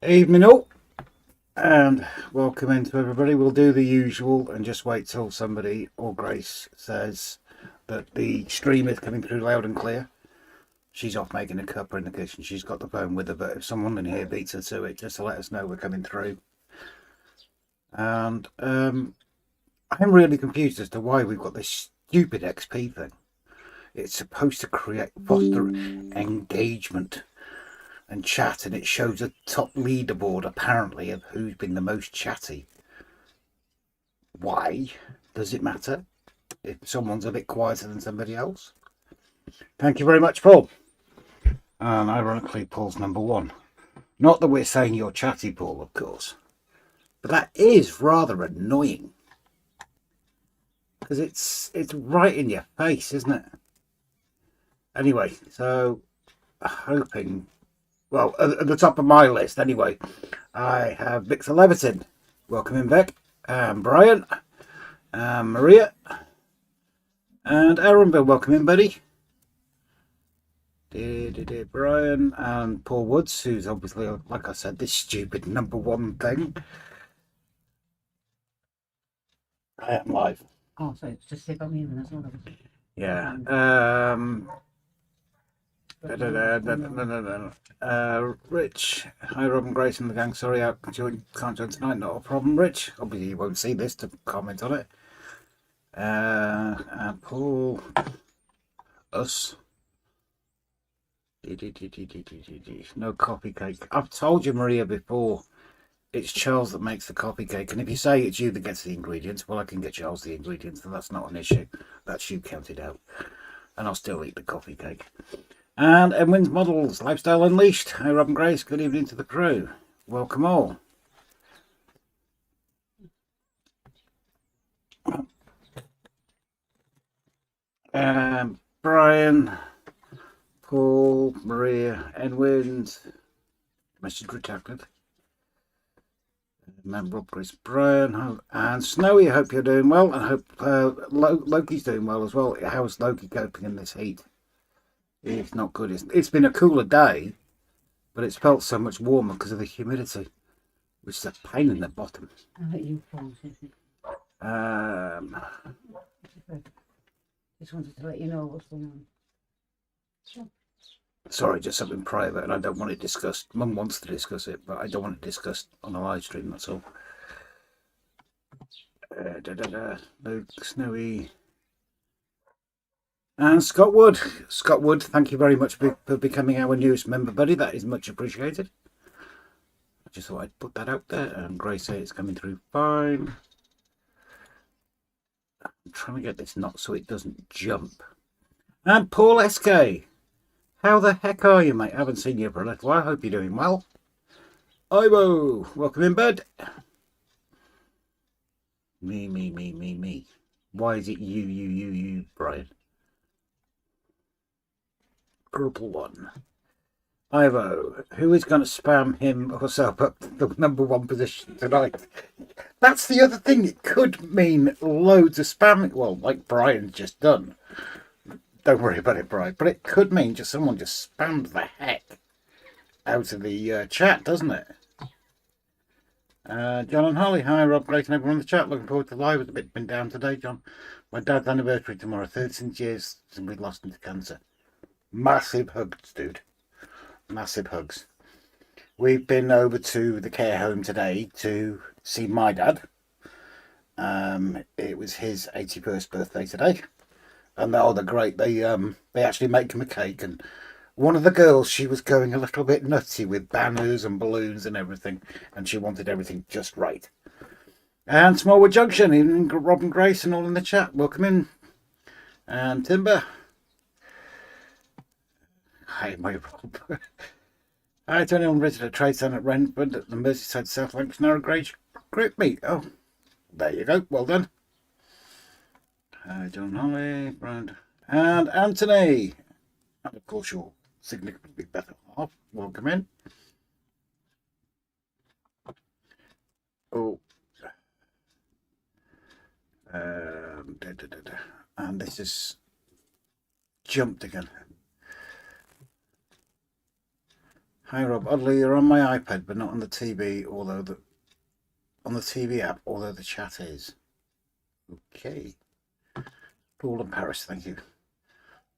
Evening all, and welcome into everybody. We'll do the usual and just wait till somebody or Grace says that the stream is coming through loud and clear. She's off making a cuppa in the kitchen. She's got the phone with her, but if someone in here beats her to it, just to let us know we're coming through. And I'm really confused as to why we've got this stupid XP thing. It's supposed to foster engagement and chat, and it shows a top leaderboard apparently of who's been the most chatty. Why does it matter if someone's a bit quieter than somebody else? Thank you very much, Paul. And ironically, Paul's number one. Not that we're saying you're chatty, Paul, of course, but that is rather annoying because it's right in your face, isn't it? Anyway, so hoping, well, at the top of my list anyway, I have Victor Leviton. Welcome in, Vic. Brian, Maria, and Aaron Bill. Welcome in, buddy. Brian and Paul Woods, who's obviously, like I said, this stupid number one thing. I am live. Oh, so it's just about me then as well. Yeah. Rich, hi Rob and Grace and the gang. Sorry I can't join tonight. Not a problem, Rich. Obviously you won't see this to comment on it. And Paul, us. No coffee cake. I've told you, Maria, before. It's Charles that makes the coffee cake, and if you say it's you that gets the ingredients, well, I can get Charles the ingredients, and that's not an issue. That's you counted out, and I'll still eat the coffee cake. And Edwin's Models, Lifestyle Unleashed. Hi, Rob and Grace. Good evening to the crew. Welcome all. Brian, Paul, Maria, Edwin's. Message retracted. Member Grace, Brian, and Snowy. Hope you're doing well, and hope Loki's doing well as well. How's Loki coping in this heat? It's not good. It's been a cooler day, but it's felt so much warmer because of the humidity, which is a pain in the bottom. I'll let you phone, Susie. Just wanted to let you know what's going on. Sure. Sorry, just something private, and I don't want it discussed. Mum wants to discuss it, but I don't want it discussed on a live stream, that's all. Luke, Snowy, and Scott Wood. Scott Wood, thank you very much for becoming our newest member, buddy. That is much appreciated. I just thought I'd put that out there, and Grace says it's coming through fine. I'm trying to get this knot so it doesn't jump. And Paul SK. How the heck are you, mate? I haven't seen you for a little while. I hope you're doing well. Ivo, welcome in, bud. Me. Why is it you, Brian? Purple one. Ivo, who is going to spam him or herself up to the number one position tonight? That's the other thing. It could mean loads of spamming. Well, like Brian's just done. Don't worry about it, Brian. But it could mean just someone just spammed the heck out of the chat, doesn't it? John and Holly, hi Rob, great and everyone in the chat. Looking forward to live. It's a bit been down today, John. My dad's anniversary tomorrow. 13 years since we lost him to cancer. Massive hugs, dude. Massive hugs. We've been over to the care home today to see my dad. It was his 81st birthday today. And they're great. They actually make him a cake, and one of the girls, she was going a little bit nutty with banners and balloons and everything, and she wanted everything just right. And Smallwood Junction, in Rob and Grace and all in the chat. Welcome in. And Timber. Hi, my Rob. Hi to anyone visited a trade centre at Brentford at the Merseyside South Lancs Group meet. Oh, there you go. Well done. John Holly, Brad, and Anthony. And of course, your significantly better half. Welcome in. Oh. And this is jumped again. Hi Rob, oddly you're on my iPad but not on the TV, on the TV app, although the chat is. Okay. Paul and Paris, thank you.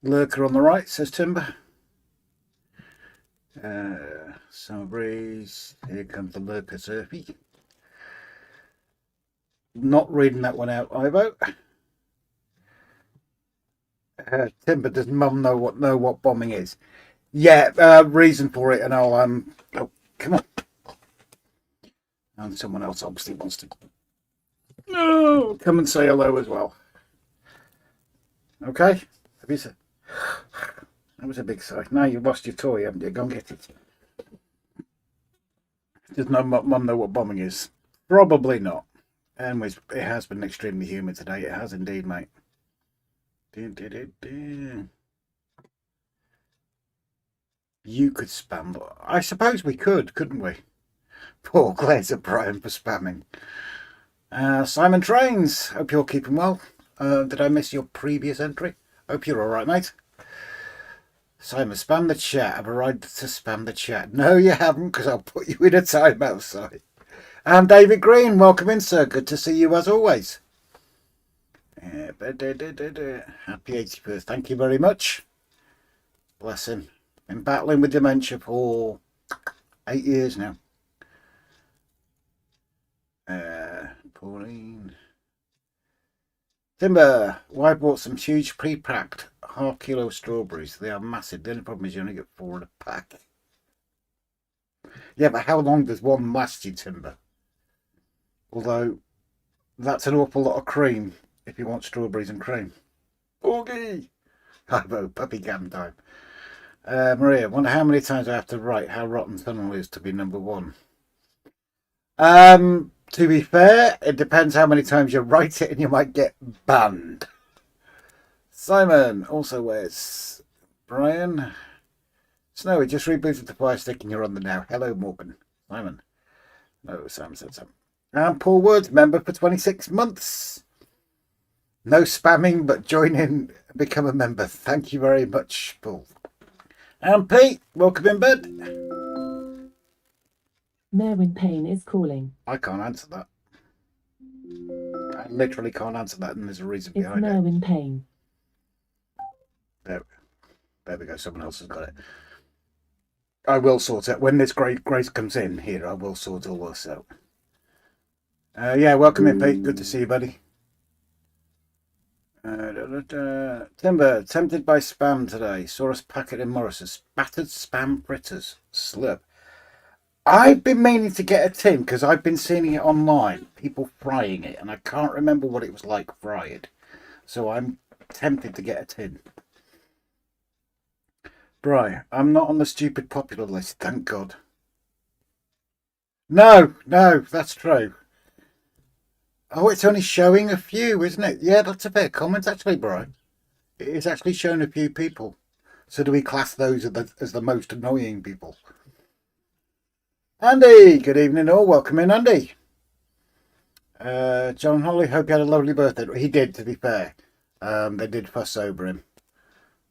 Lurker on the right, says Timber. Summer breeze. Here comes the lurker surfy. Not reading that one out, Ivo. Timber, does Mum know what bombing is? Yeah, reason for it, and I'll oh, come on. And someone else obviously wants to come and say hello as well. Okay? Have you said? That was a big sigh. Now you've lost your toy, haven't you? Go and get it. Does Mum know what bombing is? Probably not. Anyways, it has been extremely humid today. It has indeed, mate. You could spam. I suppose we could, couldn't we? Poor Claire's at Brian for spamming. Simon Trains. Hope you're keeping well. Did I miss your previous entry? Hope you're alright, mate. Simon, spam the chat. Have a right to spam the chat. No, you haven't, because I'll put you in a timeout, sorry. And David Green, welcome in, sir. Good to see you as always. Happy 81st. Thank you very much. Bless him. Been battling with dementia for 8 years now. Pauline. Timber, well, I bought some huge pre-packed half-kilo strawberries. They are massive. The only problem is you only get 4 in a pack. Yeah, but how long does one last you, Timber? Although, that's an awful lot of cream if you want strawberries and cream. Augie! Ivo, puppy cam time. Maria, wonder how many times I have to write how rotten tunnel is to be number 1. To be fair, it depends how many times you write it and you might get banned. Simon, also where's Brian? Snowy, just rebooted the Fire Stick and you're on the now. Hello, Morgan. Simon. No, Sam said Sam. And Paul Wood, member for 26 months. No spamming, but join in, become a member. Thank you very much, Paul. And Pete, welcome in bed. Merwin Payne is calling. I can't answer that. I literally can't answer that, and there's a reason It's behind Merwin Payne. There we go. Someone else has got it. I will sort it when this Grace comes in here. I will sort all this out. Yeah, welcome in, Pete. Good to see you, buddy. Timber, tempted by spam today. Saw us packet in Morris's. Battered spam fritters. Slurp. I've been meaning to get a tin because I've been seeing it online. People frying it, and I can't remember what it was like fried. So I'm tempted to get a tin. Bri, I'm not on the stupid popular list, thank God. No, that's true. Oh, it's only showing a few, isn't it? Yeah, that's a fair comment, actually, Bri. It is actually showing a few people. So do we class those as the most annoying people? Andy, good evening all. Welcome in, Andy. John Holly, hope you had a lovely birthday. He did, to be fair. They did fuss over him.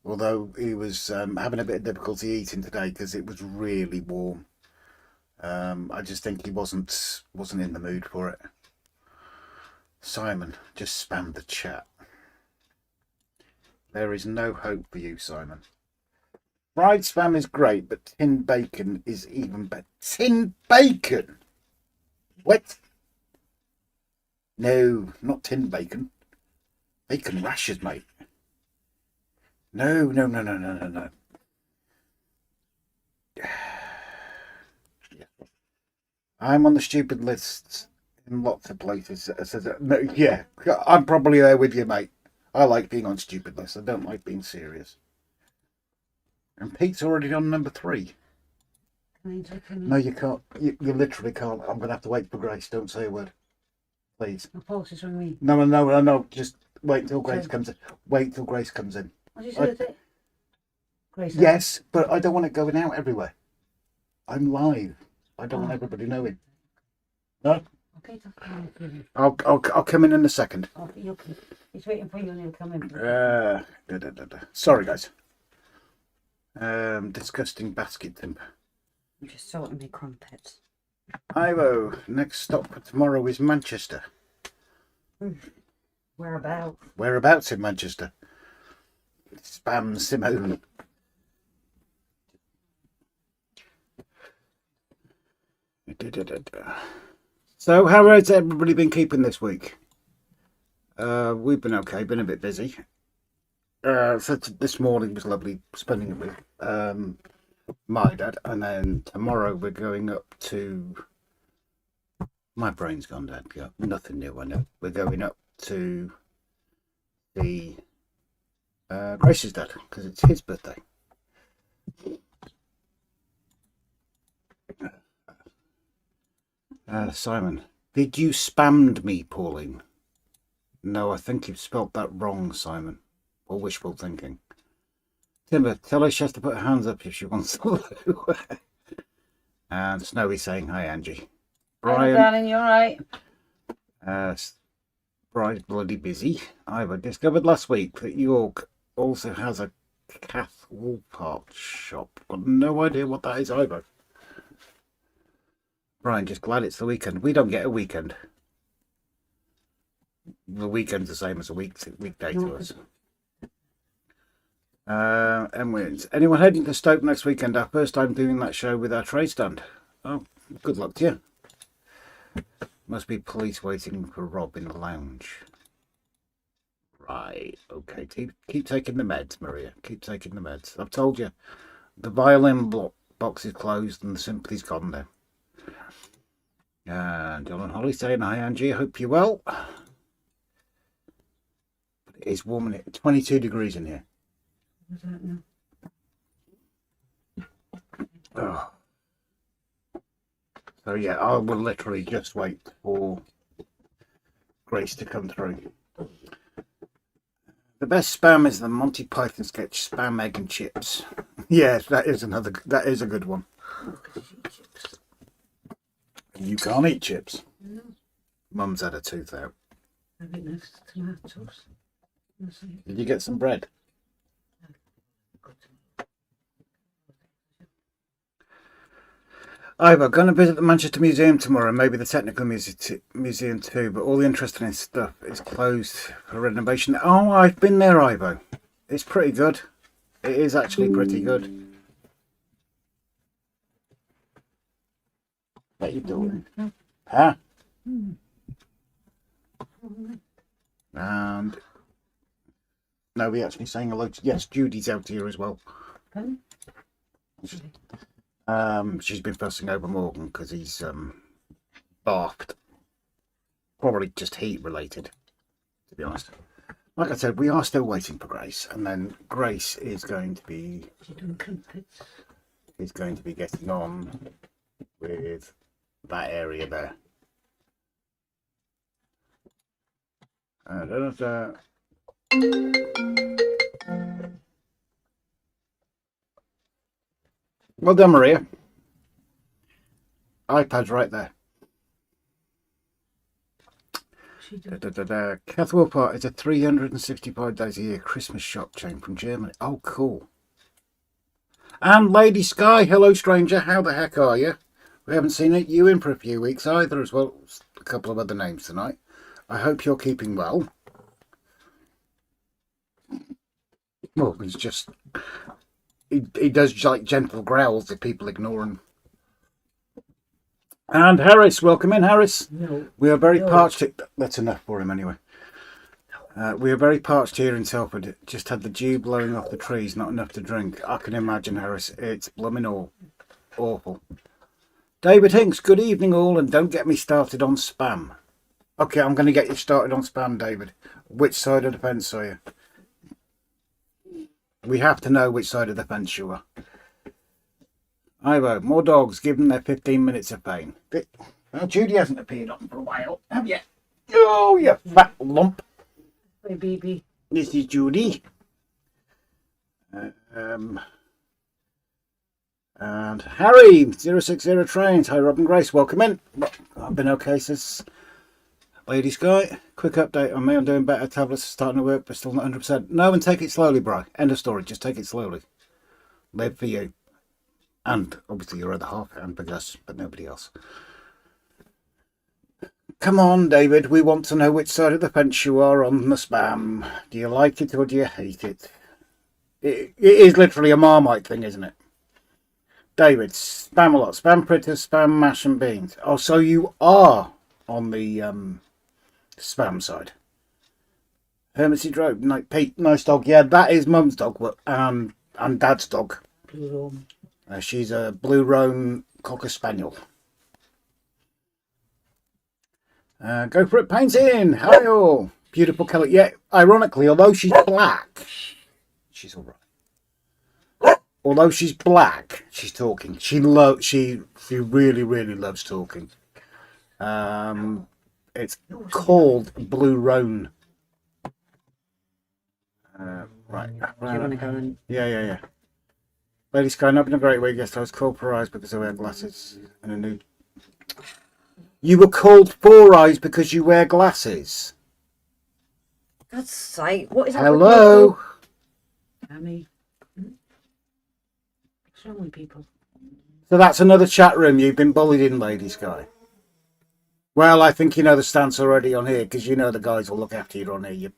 Although he was having a bit of difficulty eating today because it was really warm. I just think he wasn't in the mood for it. Simon, just spam the chat. There is no hope for you, Simon. Fried spam is great, but tin bacon is even better. Tin bacon? What? No, not tin bacon. Bacon rashers, mate. No. I'm on the stupid list in lots of places. No, yeah, I'm probably there with you, mate. I like being on stupid lists. I don't like being serious. And Pete's already on number 3. No, you can't. You literally can't. I'm going to have to wait for Grace. Don't say a word. Please. My pulse is ringing me. No. Just wait till Grace comes in. Wait till Grace comes in. What did you say? Grace? Yes, but I don't want it going out everywhere. I'm live. I don't want everybody knowing. No? Okay, that's fine. I'll come in a second. Okay, he's waiting for you and he'll come in. Sorry, guys. Disgusting basket timber. I'm just sorting my crumpets. Ivo, next stop for tomorrow is Manchester. Whereabouts? Whereabouts in Manchester? Spam Simone. So, how has everybody been keeping this week? We've been okay, been a bit busy. So this morning was lovely spending it with my dad, and then tomorrow we're going up to. My brain's gone dead. Yeah, nothing new. I know. We're going up to the Grace's dad because it's his birthday. Simon, did you spammed me, Pauline? No, I think you've spelt that wrong, Simon. Or wishful thinking. Timber, tell her she has to put her hands up if she wants to. And Snowy's saying hi, Angie. Brian, darling, you alright? Brian's bloody busy. I've discovered last week that York also has a Cath Woolpart shop. Got no idea what that is either. Brian, just glad it's the weekend. We don't get a weekend. The weekend's the same as a weekday to us. Anyone heading to Stoke next weekend? Our first time doing that show with our trade stand. Oh, good luck to you. Must be police waiting for Rob in the lounge. Right, okay. Keep taking the meds, Maria. Keep taking the meds. I've told you, the violin box is closed and the sympathy's gone now. And John and Holly saying hi, Angie. I hope you're well. But it is warm in it. 22 degrees in here. I don't know. Oh. So yeah, I will literally just wait for Grace to come through. The best spam is the Monty Python sketch, spam, egg and chips. Yes, that is a good one. You can't eat chips. No. Mum's had a tooth out. I think there's tomatoes. Did you get some bread? I'm going to visit the Manchester Museum tomorrow, maybe the Technical Museum too, but all the interesting stuff is closed for renovation. Oh, I've been there, Ivo. It's pretty good. It is actually pretty good. What are you doing? Huh? And nobody actually saying hello. Yes, Judy's out here as well. She's been fussing over Morgan because he's barfed. Probably just heat related, to be honest. Like I said, we are still waiting for Grace, and then Grace is going to be getting on with that area there. Well done, Maria. iPad's right there. Cath Woolpart is a 365 days a year Christmas shop chain from Germany. Oh, cool. And Lady Sky, hello stranger, how the heck are you? We haven't seen you in for a few weeks either, as well as a couple of other names tonight. I hope you're keeping well. Morgan's just... He does like gentle growls if people ignore him. And Harris, welcome in, Harris. No. We are very parched. That's enough for him anyway. We are very parched here in Telford. Just had the dew blowing off the trees, not enough to drink. I can imagine, Harris. It's blooming awful. David Hinks, good evening all, and don't get me started on spam. Okay, I'm going to get you started on spam, David. Which side of the fence are you? We have to know which side of the fence you are. Ivo, more dogs, give them their 15 minutes of pain. Well, Judy hasn't appeared on for a while, have you? Oh, you fat lump. Hey, baby. This is Judy. And Harry, 060 Trains. Hi, Rob and Grace, welcome in. I've been okay, says Lady Sky. Quick update on me. I'm doing better. Tablets are starting to work, but still not 100%. No, and take it slowly, bro. End of story. Just take it slowly. Live for you. And obviously your other half, and because, but nobody else. Come on, David, we want to know which side of the fence you are on the spam. Do you like it or do you hate it? It is literally a Marmite thing, isn't it? David, spam a lot. Spam fritters, spam mash and beans. Oh, so you are on the spam side. Hermitsy Drove, no, Pete, nice dog. Yeah, that is Mum's dog, but, and Dad's dog. She's a Blue Roan Cocker Spaniel. Go for it, painting. Hi all. Beautiful colour. Yeah, ironically, although she's black, she's all right. Although she's black, she's talking. She really, really loves talking. It's called Blue Roan. Right. Do you want to go and... Yeah. Lady Sky, not been a great week. Yes, I was called for eyes because I wear glasses and a new. You were called Four Eyes because you wear glasses. God's sake, what is that? Hello. Tammy. What's wrong with people? So that's another chat room you've been bullied in, Lady Sky. Well, I think you know the stance already on here because you know the guys will look after you on here.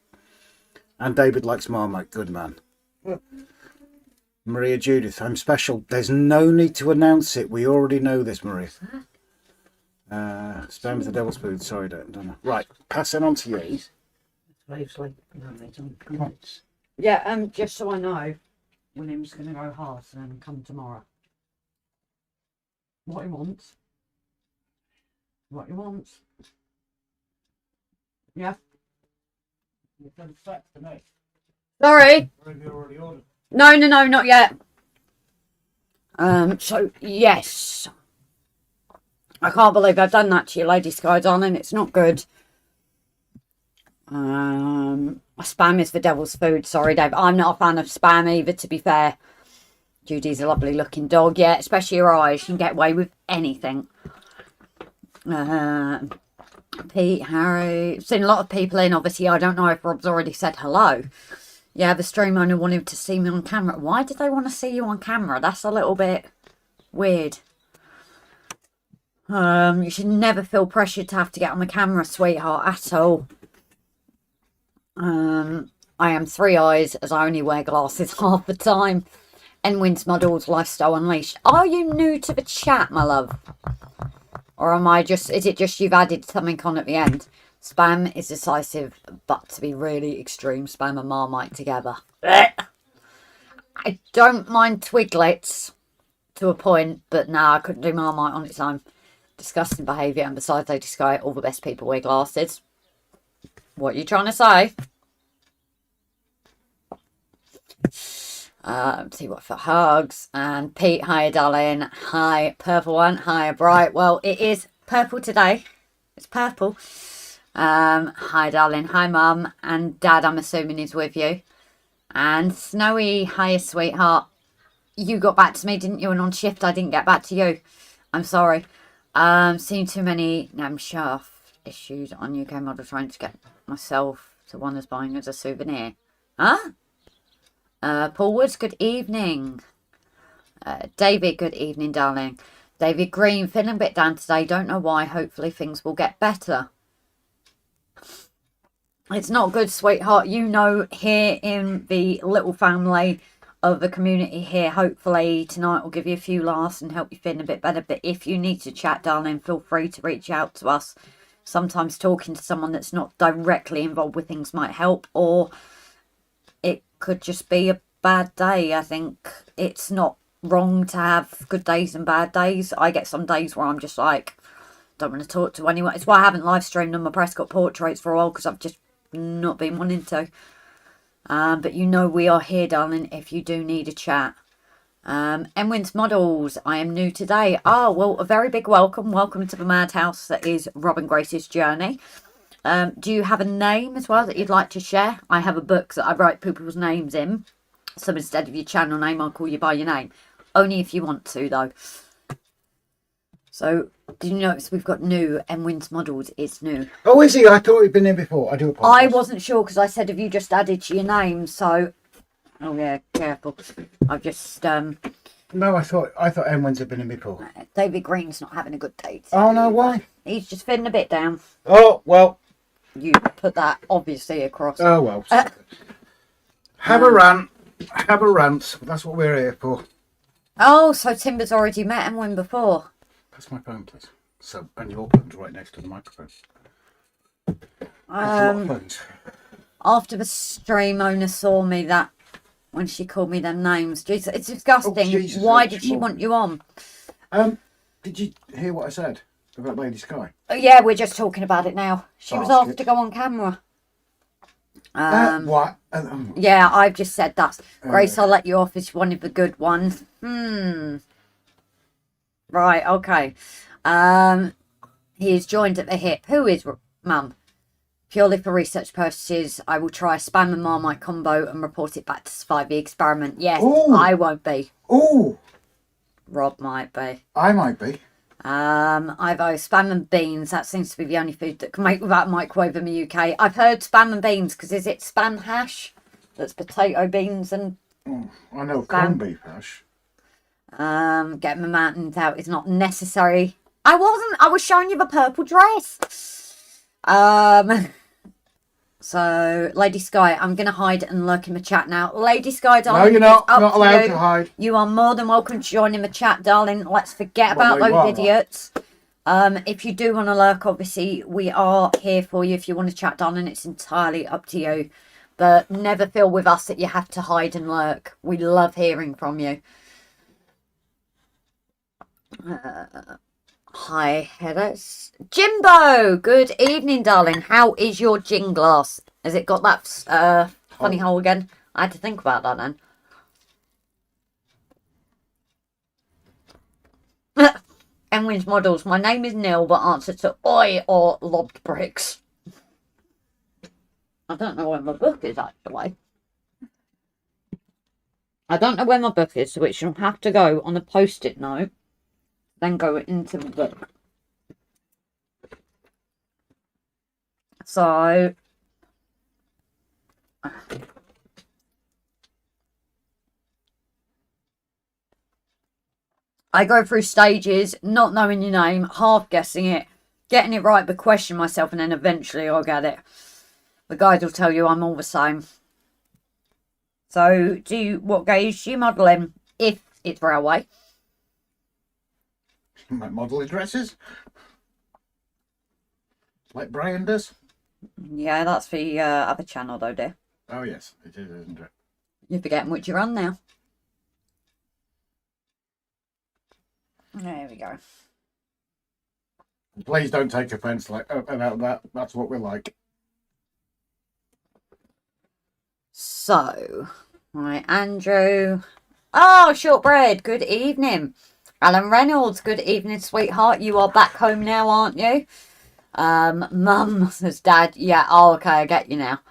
And David likes Marmite. Good man. Yeah. Maria Judith, I'm special. There's no need to announce it. We already know this, Maria. Spam with the devil's food. Sorry, don't know. Right, pass it on to you. Waves like yeah, just so I know, William's going to go half and then come tomorrow. What he wants. Yeah. Sorry. No, not yet. So yes. I can't believe I've done that to you, Lady Sky, darling. It's not good. Spam is the devil's food. Sorry, Dave. I'm not a fan of spam either, to be fair. Judy's a lovely looking dog, yeah, especially her eyes. She can get away with anything. Pete, Harry. I've seen a lot of people in, obviously. I don't know if Rob's already said hello. Yeah, the stream owner wanted to see me on camera. Why did they want to see you on camera? That's a little bit weird. You should never feel pressured to have to get on the camera, sweetheart, at all. I am Three Eyes, as I only wear glasses half the time. Enwin's Models, Lifestyle Unleashed. Are you new to the chat, my love? Or am I just, is it just you've added something on at the end? Spam is decisive, but to be really extreme, spam and Marmite together. I don't mind Twiglets to a point, but nah, I couldn't do Marmite on its own. Disgusting behaviour, and besides, Lady Sky, all the best people wear glasses. What are you trying to say? See what for hugs. And Pete, hi darling. Hi purple one. Hi bright. Well, it is purple today. It's purple. Hi darling. Hi mum. And dad, I'm assuming, is with you. And Snowy, hi sweetheart. You got back to me, didn't you? And on shift I didn't get back to you. I'm sorry. Seen too many Namshaft issues on UK model, trying to get myself to one as buying as a souvenir. Huh? Paul Woods, good evening. David, good evening, darling. David Green, feeling a bit down today. Don't know why. Hopefully things will get better. It's not good, sweetheart. You know, here in the little family of the community here, hopefully tonight will give you a few laughs and help you feel a bit better. But if you need to chat, darling, feel free to reach out to us. Sometimes talking to someone that's not directly involved with things might help, or it could just be a bad day. I think it's not wrong to have good days and bad days. I get some days where I'm just like, don't want to talk to anyone. It's why I haven't live streamed on my Prescott portraits for a while, because I've just not been wanting to. But you know we are here, darling, if you do need a chat. Enwin's Models, I am new today. Oh, well, a very big welcome. Welcome to the madhouse that is Robin Grace's journey. Do you have a name as well that you'd like to share? I have a book that I write people's names in. So instead of your channel name, I'll call you by your name. Only if you want to, though. So, did you notice we've got new Enwin's Models? It's new. Oh, is he? I thought he'd been here before. I do apologise. I wasn't sure because I said, have you just added to your name? So, oh yeah, careful. I've just No, I thought Enwins had been in before. David Green's not having a good day today. Oh no, why? He's just feeling a bit down. Oh well. You put that obviously across. Oh well. Have a rant. Have a rant. That's what we're here for. Oh, so Timber's already met Emwyn before. That's my phone, please. So, and your phone's right next to the microphone. That's a lot of phones. After the stream owner saw me that when she called me them names. Jesus, it's disgusting. Oh, Jesus, why did she want you on? Did you hear what I said about Lady Sky? Oh, yeah, we're just talking about it now. She was asked to go on camera. What? Yeah, I've just said that. Grace, I'll let you off as one of the good ones. Right, okay. He is joined at the hip. Who is Mum? Purely for research purposes, I will try a Spam and Marmite combo and report it back to survive the experiment. Yes, Ooh. I won't be. Oh, Rob might be. I might be. I've Spam and beans. That seems to be the only food that can make without microwave in the UK. I've heard Spam and beans because is it Spam hash? That's potato, beans and I know corned beef hash. getting the mountains out is not necessary. I wasn't. I was showing you the purple dress. So, Lady Sky, I'm going to hide and lurk in the chat now. Lady Sky, darling. No, you're not. it's up Not to allowed you. to hide. You are more than welcome to join in the chat, darling. Let's forget Well, about you those are. idiots. If you do want to lurk, obviously, we are here for you. If you want to chat, darling, it's entirely up to you. But never feel with us that you have to hide and lurk. We love hearing from you. Hi, Heathers. Jimbo, good evening, darling. How is your gin glass? Has it got that funny hole again? I had to think about that then. Enwyn's models. My name is Neil, but answer to oi or lobbed bricks. I don't know where my book is, actually. I don't know where my book is, so it shall have to go on a post-it note. Then go into the book. So, I go through stages, not knowing your name, half guessing it, getting it right, but question myself, and then eventually I'll get it. The guide will tell you I'm all the same. So, what gauge do you model in if it's railway? You might model his dresses. Like Brian does. Yeah, that's the other channel though, dear. Oh yes, it is, isn't it? You're forgetting which you're on now. There we go. Please don't take offence about that. That's what we're like. So, right, Andrew. Oh, Shortbread, good evening. Alan Reynolds, good evening, sweetheart. You are back home now, aren't you? Mum says, Dad, yeah, oh, okay, I get you now.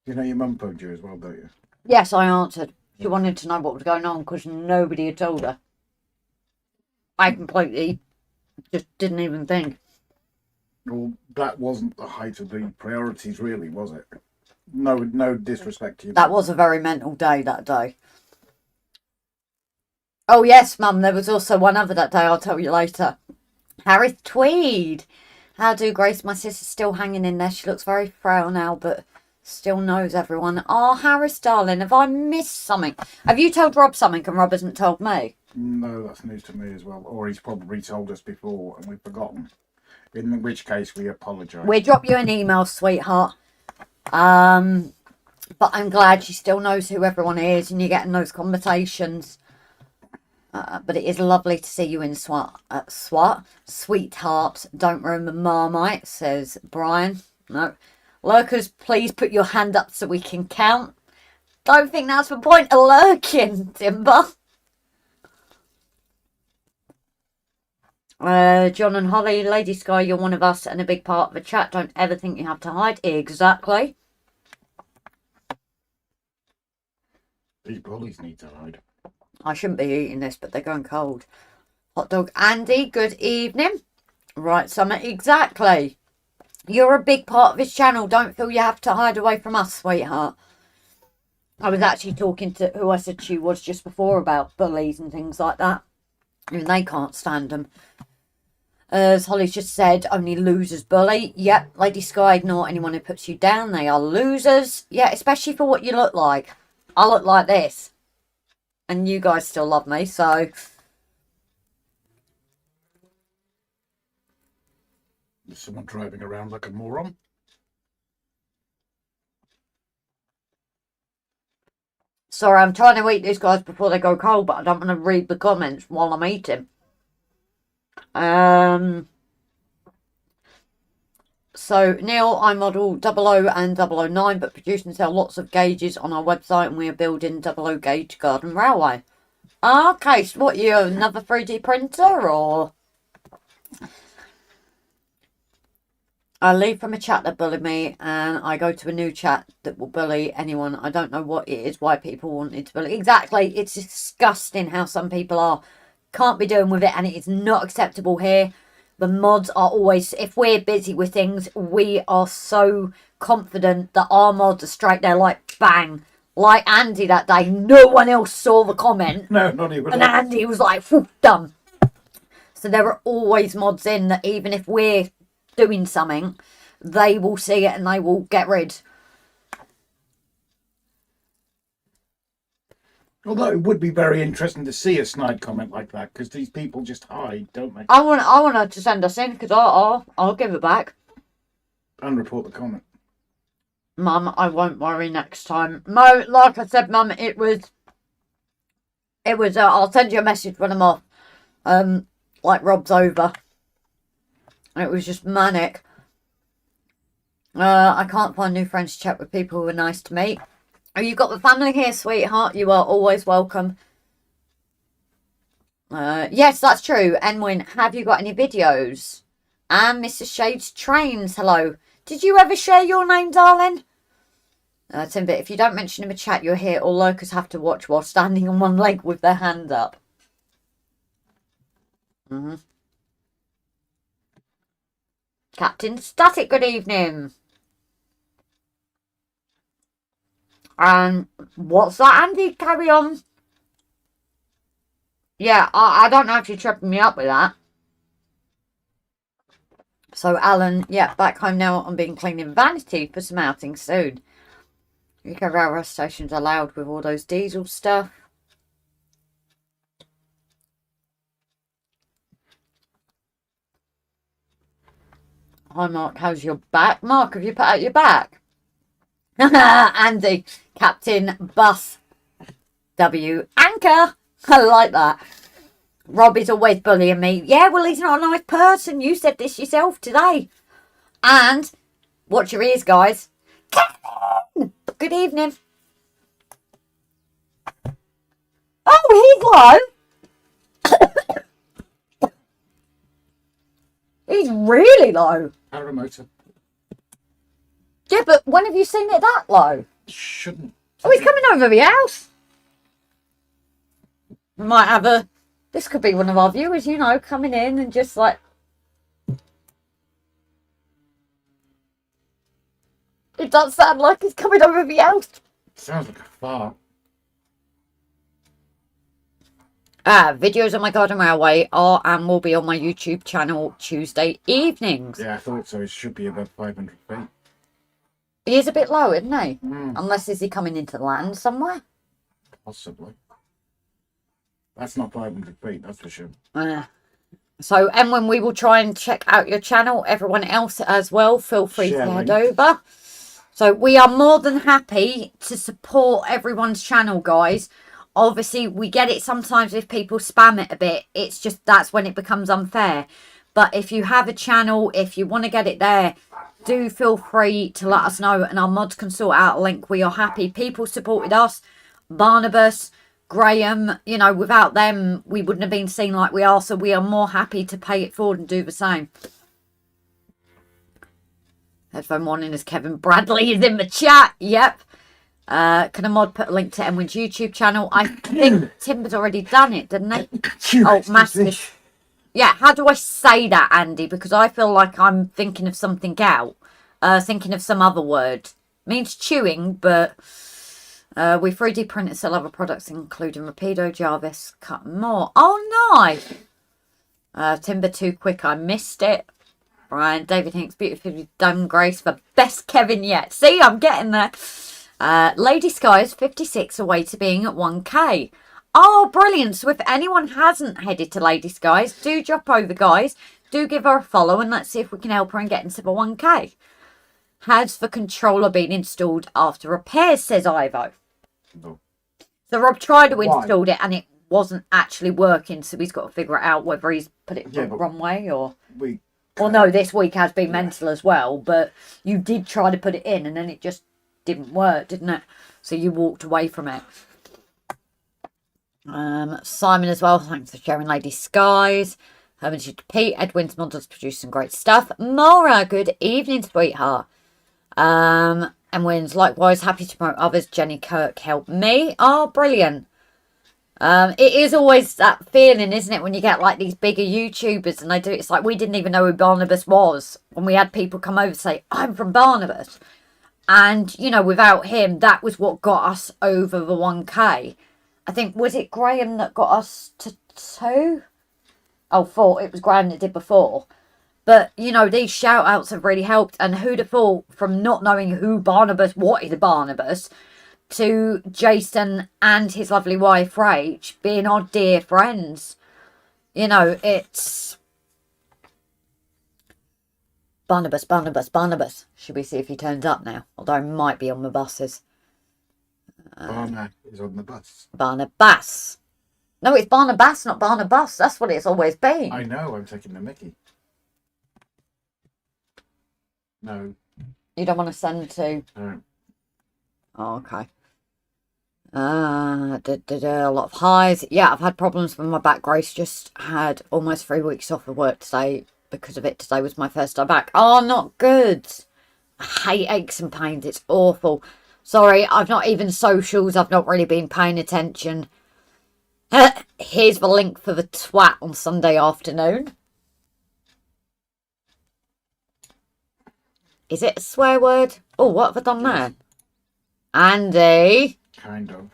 You know your mum phoned you as well, don't you? Yes, I answered. She wanted to know what was going on because nobody had told her. I completely just didn't even think. Well, that wasn't the height of the priorities, really, was it? No disrespect to you. That was a very mental day, that day. Oh, yes, Mum, there was also one other that day, I'll tell you later. Harris Tweed. How do, Grace? My sister's still hanging in there. She looks very frail now, but still knows everyone. Oh, Harris, darling, have I missed something? Have you told Rob something and Rob hasn't told me? No, that's news to me as well. Or he's probably told us before and we've forgotten. In which case, we apologise. We'll drop you an email, sweetheart. But I'm glad she still knows who everyone is and you're getting those conversations. But it is lovely to see you in sweetheart. Don't ruin the Marmite, says Brian. No. Lurkers, please put your hand up so we can count. Don't think that's the point of lurking, Timber. John and Holly, Lady Sky, you're one of us and a big part of the chat. Don't ever think you have to hide. Exactly. These bullies need to hide. I shouldn't be eating this, but they're going cold. Hot dog Andy, good evening. Right, Summer, exactly. You're a big part of this channel. Don't feel you have to hide away from us, sweetheart. I was actually talking to who I said she was just before about bullies and things like that. And they can't stand them. As Holly's just said, only losers bully. Yep, Lady Sky, ignore anyone who puts you down. They are losers. Yeah, especially for what you look like. I look like this. And you guys still love me, so... There's someone driving around like a moron. Sorry, I'm trying to eat these guys before they go cold, but I don't want to read the comments while I'm eating. So, Neil, I model 00 and 009, but produce and sell lots of gauges on our website, and we are building 00 gauge garden railway. Okay, so what, you another 3D printer, or? I leave from a chat that bullied me, and I go to a new chat that will bully anyone. I don't know what it is, why people wanted to bully. Exactly, it's disgusting how some people are. Can't be doing with it, and it is not acceptable here. The mods are always, if we're busy with things, we are so confident that our mods are straight there like bang. Like Andy that day, no one else saw the comment. No, not even. And Andy was like, whoop, done. So there are always mods in that even if we're doing something, they will see it and they will get rid. Although it would be very interesting to see a snide comment like that, because these people just hide, don't they? I want her to send us in, because I'll give it back. And report the comment. Mum, I won't worry next time. Mo, like I said, Mum, it was, I'll send you a message when I'm off. Like Rob's over. It was just manic. I can't find new friends to chat with people who are nice to me. Oh, you got the family here, sweetheart. You are always welcome. Yes, that's true. Enwin, have you got any videos? And Mr. Shades Trains, hello. Did you ever share your name, darling? Timbit, if you don't mention in the chat you're here, all lurkers have to watch while standing on one leg with their hand up. Captain Static, good evening. And what's that, Andy? Carry on. Yeah, I don't know if you're tripping me up with that. So, Alan, yeah, back home now. I'm being cleaning vanity for some outings soon. UK railway stations are loud with all those diesel stuff. Hi, Mark. How's your back? Mark, have you put out your back? Andy, Captain Bus W. Anchor. I like that. Rob is always bullying me. Yeah, well, he's not a nice person. You said this yourself today. And watch your ears, guys. Kevin! Good evening. Oh, he's low. He's really low. Paramotor. Yeah, but when have you seen it that low? Shouldn't. Oh, he's coming over the house. We might have a... This could be one of our viewers, you know, coming in and just like... It does sound like he's coming over the house. Sounds like a fart. Videos on my garden railway are and will be on my YouTube channel Tuesday evenings. Yeah, I thought so. It should be about 500 feet. He is a bit low, isn't he? Mm. Unless is he coming into land somewhere? Possibly. That's not 500 feet, that's for sure. So, and when we will try and check out your channel, everyone else as well, feel free to head over. So, we are more than happy to support everyone's channel, guys. Obviously, we get it sometimes if people spam it a bit. It's just, that's when it becomes unfair. But if you have a channel, if you want to get it there, do feel free to let us know and our mods can sort out a link. We are happy. People supported us. Barnabas, Graham, you know, without them, we wouldn't have been seen like we are. So we are more happy to pay it forward and do the same. Headphone warning is Kevin Bradley is in the chat. Yep. Can a mod put a link to Emwin's YouTube channel? I think Tim has already done it, didn't he? Oh, massive. Yeah, how do I say that, Andy? Because I feel like I'm thinking of something else. Thinking of some other word. Means chewing, but We 3D printed several other products, including Rapido, Jarvis, Cut and more. Oh, nice! Timber Too Quick, I missed it. Right, David Hinks, beautifully done, Grace, for best Kevin yet. See, I'm getting there. Lady Sky's 56 away to being at 1k. Oh, brilliant. So if anyone hasn't headed to Lady Sky's, do drop over, guys. Do give her a follow and let's see if we can help her and get into the 1k. Has the controller been installed after repairs, says Ivo. No. So Rob tried to Why? install it and it wasn't actually working, so he's got to figure it out whether he's put it the wrong way or... Well, no, this week has been mental as well, but you did try to put it in and then it just didn't work, didn't it? So you walked away from it. Simon as well, thanks for sharing Lady Skies. Hermitage Pete, Edwin's Models produced some great stuff. Mora, good evening, sweetheart. And Wins, likewise, happy to promote others. Jenny Kirk helped me. Oh, brilliant. It is always that feeling, isn't it, when you get like these bigger YouTubers and they do it's like we didn't even know who Barnabas was when we had people come over and say, I'm from Barnabas. And, you know, without him, that was what got us over the 1k. I think, was it Graham that got us to 2? Oh, 4. It was Graham that did before. But, you know, these shout-outs have really helped. And who'd have thought from not knowing who Barnabas, what is a Barnabas, to Jason and his lovely wife, Rach, being our dear friends. You know, it's... Barnabas, Barnabas, Barnabas. Should we see if he turns up now? Although he might be on the buses. Barna is on the bus. Barnabas. No, it's Barnabas, not Barnabas. That's what it's always been. I know, I'm taking the mickey. No. You don't want to send to... No. Oh, okay. A lot of highs. Yeah, I've had problems with my back. Grace just had almost 3 weeks off of work today because of it. Today was my first day back. Oh, not good. I hate aches and pains. It's awful. Sorry, I've not even socials. I've not really been paying attention. Here's the link for the twat on Sunday afternoon. Is it a swear word? Oh, what have I done there? Andy. Kind of.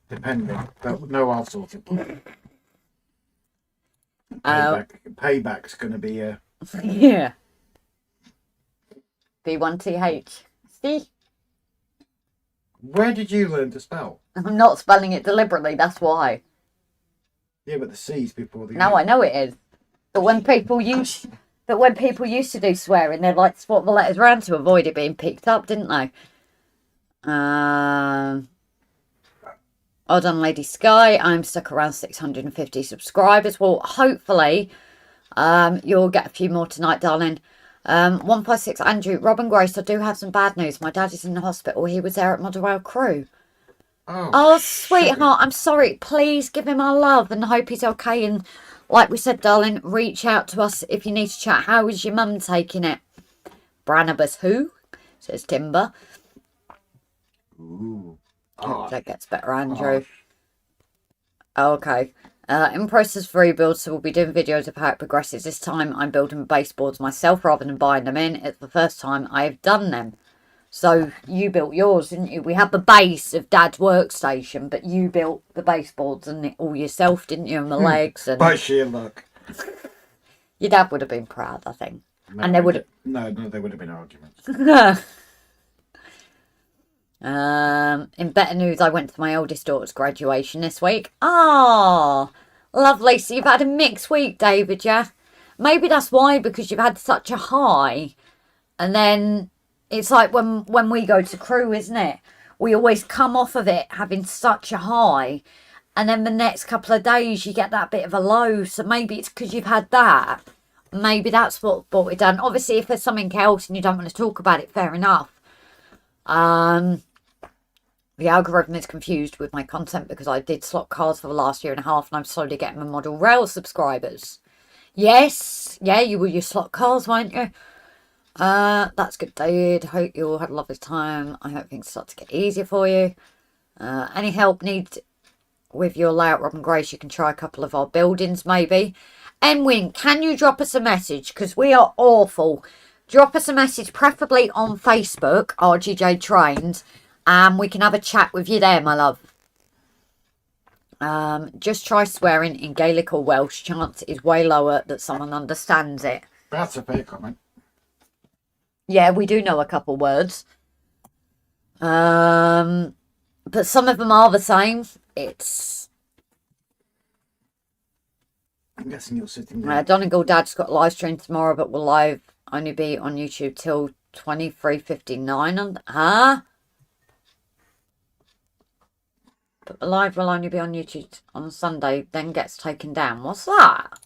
Depending. But no, I'll sort it. Payback's going to be a... Yeah. B1TH. See? Where did you learn to spell? I'm not spelling it deliberately, that's why. Yeah, but the C's before the... No, I know it is. But when people used to do swearing, they'd like to swap the letters around to avoid it being picked up, didn't they? Well done, Lady Sky. I'm stuck around 650 subscribers. Well, hopefully, you'll get a few more tonight, darling. 156 Andrew, Rob and Grace, I do have some bad news. My dad is in the hospital. He was there at Motherwell Crew. Oh, sweetheart, I'm sorry. Please give him our love and hope he's okay. And like we said, darling, reach out to us if you need to chat. How is your mum taking it? Barnabas who? Says Timber. Ooh. Hope that gets better, Andrew. Okay. In process of rebuild, so we'll be doing videos of how it progresses. This time I'm building baseboards myself rather than buying them in. It's the first time I've done them. So you built yours, didn't you? We had the base of Dad's workstation, but you built the baseboards and it all yourself, didn't you? And the legs. And By sheer luck. Your dad would have been proud, I think. No, and they would have... No, there would have been arguments. In better news, I went to my oldest daughter's graduation this week. Ah, lovely. So you've had a mixed week, David, yeah? Maybe that's why, because you've had such a high. And then it's like when we go to Crew, isn't it? We always come off of it having such a high. And then the next couple of days, you get that bit of a low. So maybe it's because you've had that. Maybe that's what brought it down. Obviously, if there's something else and you don't want to talk about it, fair enough. The algorithm is confused with my content because I did slot cars for the last year and a half and I'm slowly getting my Model Rail subscribers. Yes. Yeah, you were your slot cars, weren't you? That's good, David. Hope you all had a lovely time. I hope things start to get easier for you. Any help needed with your layout, Rob and Grace? You can try a couple of our buildings, maybe. Enwin, can you drop us a message? Because we are awful. Drop us a message, preferably on Facebook, RGJ Trains. and we can have a chat with you there, my love. Just try swearing in Gaelic or Welsh. Chance is way lower that someone understands it. That's a fair comment. Yeah, we do know a couple words. But some of them are the same. I'm guessing you're sitting there. Donegal Dad's got a live stream tomorrow, but will live only be on YouTube till 23:59. But the live will only be on YouTube on Sunday, then gets taken down. What's that?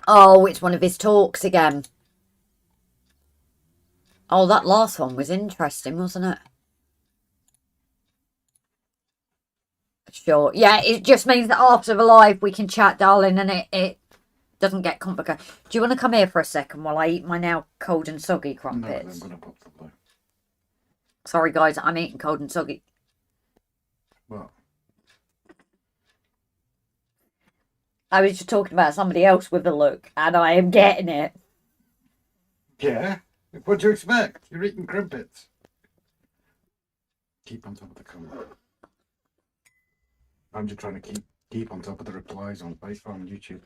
Oh, it's one of his talks again. Oh, that last one was interesting, wasn't it? Sure. Yeah, it just means that after the live we can chat, darling, and it doesn't get complicated. Do you want to come here for a second while I eat my now cold and soggy crumpets? No, I'm going to pop them though. Sorry, guys, I'm eating cold and soggy. What? I was just talking about somebody else with a look, and I am getting it. Yeah? What do you expect? You're eating crumpets. Keep on top of the camera. I'm just trying to keep on top of the replies on Facebook and YouTube.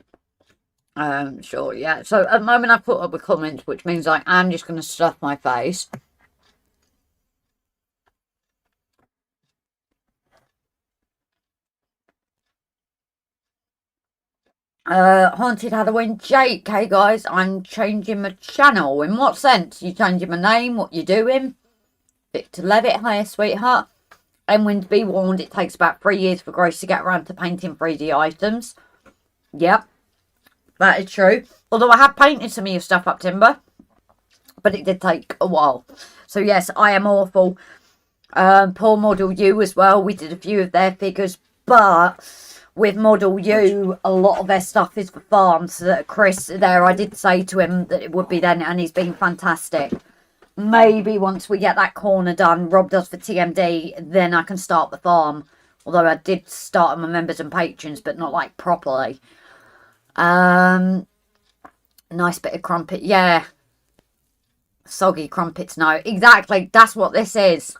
Sure, yeah. So at the moment I've put up a comment, which means I am just going to stuff my face. Haunted Halloween Jake. Hey guys, I'm changing my channel. In what sense? You changing my name? What you doing? Victor Levitt, hiya sweetheart. And be warned, it takes about 3 years for Grace to get around to painting 3D items. Yep, that is true. Although I have painted some of your stuff up, Timber, but it did take a while. So yes, I am awful. Poor Model U as well. We did a few of their figures, but with Model U, a lot of their stuff is for farm. So that Chris there, I did say to him that it would be then, and he's been fantastic. Maybe once we get that corner done, Rob does for TMD, then I can start the farm. Although I did start my members and patrons, but not like properly. Nice bit of crumpet, yeah. Soggy crumpets, no. Exactly, that's what this is.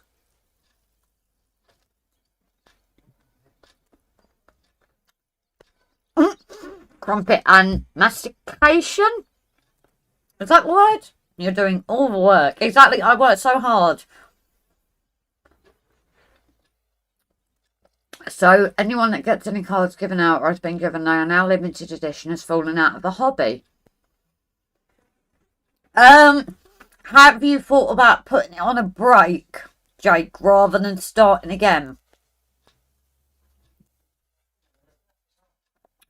Crumpet and mastication? Is that the word? You're doing all the work. Exactly, I worked so hard. So, anyone that gets any cards given out or has been given, they are now limited edition, has fallen out of the hobby. Have you thought about putting it on a break, Jake, rather than starting again?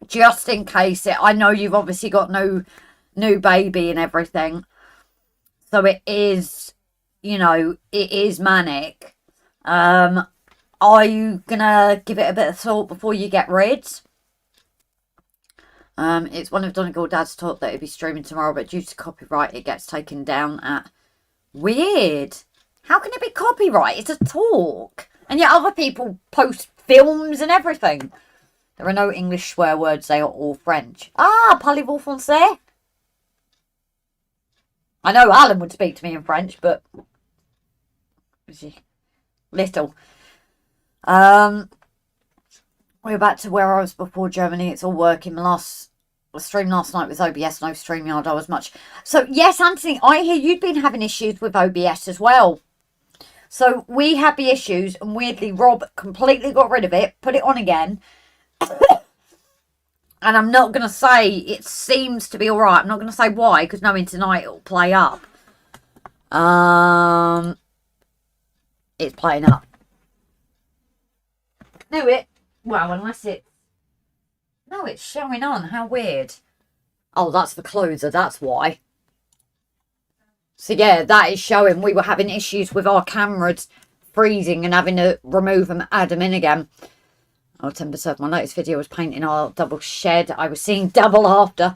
Just in case I know you've obviously got no new baby and everything. So it is, you know, it is manic. Are you gonna give it a bit of thought before you get rid? It's one of Donegal Dad's talk that it'll be streaming tomorrow, but due to copyright it gets taken down at... Weird. How can it be copyright? It's a talk. And yet other people post films and everything. There are no English swear words, they are all French. Ah, parlez-vous français? I know Alan would speak to me in French, but... little. We're back to where I was before Germany. It's all working. The stream last night with OBS, no StreamYard. I was much... So, yes, Anthony, I hear you'd been having issues with OBS as well. So, we had the issues, and weirdly, Rob completely got rid of it, put it on again. And I'm not going to say it seems to be alright. I'm not going to say why, because knowing tonight it'll play up. It's playing up. Knew it. Well, unless it... No, it's showing on. How weird. Oh, that's the closer. That's why. So, yeah, that is showing. We were having issues with our cameras freezing and having to remove them, add them in again. Oh, Timber served my latest video was painting our double shed. I was seeing double after.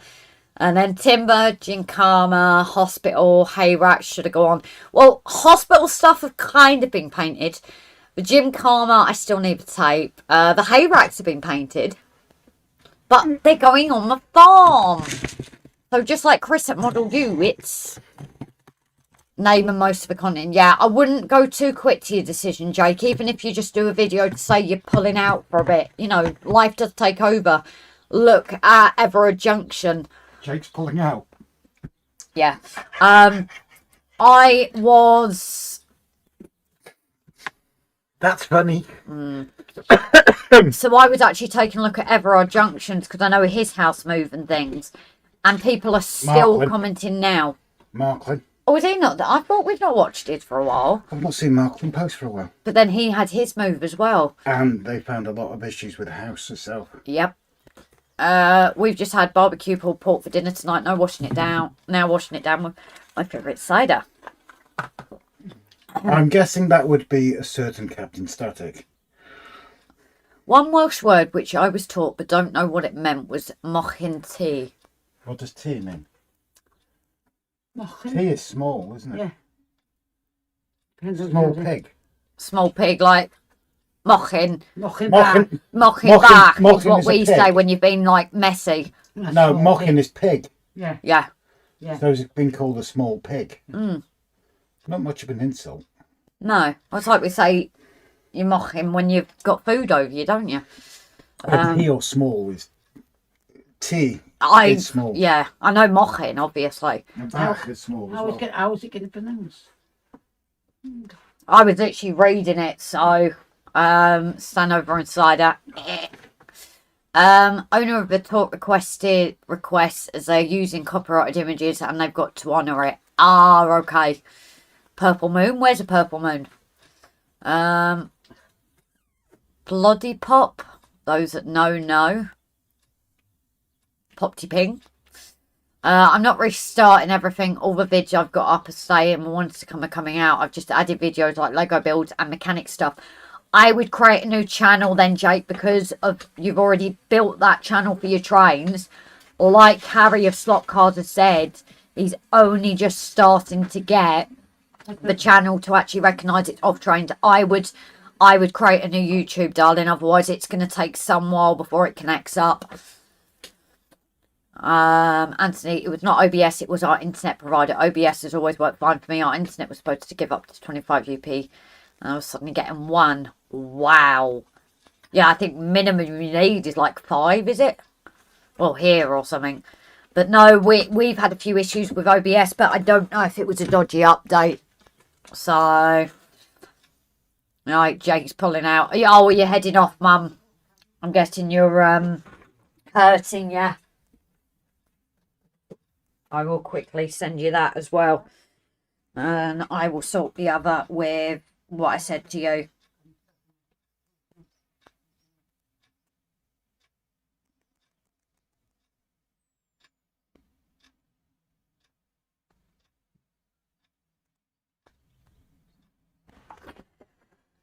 And then Timber, Gincama, Hospital, hay racks should have gone. Well, hospital stuff have kind of been painted. The Gincama, I still need the tape. The hay racks have been painted. But they're going on the farm. So just like Chris at Model U, it's naming most of the content. Yeah, I wouldn't go too quick to your decision, Jake. Even if you just do a video to say you're pulling out for a bit. You know, life does take over. Look at Everard Junction. Jake's pulling out. Yeah. I was... That's funny. So I was actually taking a look at Everard Junctions because I know his house move and things. And people are still Markland. commenting now. Markland. Oh, is he not? I thought we've not watched it for a while. I've not seen Markland post for a while. But then he had his move as well. And they found a lot of issues with the house itself. Yep. We've just had barbecue pulled pork for dinner tonight. No washing it down. Now washing it down with my favourite cider. I'm guessing that would be a certain Captain Static. One Welsh word which I was taught but don't know what it meant was mochin tea. What does T mean? Mochen. T is small, isn't it? Yeah. Depends on Small how they- pig. Small pig, like mochin. Mochen back. Mochin. Mochin Mochin- back is mochin what is a we pig. say when you've been like messy. That's No, small mocking pig. is pig. Yeah. Yeah. Yeah. So it's been called a small pig. Mm. Not much of an insult. No. It's like we say you mock him when you've got food over you, don't you? A T or small is T. I is small. Yeah, I know mochin, obviously. And back is small as How well. was it getting pronounced? I was literally reading it, so stand over inside that. Owner of the talk requests as they're using copyrighted images and they've got to honour it. Ah, okay. Purple moon. Where's a purple moon? Bloody pop. Those that know. Popty ping. I'm not restarting everything. All the vids I've got up are staying. The ones to come are coming out. I've just added videos like Lego builds and mechanic stuff. I would create a new channel then, Jake, because of you've already built that channel for your trains. Like Harry of Slot Cars has said, he's only just starting to get the channel to actually recognise it's off trains. I would create a new YouTube, darling. Otherwise, it's going to take some while before it connects up. Anthony, it was not OBS, it was our internet provider. OBS has always worked fine for me. Our internet was supposed to give up to 25 UP, and I was suddenly getting 1. Wow. Yeah, I think minimum you need is like 5, is it? Well, here or something. But no, we've had a few issues with OBS, but I don't know if it was a dodgy update. So, right, Jake's pulling out. Oh, you're heading off, Mum. I'm guessing you're hurting, yeah. I will quickly send you that as well. And I will sort the other with what I said to you.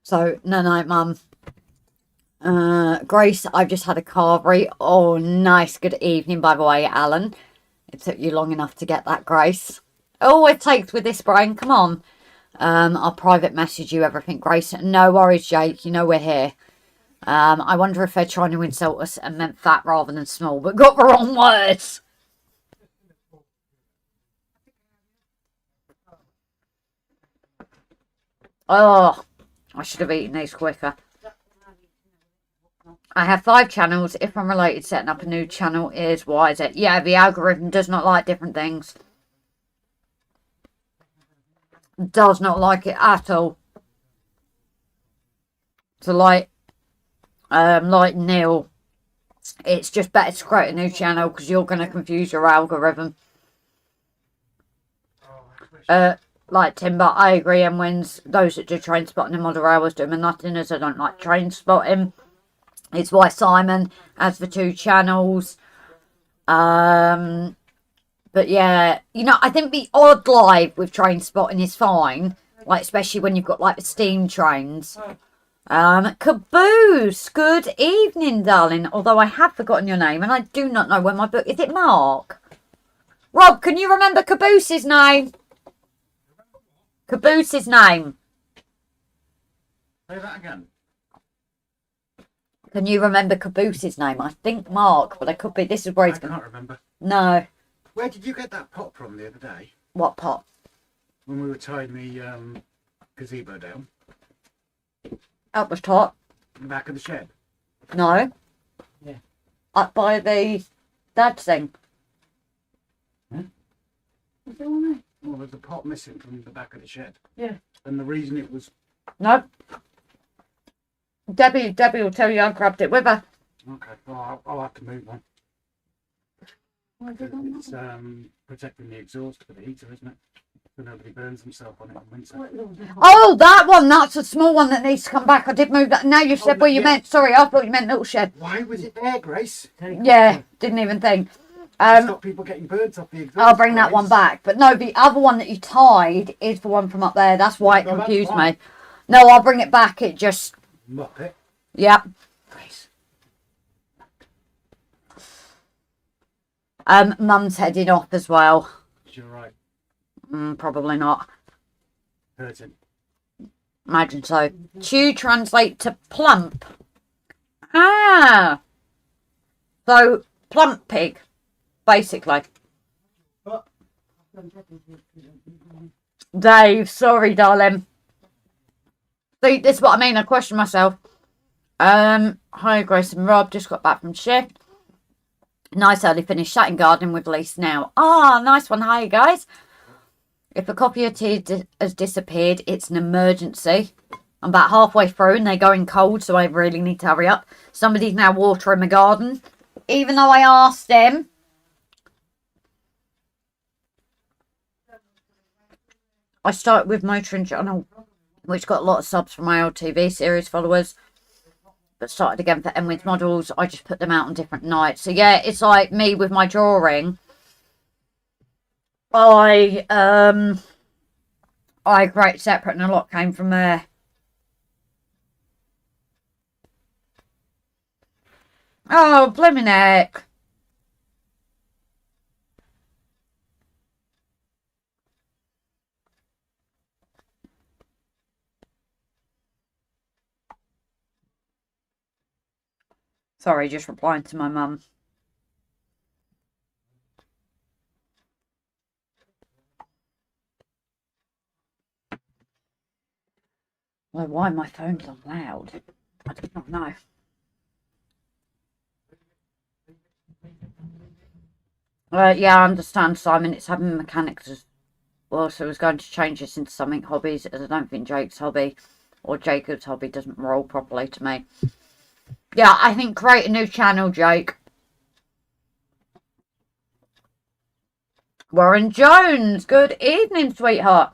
So, no, Mum. Grace, I've just had a carvery. Oh, nice. Good evening, by the way, Alan. It took you long enough to get that, Grace. Oh, it takes with this, Brian. Come on. I'll private message you everything, Grace. No worries, Jake. You know we're here. I wonder if they're trying to insult us and meant fat rather than small, but got the wrong words. Oh, I should have eaten these quicker. I have 5 channels. If I'm related, setting up a new channel is wise. Yeah, the algorithm does not like different things. Does not like it at all. So like Neil, it's just better to create a new channel because you're going to confuse your algorithm. Like Timber, I agree. And wins those that do train spotting and model hours do me nothing, as I don't like train spotting. It's why Simon has the 2 channels. But yeah, you know, I think the odd live with train spotting is fine. Like, especially when you've got like the steam trains. Caboose, good evening, darling. Although I have forgotten your name and I do not know when my book... Is it Mark? Rob, can you remember Caboose's name? Caboose's name. Say that again. Can you remember Caboose's name? I think Mark, but I could be. This is where he's I going. can't remember. No. Where did you get that pot from the other day? What pot? when we were tying the gazebo down Up the top. in the back of the shed? No. Yeah. Up by the dad's thing. Is there one there? Well, there's a pot missing from the back of the shed. Yeah. And the reason it was... No. Debbie will tell you I grabbed it with her. Okay, well, I'll have to move one. Why is it on It's protecting the exhaust for the heater, isn't it? So nobody burns himself on it in winter. that? Oh, that one. That's a small one that needs to come back. I did move that. Now you said where you yeah. meant. Sorry, I thought you meant little shed. Why was it there, Grace? Yeah, didn't even think. Stop people getting burnt off the exhaust. I'll bring that Grace. one back. But no, the other one that you tied is the one from up there. That's why it No, that's confused fine. me. No, I'll bring it back. It just... Muppet. Yeah. Grace. Mum's heading off as well. You're right. Probably not. Hurting. Imagine so. Chew translate to plump. Ah. So, plump pig, basically. Dave, sorry, darling. See, this is what I mean. I question myself. Hi, Grace and Rob. Just got back from shift. Nice early finish. Sat in gardening with Lisa now. Ah, nice one. Hi, guys. If a copy of tea has disappeared, it's an emergency. I'm about halfway through and they're going cold, so I really need to hurry up. Somebody's now watering my garden. Even though I asked them. I started with Motoring Channel, which got a lot of subs from my old TV series followers. But started again for Enwin's models. I just put them out on different nights. So yeah, it's like me with my drawing. I created separate and a lot came from there. Oh, blimmin' heck. Sorry, just replying to my mum. Well, why my phone's on loud? I do not know. Yeah, I understand, Simon. It's having mechanics as well, so I was going to change this into something hobbies, as I don't think Jake's hobby or Jacob's hobby doesn't roll properly to me. Yeah, I think create a new channel, Jake. Warren Jones, good evening, sweetheart.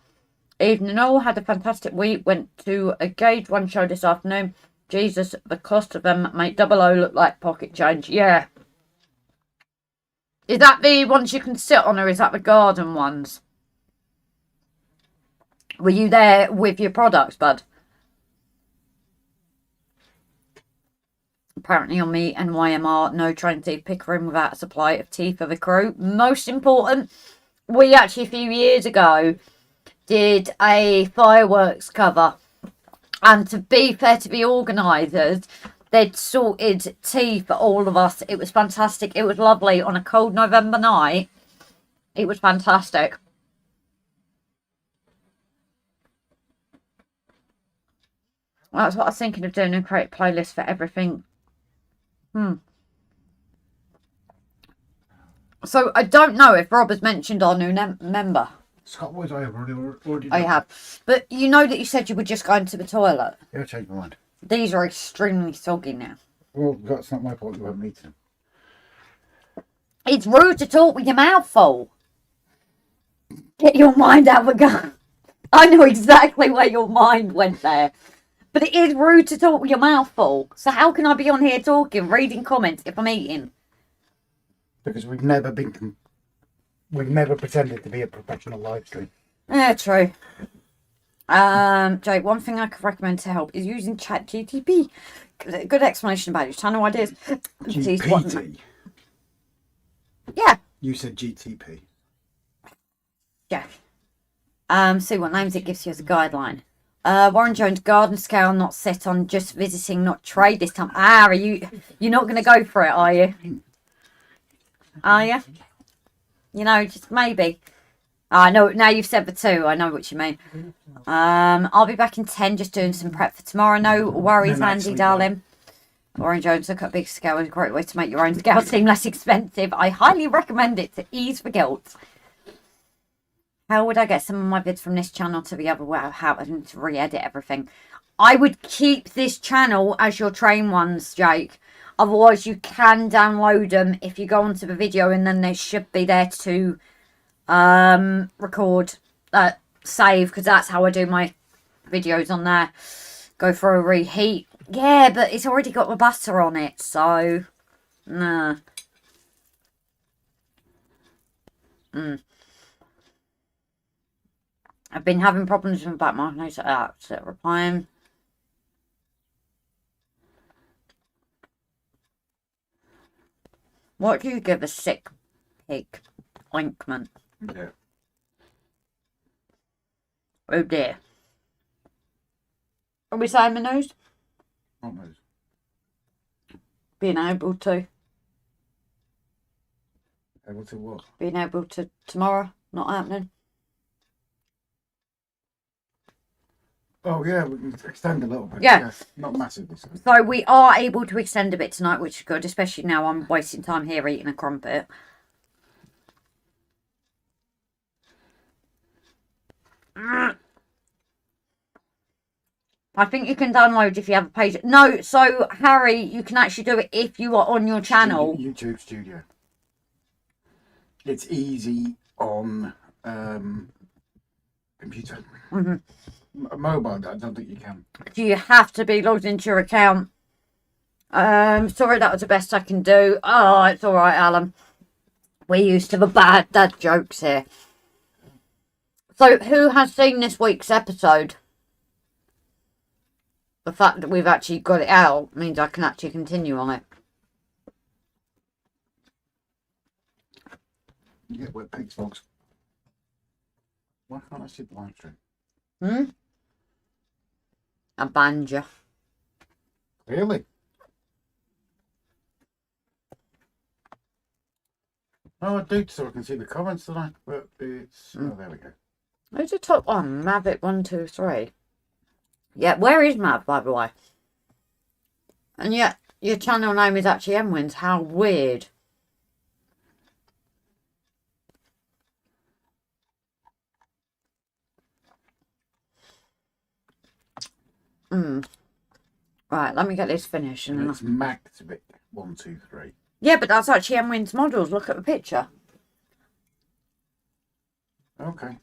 Evening all, had a fantastic week. Went to a Gauge One show this afternoon. Jesus, the cost of them make double O look like pocket change. Yeah. Is that the ones you can sit on, or is that the garden ones? Were you there with your products, bud? Apparently on me NYMR, no train teeth Pickering without a supply of tea for the crew. Most important, we actually a few years ago did a fireworks cover. And to be fair to the organisers, they'd sorted tea for all of us. It was fantastic. It was lovely on a cold November night. It was fantastic. That's what I was thinking of doing, and create a playlist for everything. So I don't know if Rob has mentioned our new member. Scott Wood, I have already I done. have. But you know that you said you were just going to the toilet. Yeah, I changed my mind. These are extremely soggy now. Well, that's not my fault. You haven't eaten them. It's rude to talk with your mouth full. Get your mind out of the gun. I know exactly where your mind went there. But it is rude to talk with your mouth full. So how can I be on here talking, reading comments if I'm eating? Because we've never pretended to be a professional live stream. Yeah, true. Jake, one thing I could recommend to help is using ChatGTP. Good explanation about your channel ideas. GPT. Yeah. You said GTP. Yeah. See what names it gives you as a guideline. Warren Jones, garden scale, not set on, just visiting, not trade this time. Ah, you're not going to go for it, are you? Are you? You know, just maybe. I know, now you've said the 2, I know what you mean. I'll be back in 10, just doing some prep for tomorrow. No worries, No, Andy, excellent, darling. Warren Jones, look at a big scale is a great way to make your own scale seem less expensive. I highly recommend it to ease the guilt. How would I get some of my vids from this channel to the other without having to re-edit everything? I would keep this channel as your train ones, Jake. Otherwise, you can download them if you go onto the video, and then they should be there to record, save, because that's how I do my videos on there. Go for a reheat. Yeah, but it's already got the butter on it, so nah. I've been having problems with back my nose at that. So replying. What do you give a sick pig? Ointment. Yeah. Oh dear. Are we saying my nose? What knows? Being able to. Able to what? Being able to tomorrow. Not happening. Oh yeah, we can extend a little bit. Yeah. Not massively. So. So we are able to extend a bit tonight, which is good, especially now I'm wasting time here eating a crumpet. I think you can download if you have a page. No, so Harry, you can actually do it if you are on your channel. YouTube Studio. It's easy on computer. Mobile, I don't think you can. Do you have to be logged into your account? Sorry, that was the best I can do. Oh, it's all right, Alan. We're used to the bad dad jokes here. So, who has seen this week's episode? The fact that we've actually got it out means I can actually continue on it. You get wet pigs, folks. Why can't I see the live stream? A banjo. Really? Oh, I do, so I can see the comments tonight. But it's... Oh, there we go. Who's the top one? Mavic123. Yeah, where is Mav, by the way? And yet, your channel name is actually Mwins. How weird. Right, let me get this finished. And it's Mactivic 123. Yeah, but that's actually Mwins models. Look at the picture. Okay.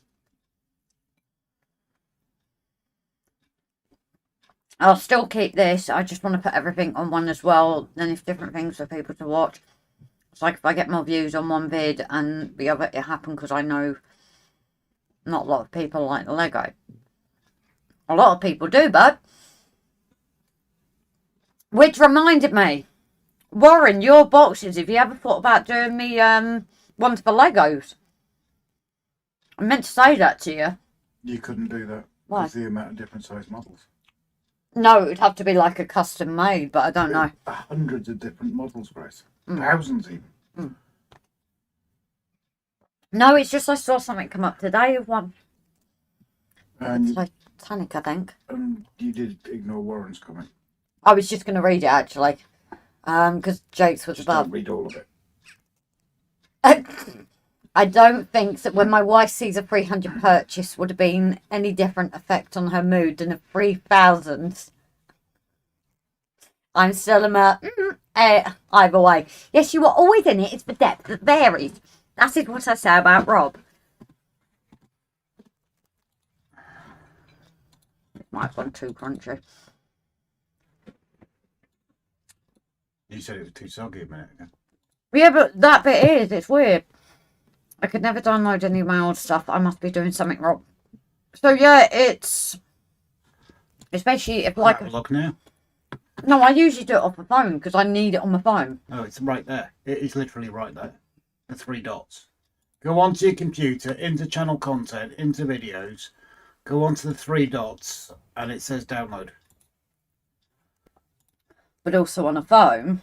I'll still keep this. I just want to put everything on one as well. Then if different things for people to watch. It's like if I get more views on one vid and the other, it happened because I know not a lot of people like the Lego. A lot of people do, but... Which reminded me, Warren, your boxes, have you ever thought about doing me ones for Legos? I meant to say that to you. You couldn't do that. Why? With the amount of different size models. No, it would have to be like a custom made, but I don't know. Hundreds of different models, Grace. Thousands even. No, it's just I saw something come up today of one. And, It's Titanic, I think. and you did ignore Warren's comment. I was just going to read it, actually. Because Jake's was Just above. don't read all of it. I don't think that when my wife sees a 300 purchase would have been any different effect on her mood than a 3,000. I'm still either way. Yes, you are always in it. It's the depth that varies. That is what I say about Rob. It might have gone too crunchy. You said it was too soggy a minute ago. Yeah, but that bit is. It's weird. I could never download any of my old stuff. I must be doing something wrong. So, yeah, it's... Especially if, like... Look now. No, I usually do it off my phone because I need it on my phone. Oh, it's right there. It is literally right there. The 3 dots. Go onto your computer, into channel content, into videos. Go onto the 3 dots, and it says download. But also on a phone,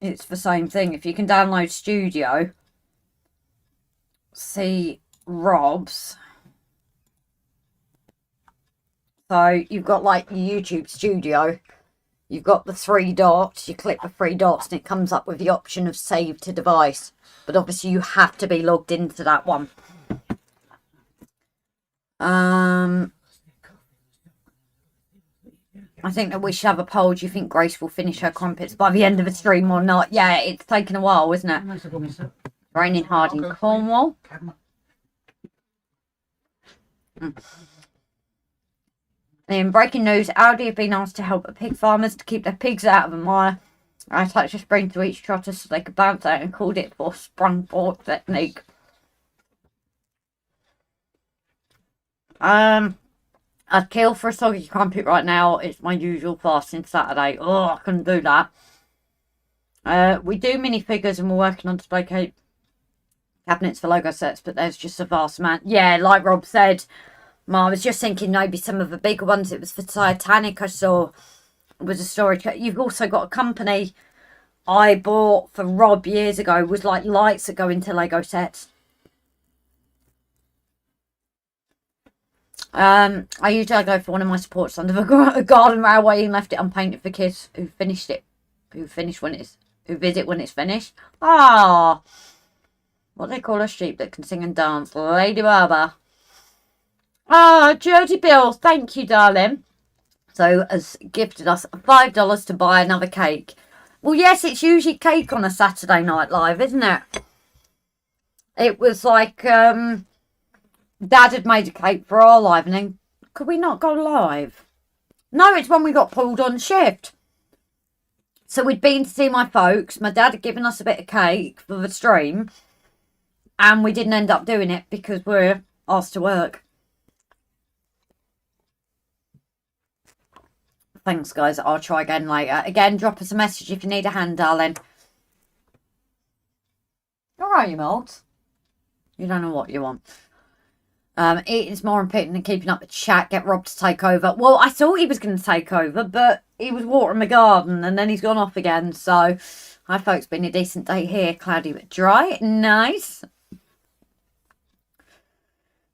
it's the same thing. If you can download Studio, see Rob's. So you've got like your YouTube studio. You've got the 3 dots. You click the 3 dots and it comes up with the option of save to device. But obviously you have to be logged into that one. I think that we should have a poll. Do you think Grace will finish her crumpets by the end of the stream or not? Yeah, it's taken a while, isn't it? Raining hard in Cornwall. In breaking news, Aldi have been asked to help pig farmers to keep their pigs out of the mire. I attached a spring to each trotter so they could bounce out and called it for sprung board technique. I'd kill for a soggy crumpet right now. It's my usual fasting Saturday. Oh, I couldn't do that. We do minifigures and we're working on display cabinets for Lego sets, but there's just a vast amount. Yeah, like Rob said, I was just thinking maybe some of the bigger ones. It was for Titanic I saw. It was a storage. You've also got a company I bought for Rob years ago. Was like lights that go into Lego sets. I used Lego for one of my supports under the garden railway and left it unpainted for kids who finished it. Who visit when it's finished. Ah, what they call a sheep that can sing and dance. Lady Barber. Ah, Jody Bill, thank you, darling. So, has gifted us $5 to buy another cake. Well, yes, it's usually cake on a Saturday Night Live, isn't it? It was like, Dad had made a cake for our live, and then, could we not go live? No, it's when we got pulled on shift. So, we'd been to see my folks. My dad had given us a bit of cake for the stream. And we didn't end up doing it because we're asked to work. Thanks, guys. I'll try again later. Again, drop us a message if you need a hand, darling. All right, you molds. You don't know what you want. Eating's more important than keeping up the chat. Get Rob to take over. Well, I thought he was going to take over, but he was watering the garden and then he's gone off again. So, hi, folks. Been a decent day here. Cloudy but dry. Nice.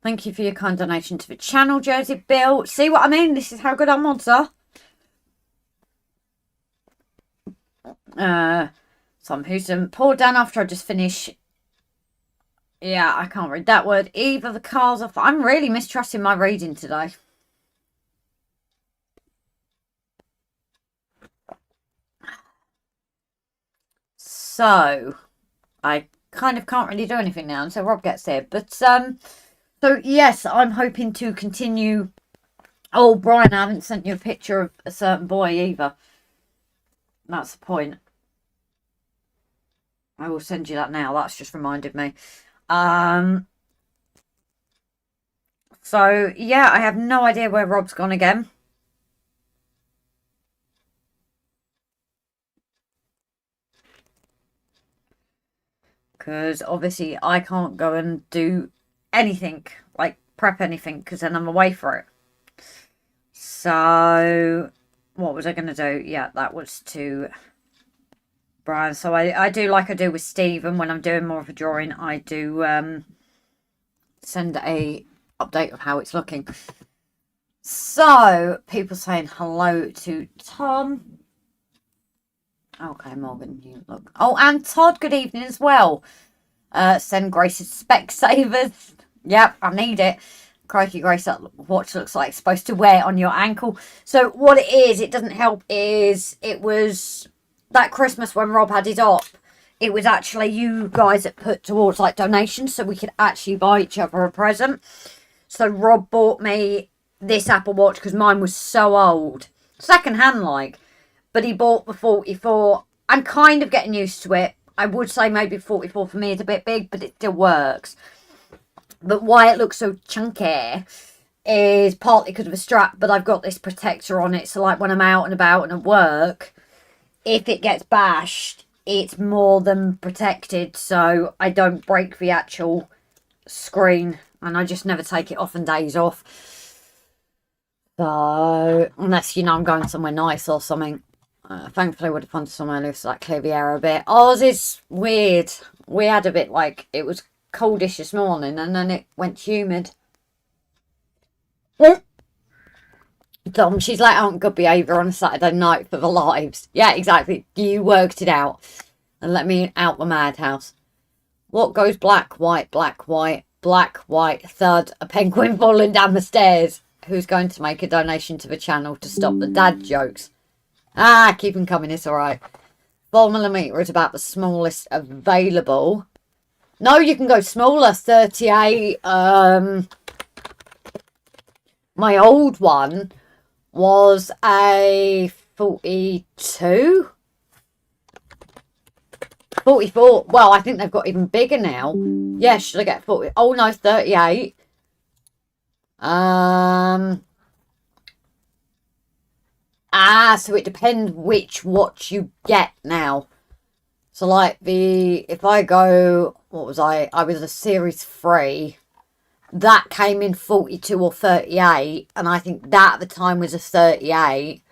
Thank you for your kind donation to the channel, Jersey Bill. See what I mean? This is how good our mods are. Some Houston poured down after I just finished. Yeah, I can't read that word either. The cars are. I'm really mistrusting my reading today. So, I kind of can't really do anything now until Rob gets here. But, so, yes, I'm hoping to continue. Oh, Brian, I haven't sent you a picture of a certain boy either. That's the point. I will send you that now. That's just reminded me. So, yeah, I have no idea where Rob's gone again. Because obviously I can't go and do anything, like prep anything, because then I'm away for it. So, what was I going to do? Yeah, that was to Brian. So I do like I do with Steve, and when I'm doing more of a drawing, I do send a update of how it's looking. So, people saying hello to Tom. Okay, Morgan, you look. Oh, and Todd, good evening as well. Send Grace's Specsavers. Yep, I need it. Crikey, Grace, that watch looks like it's supposed to wear on your ankle. So what it is, it doesn't help, is it was that Christmas when Rob had his op. It was actually you guys that put towards like donations so we could actually buy each other a present. So Rob bought me this Apple Watch because mine was so old. Second hand like. But he bought the 44. I'm kind of getting used to it. I would say maybe 44 for me is a bit big, but it still works. But why it looks so chunky is partly because of a strap, but I've got this protector on it. So like when I'm out and about and at work, if it gets bashed, it's more than protected. So I don't break the actual screen and I just never take it off on days off. So unless, you know, I'm going somewhere nice or something. Thankfully I would have found somewhere loose, like clear the air a bit. Ours is weird. We had a bit like, it was coldish this morning and then it went humid. Tom, she's like on good behaviour on a Saturday night for the lives. Yeah, exactly. You worked it out. And let me out the madhouse. What goes black, white, black, white, black, white, thud, a penguin falling down the stairs. Who's going to make a donation to the channel to stop the dad jokes? Ah, keep them coming, it's alright. 4mm is about the smallest available. No, you can go smaller, 38. My old one was a 42. 44. Well, I think they've got even bigger now. Yeah, should I get 40? Oh no, 38. So it depends which watch you get now. So like if I go, what was I was a series 3. That came in 42 or 38, and I think that at the time was a 38.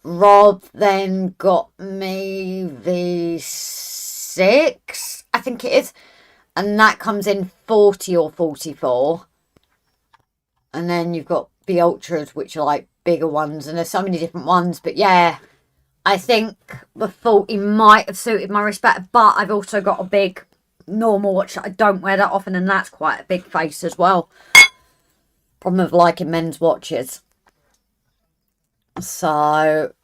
Rob then got me the 6, I think it is, and that comes in 40 or 44. And then you've got the Ultras, which are like bigger ones, and there's so many different ones. But yeah, I think the 40 might have suited my respect, but I've also got a big normal watch that I don't wear that often, and that's quite a big face as well. Problem of liking men's watches. So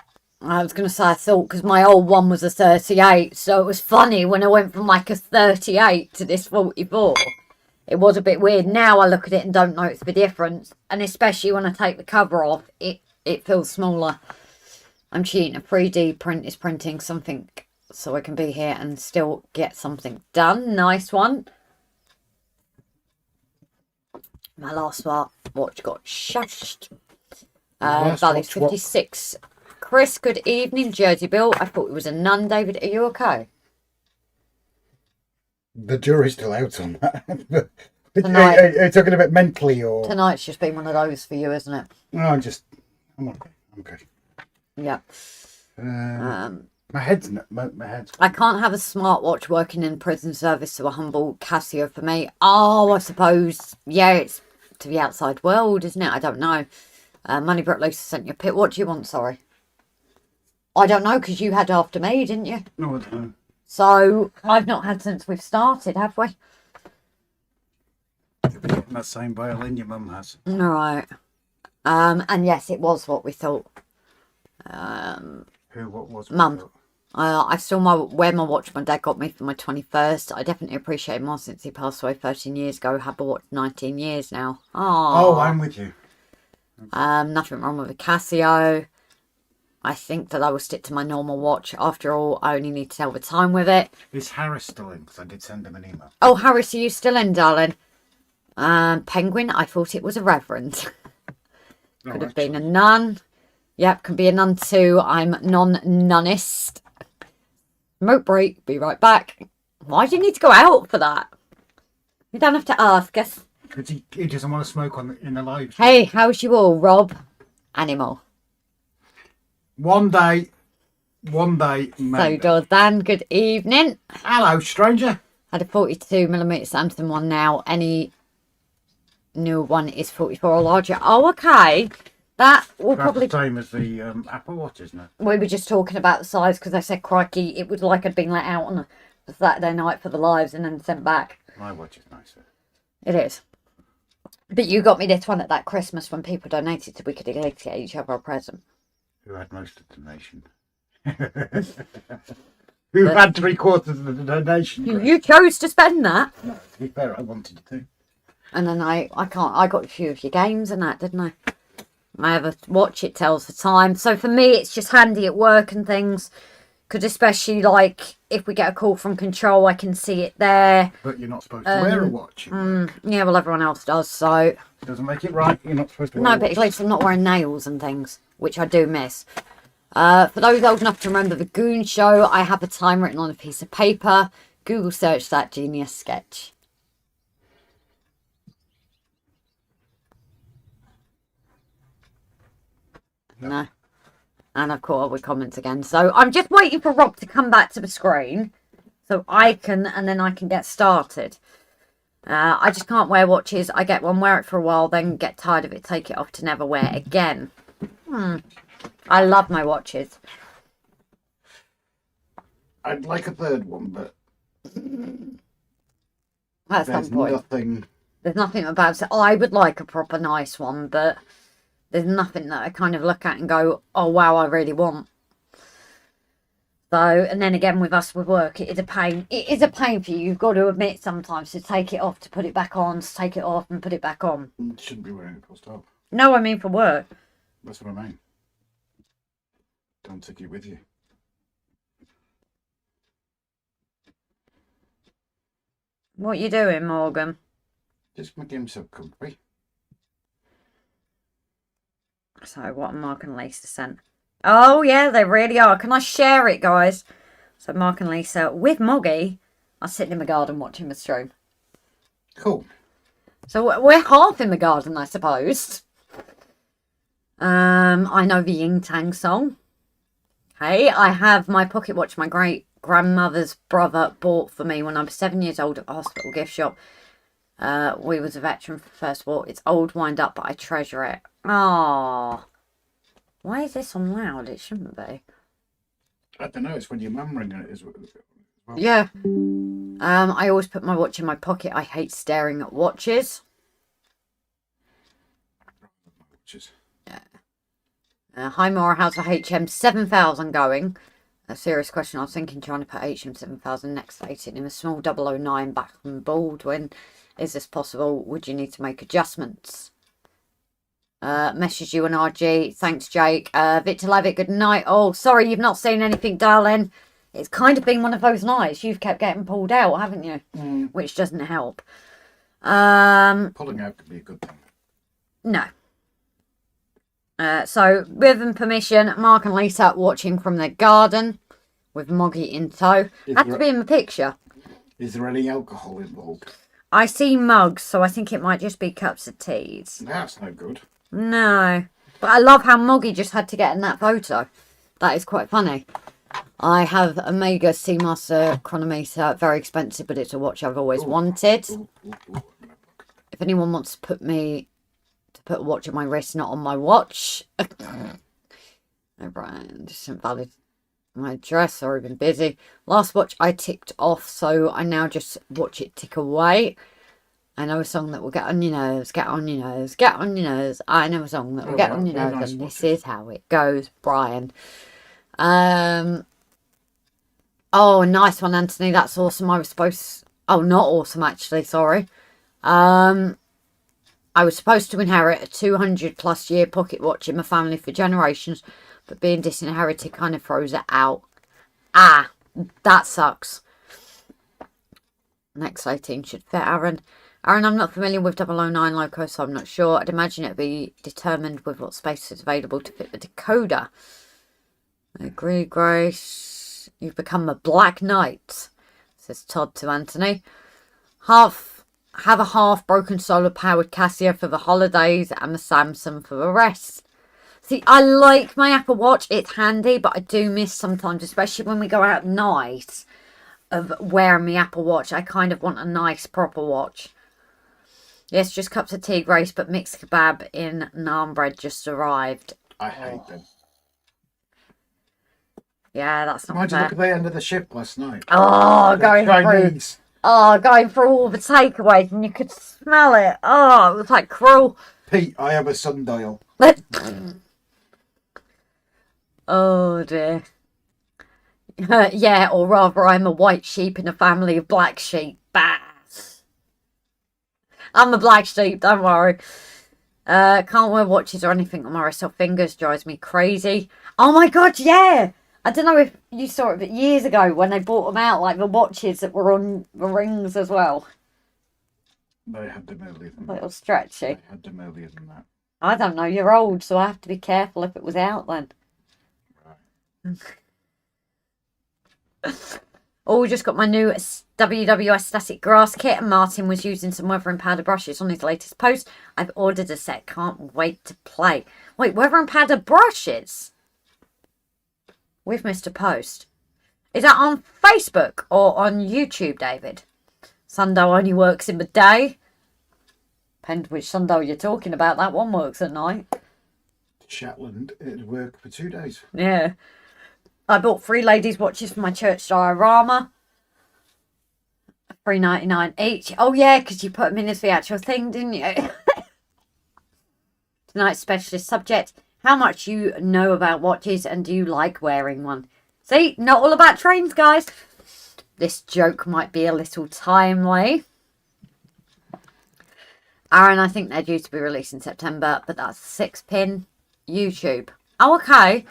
I was going to say, I thought, because my old one was a 38, so it was funny when I went from like a 38 to this 44. It was a bit weird. Now I look at it and don't notice the difference, and especially when I take the cover off, it feels smaller. I'm cheating. A 3D print is printing something so I can be here and still get something done. Nice one. My last watch got shushed. Value's 56. Chris, good evening. Jersey Bill. I thought it was a nun. David, are you okay? The jury's still out on that. Tonight, are you talking about mentally or? Tonight's just been one of those for you, isn't it? No, I'm okay. I'm okay. Yeah. My head's my head's. I can't have a smartwatch working in prison service, so a humble Casio for me. Oh, I suppose, yeah, it's to the outside world, isn't it? I don't know. Moneybrook Lisa sent you a pic. What do you want, sorry? I don't know, because you had after me, didn't you? No, I don't know. So, I've not had since we've started, have we? That same violin your mum has. All right. And yes, it was what we thought. What was Mum. I still wear my watch my dad got me for my 21st. I definitely appreciate him more since he passed away 13 years ago. Had a watch 19 years now. Oh, I'm with you. Nothing wrong with a Casio. I think that I will stick to my normal watch. After all, I only need to tell the time with it. Is Harris still in? Because I did send him an email. Oh, Harris, are you still in, darling? Penguin, I thought it was a reverend. Could have been a nun. Yep, can be a nun too. I'm non-nunnist. Remote break, be right back. Why do you need to go out for that? You don't have to ask us. Because he doesn't want to smoke in the live. Hey, how's you all, Rob? Animal. One day, So, maybe. Dan, good evening. Hello, stranger. Had a 42mm Samsung one now. Any new one is 44 or larger. Oh, okay. That will That's probably... the same as the Apple Watch, isn't it? We were just talking about the size because I said, crikey, it was like I'd been let out on a Saturday night for the lives and then sent back. My watch is nicer. It is. But you got me this one at that Christmas when people donated so we could at least get each other a present. Who had most of the donation? Who had 3/4 of the donation? You chose to spend that. No, to be fair, I wanted to. And then I got a few of your games and that, didn't I? I have a watch, it tells the time. So for me, it's just handy at work and things. Because especially, like, if we get a call from control, I can see it there. But you're not supposed to wear a watch. Yeah, well, everyone else does, so... Doesn't make it right. You're not supposed to wear No, a but watch. at least I'm not wearing nails and things, which I do miss. For those old enough to remember the Goon Show, I have a time written on a piece of paper. Google search that genius sketch. No. And I've caught up with comments again. So I'm just waiting for Rob to come back to the screen so I can, and then I can get started. I just can't wear watches. I get one, wear it for a while, then get tired of it, take it off to never wear again. I love my watches. I'd like a third one, but At some there's point. nothing. There's nothing about it. I would like a proper nice one, but there's nothing that I kind of look at and go, oh wow, I really want. So, and then again with us with work, it is a pain. It is a pain for you. You've got to admit sometimes to take it off, to put it back on, to take it off and put it back on. You shouldn't be wearing it full stop. No, I mean for work. That's what I mean. Don't take it with you. What you doing, Morgan? Just make himself comfy. So, what are Mark and Lisa sent? Oh, yeah, they really are. Can I share it, guys? So, Mark and Lisa with Moggy are sitting in the garden watching the stream. Cool. So, we're half in the garden, I suppose. I know the Ying Tang song. Okay, I have my pocket watch my great-grandmother's brother bought for me when I was 7 years old at the hospital gift shop. We was a veteran for the First War. It's old, wind up, but I treasure it. Oh, why is this on loud? It shouldn't be. I don't know. It's when your mum ringing it as well. Yeah. I always put my watch in my pocket. I hate staring at watches. Watches. Hi, Maura. How's the HM 7000 going? A serious question. I was thinking trying to put HM 7000 next rating in a small 009 back from Baldwin. Is this possible? Would you need to make adjustments? Message you and RG. Thanks, Jake. Victor Levitt, good night. Oh, sorry you've not seen anything, darling. It's kind of been one of those nights. You've kept getting pulled out, haven't you? Which doesn't help. Pulling out could be a good thing. No. So, with permission, Mark and Lisa watching from their garden with Moggy in tow. Had to be in the picture. Is there any alcohol involved? I see mugs, so I think it might just be cups of teas. That's no good. No. But I love how Moggy just had to get in that photo. That is quite funny. I have a Mega Seamaster chronometer. Very expensive, but it's a watch I've always wanted. If anyone wants to put a watch on my wrist, not on my watch. No, Brian, just invalid my address, or even busy. Last watch I ticked off, so I now just watch it tick away. I know a song that will get on your nerves, get on your nerves, get on your nerves. I know a song that will get on your nerves, nice, and this is how it goes, Brian. Oh, nice one, Anthony. That's awesome. I was supposed... Oh, not awesome, actually. Sorry. I was supposed to inherit a 200-plus year pocket watch in my family for generations, but being disinherited kind of throws it out. Ah, that sucks. Next 18 should fit, Aaron. Aaron, I'm not familiar with 009 Loco, so I'm not sure. I'd imagine it'd be determined with what space is available to fit the decoder. I agree, Grace. You've become a Black Knight, says Todd to Anthony. Have a half-broken solar-powered Casio for the holidays and the Samsung for the rest. See, I like my Apple Watch. It's handy, but I do miss sometimes, especially when we go out at night, of wearing my Apple Watch. I kind of want a nice, proper watch. Yes, just cups of tea, Grace, but mixed kebab in naan bread just arrived. I hate them. Yeah, that's not Mind you, fair. look at the end of the ship last night. Oh, going Chinese. through. Oh, going through all the takeaways, and you could smell it. Oh, it was like cruel. Pete, I have a sundial. Oh dear. Yeah, or rather, I'm a white sheep in a family of black sheep. Bah. I'm a black sheep, don't worry. Can't wear watches or anything on my wrist or fingers, drives me crazy. Oh my god, yeah! I don't know if you saw it, but years ago when they brought them out, like the watches that were on the rings as well. They had them earlier than that. A little stretchy. They had them earlier than that. I don't know, you're old, so I have to be careful if it was out then. Right. Oh, just got my new WWS static grass kit, and Martin was using some weather and powder brushes on his latest post. I've ordered a set, can't wait to play. Wait, weather and powder brushes? With Mr. Post. Is that on Facebook or on YouTube, David? Sundial only works in the day. Depends which sundial you're talking about. That one works at night. Shetland, it'd work for 2 days. Yeah. I bought 3 ladies' watches for my church diorama. $3.99 each. Oh, yeah, because you put them in as the actual thing, didn't you? Tonight's specialist subject. How much you know about watches and do you like wearing one? See, not all about trains, guys. This joke might be a little timely. Aaron, I think they're due to be released in September, but that's 6-pin YouTube. Oh, okay.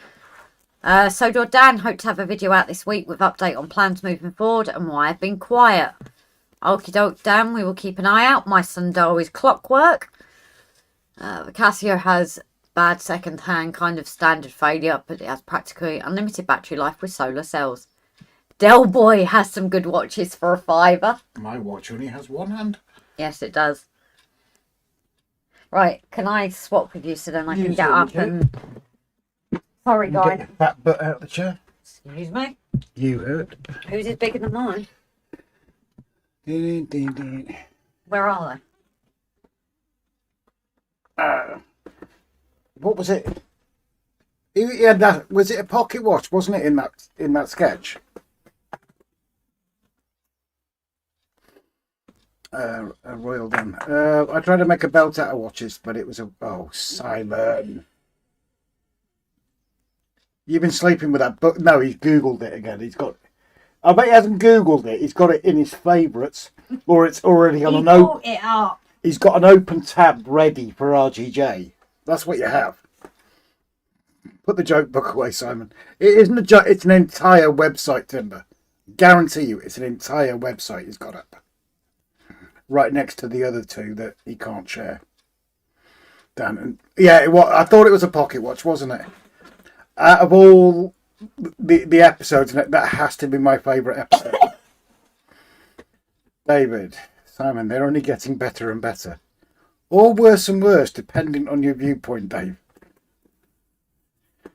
So do Dan. Hope to have a video out this week with update on plans moving forward and why I've been quiet. Okie doke, Dan. We will keep an eye out. My sundial is clockwork. The Casio has bad second-hand kind of standard failure, but it has practically unlimited battery life with solar cells. Del Boy has some good watches for $5. My watch only has one hand. Yes, it does. Right, can I swap with you so then I can You get up certainly and... Sorry, Get guys. your fat butt out of the chair. Excuse me. You hurt. Whose is bigger than mine? Ding, ding, ding. Where are What was it? Yeah, that was it. A pocket watch, wasn't it? In that sketch. A royal one. I tried to make a belt out of watches, but it was a... Oh, Simon. You've been sleeping with that book. No, he's Googled it again. He's got... I bet he hasn't Googled it. He's got it in his favourites. Or it's already on he an open... brought it up. He's got an open tab ready for RGJ. That's what you have. Put the joke book away, Simon. It isn't a joke. It's an entire website, Timber. Guarantee you, it's an entire website he's got up. Right next to the other 2 that he can't share. Dan, and yeah, I thought it was a pocket watch, wasn't it? Out of all the episodes, that has to be my favourite episode. David, Simon, they're only getting better and better. Or worse and worse, depending on your viewpoint, Dave.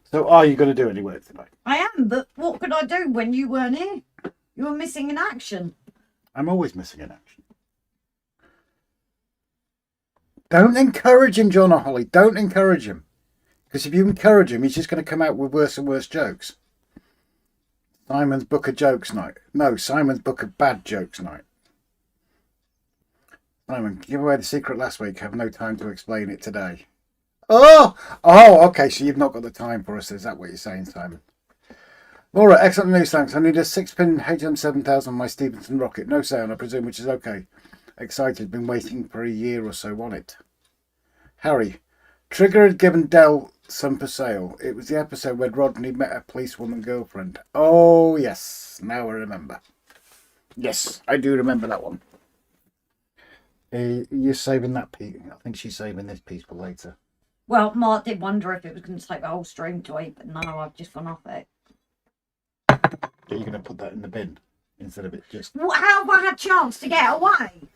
So are you going to do any work tonight? I am, but what could I do when you weren't here? You were missing in action. I'm always missing in action. Don't encourage him, John or Holly. Don't encourage him. Because if you encourage him, he's just going to come out with worse and worse jokes. Simon's book of jokes night. No, Simon's book of bad jokes night. Simon, give away the secret last week. Have no time to explain it today. Oh, okay. So you've not got the time for us. Is that what you're saying, Simon? Laura, excellent news, thanks. I need a 6-pin HM7000 on my Stevenson rocket. No sound, I presume, which is okay. Excited, been waiting for a year or so on it. Harry, Trigger had given Dell some for sale. It was the episode where Rodney met a policewoman girlfriend. Oh, yes. Now I remember. Yes, I do remember that one. You're saving that piece. I think she's saving this piece for later. Well, Mark did wonder if it was going to take the whole stream to eat, but no, I've just gone off it. You're going to put that in the bin instead of it just... Well, how have I had a chance to get away?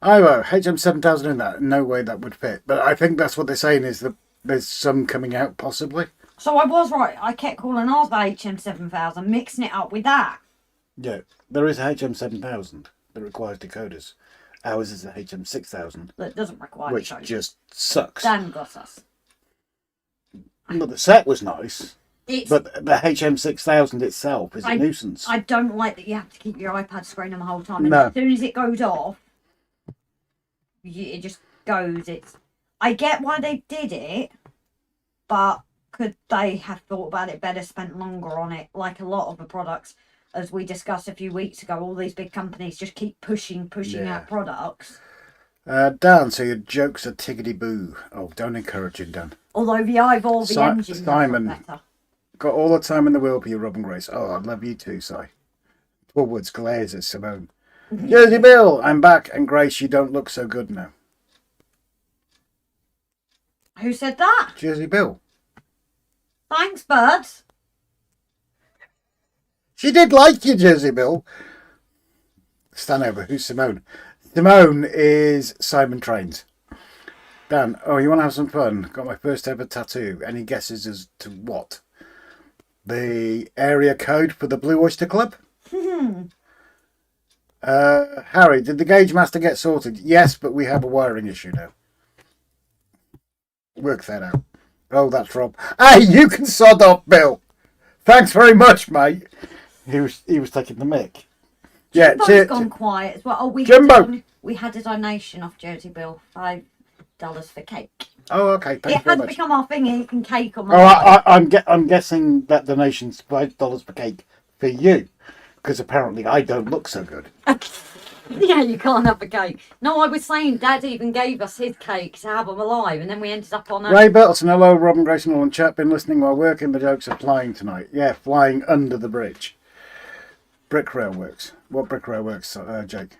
Ivo, HM7000 in that. No way that would fit. But I think that's what they're saying is that there's some coming out, possibly. So I was right. I kept calling ours the HM7000, mixing it up with that. Yeah, there is a HM7000 that requires decoders. Ours is a HM6000. That doesn't require which decoders. just sucks. Dan got us. But the set was nice. It's, But the HM6000 itself is a nuisance. I don't like that you have to keep your iPad screen on the whole time. And No. as soon as it goes off, it just goes. I get why they did it, but could they have thought about it better, spent longer on it? Like a lot of the products, as we discussed a few weeks ago, all these big companies just keep pushing Yeah. out products. Dan, so your jokes are tiggity-boo. Oh, don't encourage him, Dan. Although the eyeball, the engine, Simon. better. Got all the time in the world for you, Robin Grace. Oh, I love you too, Si. Forwards, glazes, Simone. Jersey Bill, I'm back. And Grace, you don't look so good now. Who said that? Jersey Bill. Thanks, bud. She did like you, Jersey Bill. Stand over. Who's Simone? Simone is Simon Trains. Dan, oh, you want to have some fun? Got my first ever tattoo. Any guesses as to what? The area code for the Blue Oyster Club? Harry, did the gauge master get sorted? Yes, but we have a wiring issue now. Work that out. Oh, that's Rob. Hey, you can sod off, Bill. Thanks very much, mate. He was taking the mic. Yeah, Jimbo's gone quiet as well. Oh, Jimbo. We had a donation off Jersey Bill, $5 for cake. Oh, okay. It Thanks very has much. become our thing, eating cake on my Oh, I'm guessing that donation's $5 per cake for you, because apparently I don't look so good. Yeah, you can't have a cake. No, I was saying Dad even gave us his cake to have him alive, and then we ended up on a... Ray Burton, hello, Robin Grayson, all in chat. Been listening while working. The jokes are flying tonight. Yeah, flying under the bridge. Brick rail works. What brick rail works, Jake?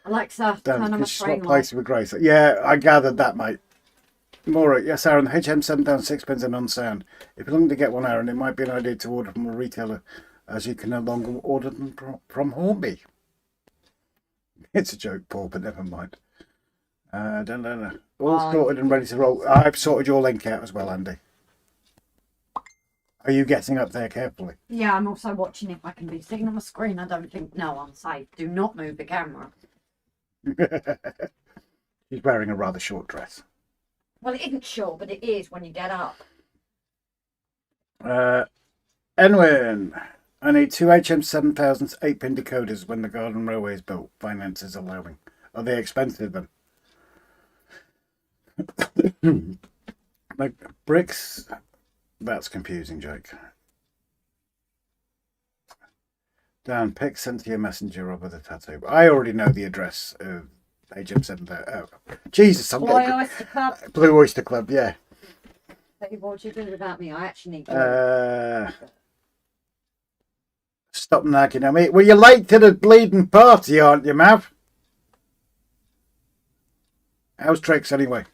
Alexa, turn on my Swap train places with Grace. Yeah, I gathered that, mate. Maura, yes, Aaron, HM £7.6 and on sound. If you're looking to get one, Aaron, it might be an idea to order from a retailer, as you can no longer order them from Hornby. It's a joke, Paul, but never mind. Don't. All sorted and ready to roll. I've sorted your link out as well, Andy. Are you getting up there carefully? Yeah, I'm also watching if I can be seen on my screen. I don't think... No, I'm safe. Do not move the camera. She's wearing a rather short dress. Well, it isn't short, but it is when you get up. Enwin, I need 2 HM7000s 8-pin decoders when the Garden Railway is built. Finances allowing. Are they expensive then? Like bricks. That's confusing, Jake. Dan, pick sent to your messenger or with a tattoo. I already know the address of HM7000. Oh, Jesus, I'm Blue getting... Oyster Club. Blue Oyster Club, yeah. What do you think about me? I actually need Stop nagging at me. Well, you're late to the bleeding party, aren't you, Mav? How's tricks anyway?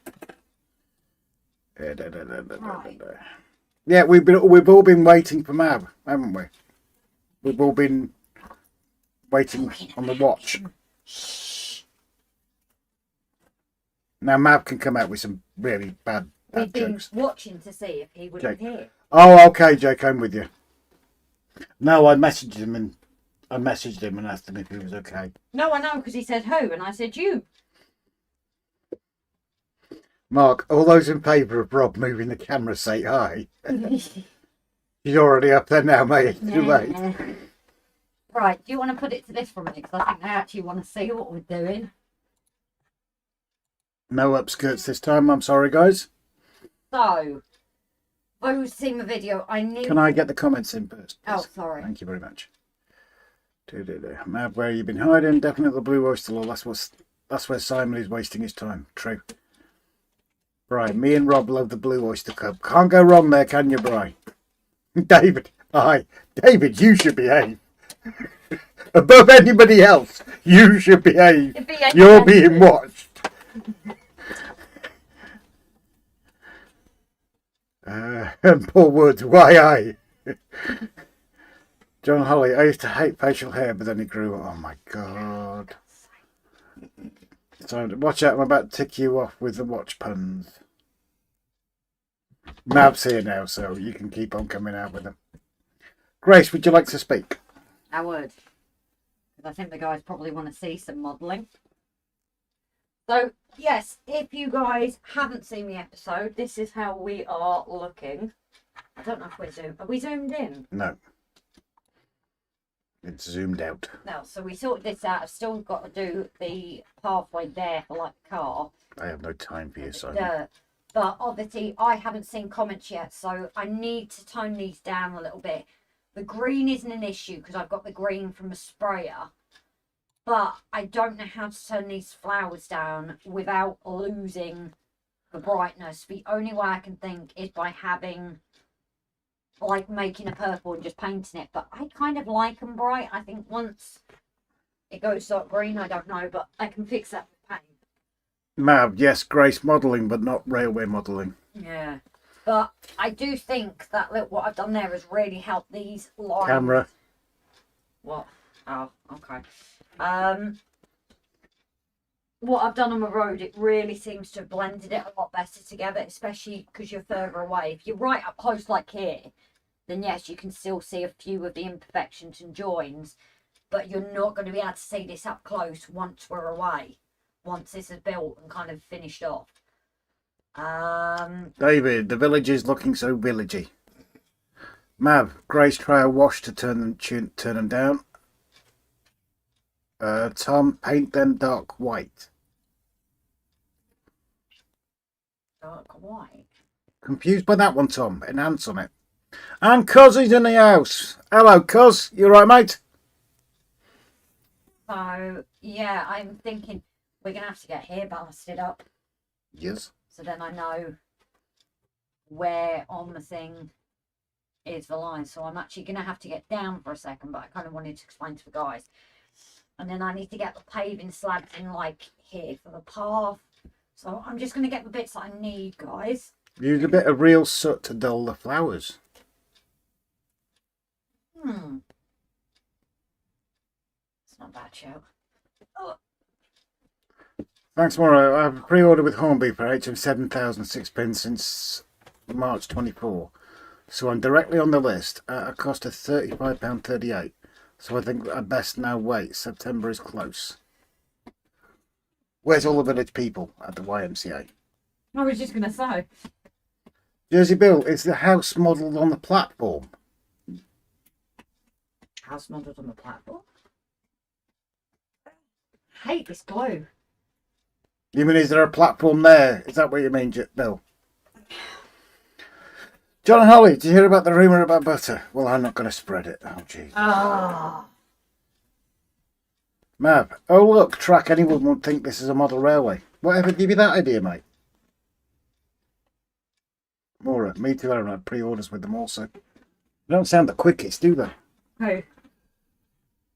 Right. Yeah, we've all been waiting for Mav, haven't we? We've all been waiting on the watch. Now Mav can come out with some really bad We've been jokes. watching to see if he would Jake. appear. Oh, okay, Jake, I'm with you. No, I messaged him and asked him if he was okay. No, I know, because he said who, and I said you. Mark, all those in favour of Rob moving the camera say hi. He's already up there now, mate. It's too late. Right, do you want to put it to this for a minute? Because I think they actually want to see what we're doing. No upskirts this time, I'm sorry, guys. So, those who've seen the video, I knew... Can I get the comments in first, please? Oh, sorry. Thank you very much. Mav, where you been hiding? Definitely the Blue Oyster Law. That's where Simon is wasting his time. True. Right, me and Rob love the Blue Oyster Club. Can't go wrong there, can you, Bri? David, hi. David, you should behave. Above anybody else, you should behave. You're being watched. And Paul Woods, why I? John Holly, I used to hate facial hair, but then it grew. Oh my god. So watch out, I'm about to tick you off with the watch puns. Mav's here now, so you can keep on coming out with them. Grace, would you like to speak? I would. Because I think the guys probably want to see some modelling. So, yes, if you guys haven't seen the episode, this is how we are looking. I don't know if we're zoomed. Are we zoomed in? No. It's zoomed out. No, so we sorted this out. I've still got to do the pathway there for like a car. I have no time for you, Simon. Dirt. But obviously I haven't seen comments yet, so I need to tone these down a little bit. The green isn't an issue because I've got the green from a sprayer. But I don't know how to turn these flowers down without losing the brightness. The only way I can think is by having, like, making a purple and just painting it. But I kind of like them bright. I think once it goes dark green, I don't know, but I can fix that with paint. Mav, yes, Grace modelling, but not railway modelling. Yeah. But I do think that what I've done there has really helped these lines. Camera. What? Oh, okay. What I've done on the road, it really seems to have blended it a lot better together, especially because you're further away. If you're right up close like here, then yes, you can still see a few of the imperfections and joins. but you're not going to be able to see this up close once we're away, once this is built and kind of finished off. David, the village is looking so villagey. Mav, Grace, try a wash to turn them down. Tom, paint them dark white. Dark white. Confused by that one, Tom. Enhance on it. And Cuz is in the house. Hello, Cuz. You right, mate? So, yeah, I'm thinking we're going to have to get here ballasted up. Yes. So then I know where on the thing is the line. So I'm actually going to have to get down for a second, but I kind of wanted to explain to the guys. And then I need to get the paving slabs in, like, here for the path. So I'm just going to get the bits that I need, guys. Use a bit of real soot to dull the flowers. It's not a bad show. Oh. Thanks, Mauro. I've pre-ordered with Hornby for £7,006 since March 24. So I'm directly on the list at a cost of £35.38. So I think I best now wait. September is close. Where's all the village people at the YMCA? I was just going to say. Jersey Bill, is the house modelled on the platform? House modelled on the platform? I hate this glue. You mean, is there a platform there? Is that what you mean, Bill? John and Holly, did you hear about the rumour about butter? Well, I'm not going to spread it. Oh, jeez. Ah. Mav, oh look, track, anyone would think this is a model railway. Whatever gave you that idea, mate? Maura, me too, Aaron, I had pre-orders with them also. They don't sound the quickest, do they? Who?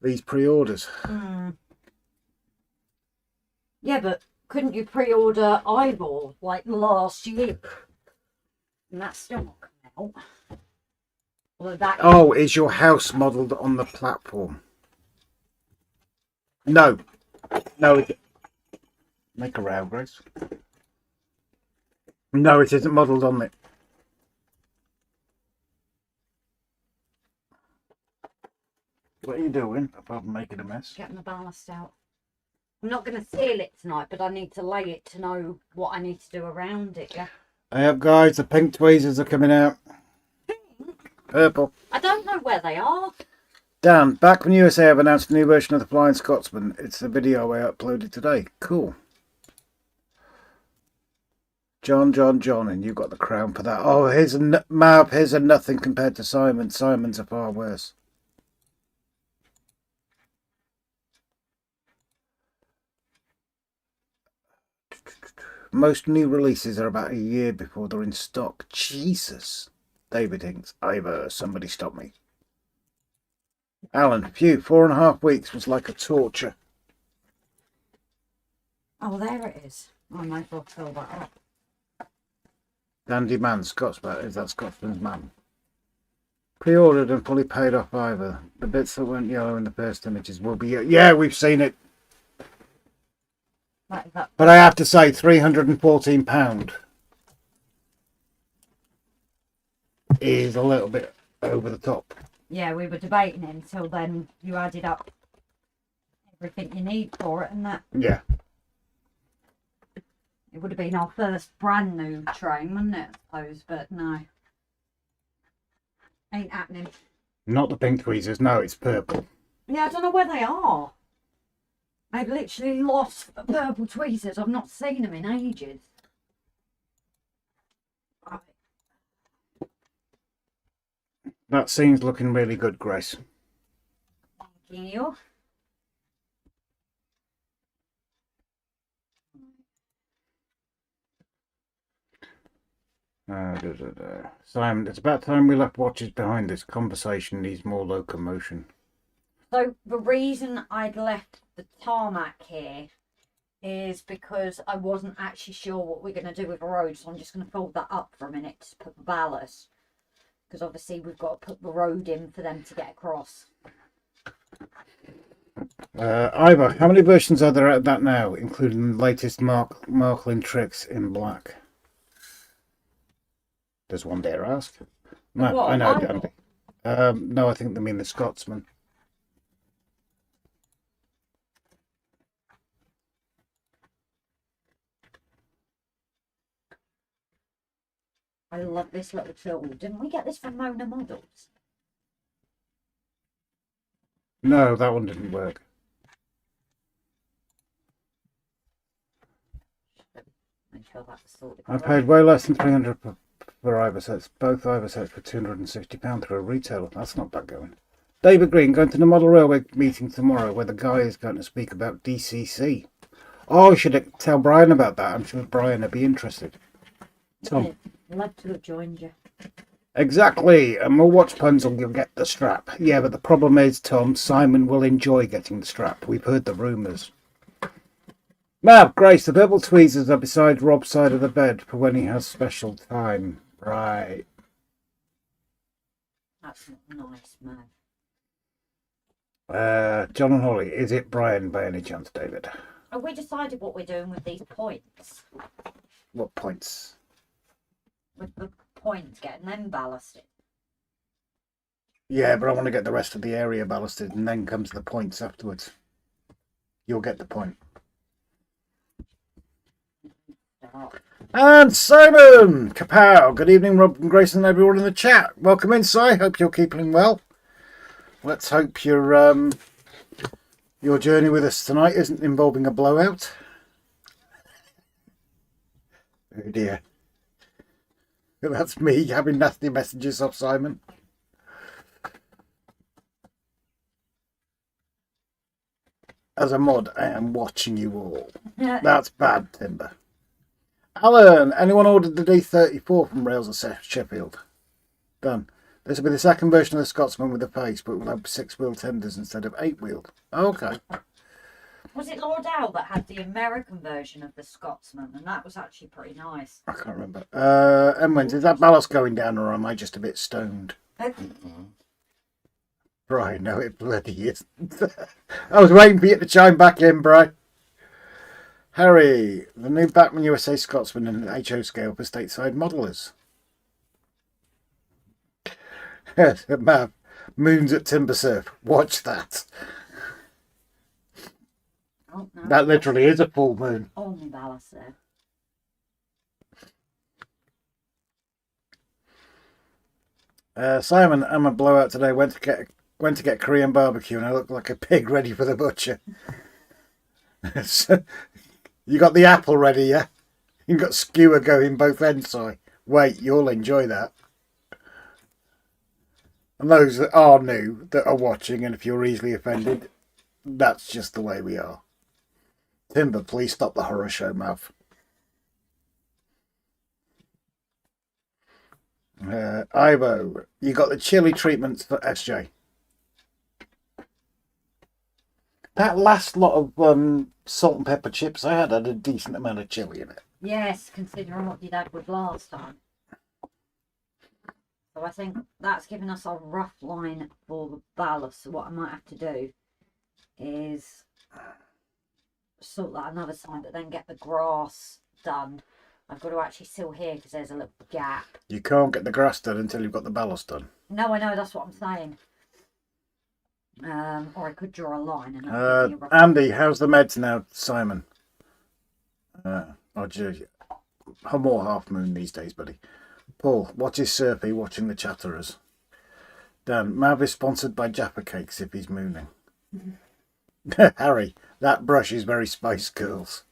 These pre-orders. Yeah, but couldn't you pre-order Ivor like last year? And that's still not coming out. Although that Oh, is your house modelled on the platform? No. No, it... Make a row, Grace. No, it isn't modelled on it. What are you doing, apart from making a mess? getting the ballast out. I'm not going to seal it tonight, but I need to lay it to know what I need to do around it, yeah? Hey up, guys, the pink tweezers are coming out. Purple. I don't know where they are. Dan, back from USA, I've announced a new version of the Flying Scotsman. It's the video I uploaded today. Cool. John, and you got the crown for that. Oh, here's a map. Here's a nothing compared to Simon. Simon's are far worse. Most new releases are about a year before they're in stock. Jesus. David Hinks. Ivor, somebody stop me. Alan, phew, 4.5 weeks was like a torture. Oh, there it is. I might as well fill that up. Dandy Man, Scotsman, is that Scotsman's man? Pre-ordered and fully paid off Ivor. The bits that weren't yellow in the first images will be... Yeah, we've seen it. That. But I have to say, £314 is a little bit over the top. Yeah, we were debating it until then you added up everything you need for it and that. Yeah. It would have been our first brand new train, wouldn't it, I suppose, but no. Ain't happening. Not the pink tweezers, no, it's purple. Yeah, I don't know where they are. I've literally lost purple tweezers. I've not seen them in ages. Right. That scene's looking really good, Grace. Thank you. Simon, it's about time we left watches behind. This conversation needs more locomotion. So the reason I'd left the tarmac here is because I wasn't actually sure what we're going to do with the road. So I'm just going to fold that up for a minute to put the ballast. Because obviously we've got to put the road in for them to get across. Ivor, how many versions are there of that now, including the latest Marklin tricks in black? Does one dare ask? No, What, I know, Ivor? Dandy. No, I think they mean the Scotsman. I love this little tool. Didn't we get this from Mona Models? No, that one didn't work. Make sure that's sorted. I paid way less than 300 for Ivor sets. Both Ivor sets were £260 through a retailer. That's not bad going. David Green going to the Model Railway meeting tomorrow where the guy is going to speak about DCC. Oh, I should tell Brian about that. I'm sure Brian would be interested. Tom. I'd love to have joined you. Exactly. And we'll watch Punzel, you'll get the strap. Yeah, but the problem is, Tom, Simon will enjoy getting the strap. We've heard the rumours. Mav, Grace, the purple tweezers are beside Rob's side of the bed for when he has special time. Right. That's not nice, man. John and Holly, is it Brian by any chance, David? Have we decided what we're doing with these points? What points? With the points, getting them ballasted. Yeah, but I want to get the rest of the area ballasted and then comes the points afterwards. You'll get the point. And Simon! Kapow! Good evening, Rob and Grace and everyone in the chat. Welcome in, Si. Hope you're keeping well. Let's hope your journey with us tonight isn't involving a blowout. Oh dear. That's me having nasty messages off Simon. As a mod, I am watching you all. That's bad, Timber. Alan, anyone ordered the D34 from Rails of Sheffield? Done. This will be the second version of the Scotsman with the pace, but we'll have 6-wheel tenders instead of 8-wheeled. Oh, okay. Was it Lord Owl that had the American version of the Scotsman? And that was actually pretty nice. I can't remember. Emwins, is that ballast going down or am I just a bit stoned? Right, no, it bloody isn't. I was waiting for you to chime back in, Bri. Harry, the new Batman USA Scotsman and HO scale for stateside modelers. Mav, moons at Timber Surf. Watch that. Oh, no. That literally is a full moon. Only ballast there. Simon, I'm a blowout today. Went to get Korean barbecue and I look like a pig ready for the butcher. So, you got the apple ready, yeah? You got skewer going both ends, Si. Wait, you'll enjoy that. And those that are new, that are watching, and if you're easily offended, that's just the way we are. Timber, please stop the horror show, Mav. Ivo, you got the chili treatments for SJ. That last lot of salt and pepper chips I had a decent amount of chili in it. Yes, considering what your dad would last time. So I think that's given us a rough line for the ballast. So what I might have to do is sort that another side, but then get the grass done. I've got to actually seal here because there's a little gap. You can't get the grass done until you've got the ballast done. No, I know, that's what I'm saying. Or I could draw a line. And Andy, how's the meds now, Simon? I'm more half moon these days, buddy. Paul, what is Surfy watching the chatterers? Dan, Mav is sponsored by Jaffa Cakes if he's mooning. Harry, that brush is very Spice Girls.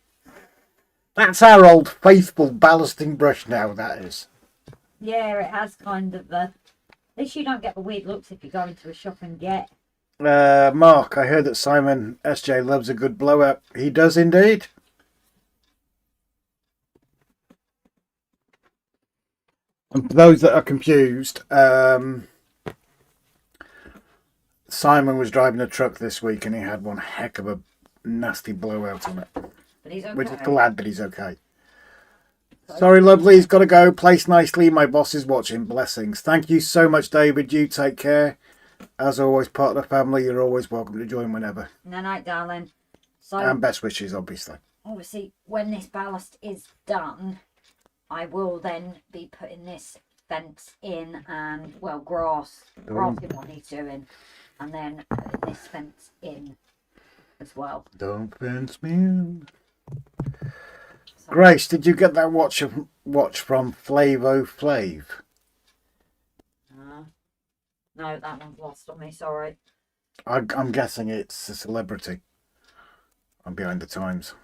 That's our old faithful ballasting brush now, that is. Yeah, it has kind of. At least you don't get the weird looks if you go into a shop and get. Mark, I heard that Simon SJ loves a good blowout. He does indeed. And for those that are confused, Simon was driving a truck this week and he had one heck of a nasty blowout on it. But he's okay. We're just glad that he's okay. Sorry, lovely, he's got to go. Place nicely. My boss is watching. Blessings. Thank you so much, David. You take care. As always, part of the family. You're always welcome to join whenever. Night, darling. So, And best wishes, obviously. obviously, when this ballast is done, I will then be putting this fence in and, well, grass in what needs doing. And then putting this fence in as well. Don't fence me in. So, Grace, did you get that watch from Flavo Flav? no, that one's lost on me. Sorry. I'm guessing it's a celebrity. I'm behind the times.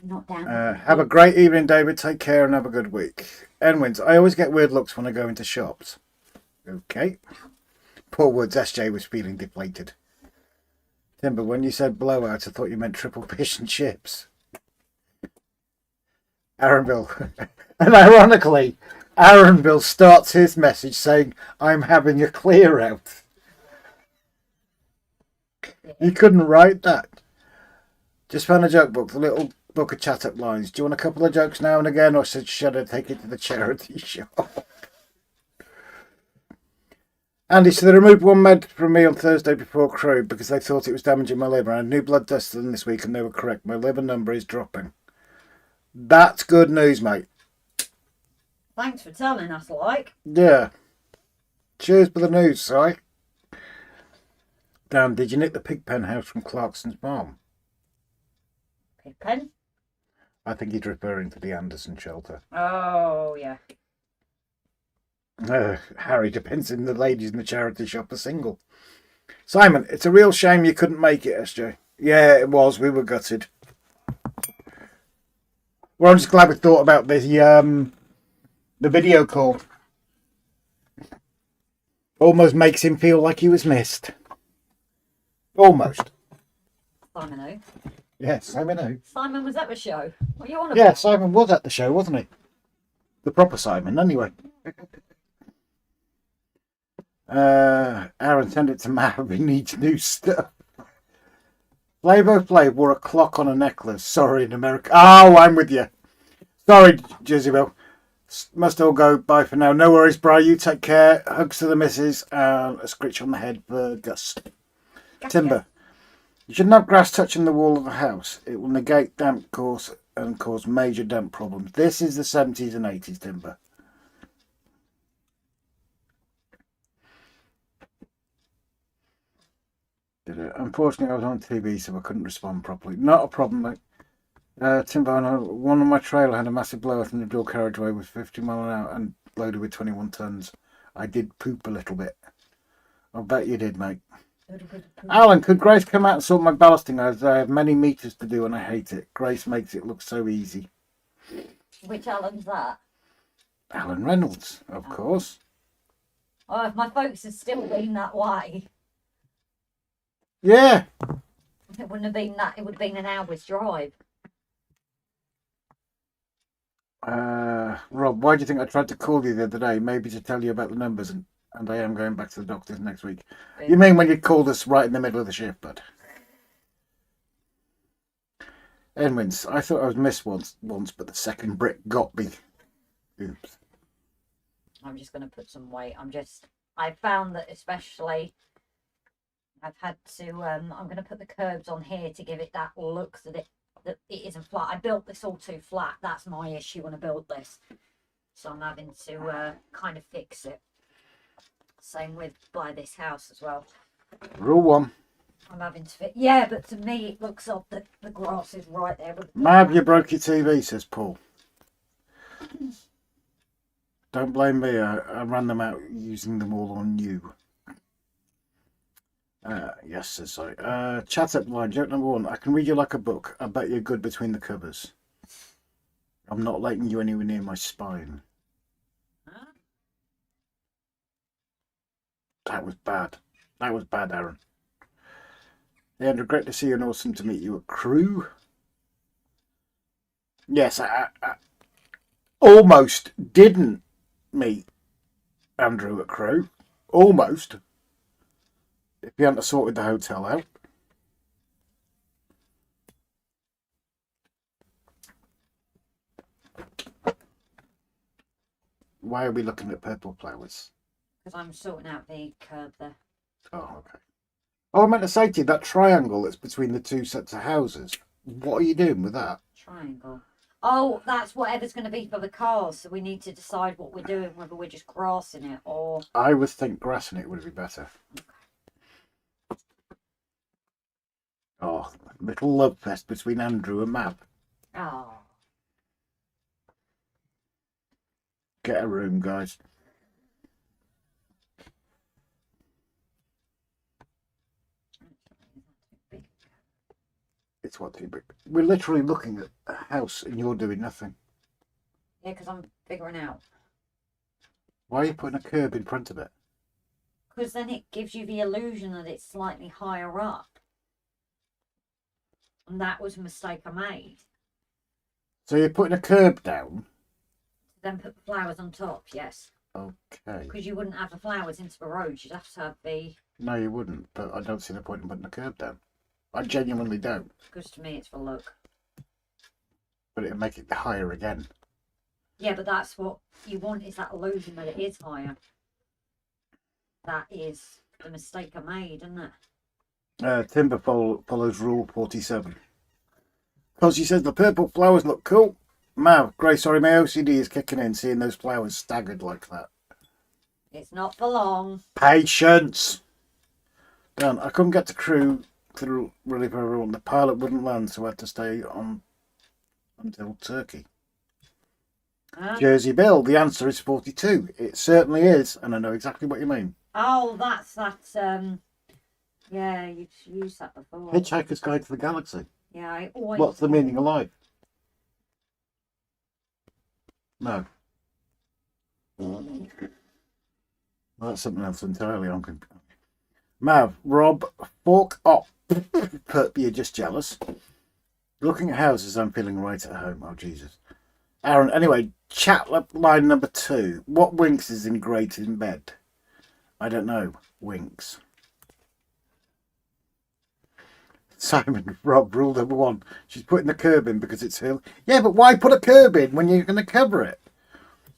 Not down. Have a great evening, David. Take care and have a good week. Enwins, I always get weird looks when I go into shops. Okay. Poor Woods, SJ was feeling deflated. Timber, when you said blowout, I thought you meant triple fish and chips. Aaronville. And ironically, Aaronville starts his message saying, I'm having a clear out. He couldn't write that. Just found a joke book, the little book of chat up lines. Do you want a couple of jokes now and again, or should I take it to the charity shop? Andy, so they removed one med from me on Thursday before crew because they thought it was damaging my liver. I had new blood tests done this week and they were correct. My liver number is dropping. That's good news, mate. Thanks for telling us, like. Yeah. Cheers for the news, Si. Dan, did you nick the pig pen house from Clarkson's mom? Pigpen? I think he's referring to the Anderson shelter. Oh, yeah. Harry, depends on the ladies in the charity shop are single. Simon, it's a real shame you couldn't make it, SJ. Yeah, it was. We were gutted. Well, I'm just glad we thought about the video call. Almost makes him feel like he was missed. Almost. Simon who? Yes, Simon who? Simon was at the show. What are you on about? Yeah, Simon was at the show, wasn't he? The proper Simon, anyway. Aaron, send it to Matt. He needs new stuff. Flavo Flav wore a clock on a necklace. Sorry, in America. Oh, I'm with you. Sorry, Jezebel. Must all go. Bye for now. No worries, Bri. You take care. Hugs to the missus. And a scritch on the head for Gus. Timber. You shouldn't have grass touching the wall of the house. It will negate damp course and cause major damp problems. This is the 70s and 80s, Timber. Unfortunately, I was on TV, so I couldn't respond properly. Not a problem, mate. Timber, one on my trailer had a massive blowout in the dual carriageway with 50 mile an hour and loaded with 21 tons. I did poop a little bit. I bet you did, mate. Alan, could Grace come out and sort my ballasting? As I have many meters to do and I hate it. Grace makes it look so easy. Which Alan's that? Alan Reynolds, of course. Oh, if my folks had still been that way, Yeah. it wouldn't have been that. It would have been an hour's drive. Rob, why do you think I tried to call you the other day? Maybe to tell you about the numbers, and I am going back to the doctors next week. You mean when you called us right in the middle of the shift, bud? Edwins, I thought I was missed once, but the second brick got me. Oops. I'm just going to put some weight. I found that especially I've had to, I'm going to put the curbs on here to give it that look that it isn't flat. I built this all too flat. That's my issue when I built this. So I'm having to kind of fix it. Same with by this house as well. Rule 1. I'm having to fit. Yeah, but to me it looks odd that the grass is right there. Mab, you broke your TV, says Paul. Don't blame me. I ran them out using them all on you. Yes, says sorry. Chat up line. Joke number 1. I can read you like a book. I bet you're good between the covers. I'm not letting you anywhere near my spine. Huh? That was bad. That was bad, Aaron. Hey, Andrew, great to see you and awesome to meet you at crew. Yes, I almost didn't meet Andrew at crew. Almost. If you hadn't sorted the hotel out. Why are we looking at purple flowers? Because I'm sorting out the curb there. Oh, okay. Oh, I meant to say to you, that triangle that's between the two sets of houses. What are you doing with that? Triangle. Oh, that's whatever's going to be for the cars. So we need to decide what we're doing, whether we're just grassing it or... I would think grassing it would be better. Oh, little love fest between Andrew and Mab. Oh, room, guys. It's what too big. We're literally looking at a house and you're doing nothing. Yeah, because I'm figuring out. Why are you putting a curb in front of it? Because then it gives you the illusion that it's slightly higher up. And that was a mistake I made. So you're putting a curb down? Then put the flowers on top, yes. Okay. Because you wouldn't have the flowers into the road. You'd have to have the... No, you wouldn't, but I don't see the point in putting a curb down. I genuinely don't. Because to me it's for look. But it'll make it higher again. Yeah, but that's what you want, is that illusion that it is higher. That is the mistake I made, isn't it? Timber follows rule 47. Because he says the purple flowers look cool. Mav, Grace, sorry, my OCD is kicking in seeing those flowers staggered like that. It's not for long. Patience! Done. I couldn't get the crew to relieve everyone. The pilot wouldn't land, so I had to stay on until Turkey. Jersey Bill, the answer is 42. It certainly is, and I know exactly what you mean. Oh, that's that, yeah, you've used that before. Hitchhiker's Guide to the Galaxy. Yeah, I always... What's the meaning of life? No. Well, that's something else entirely. Mav, Rob, fork up. You're just jealous. Looking at houses, I'm feeling right at home. Oh, Jesus. Aaron, anyway, chat line number 2. What Winks is ingrated in bed? I don't know. Winks. Simon, Rob, rule number 1. She's putting the curb in because it's hill. Yeah, but why put a curb in when you're going to cover it?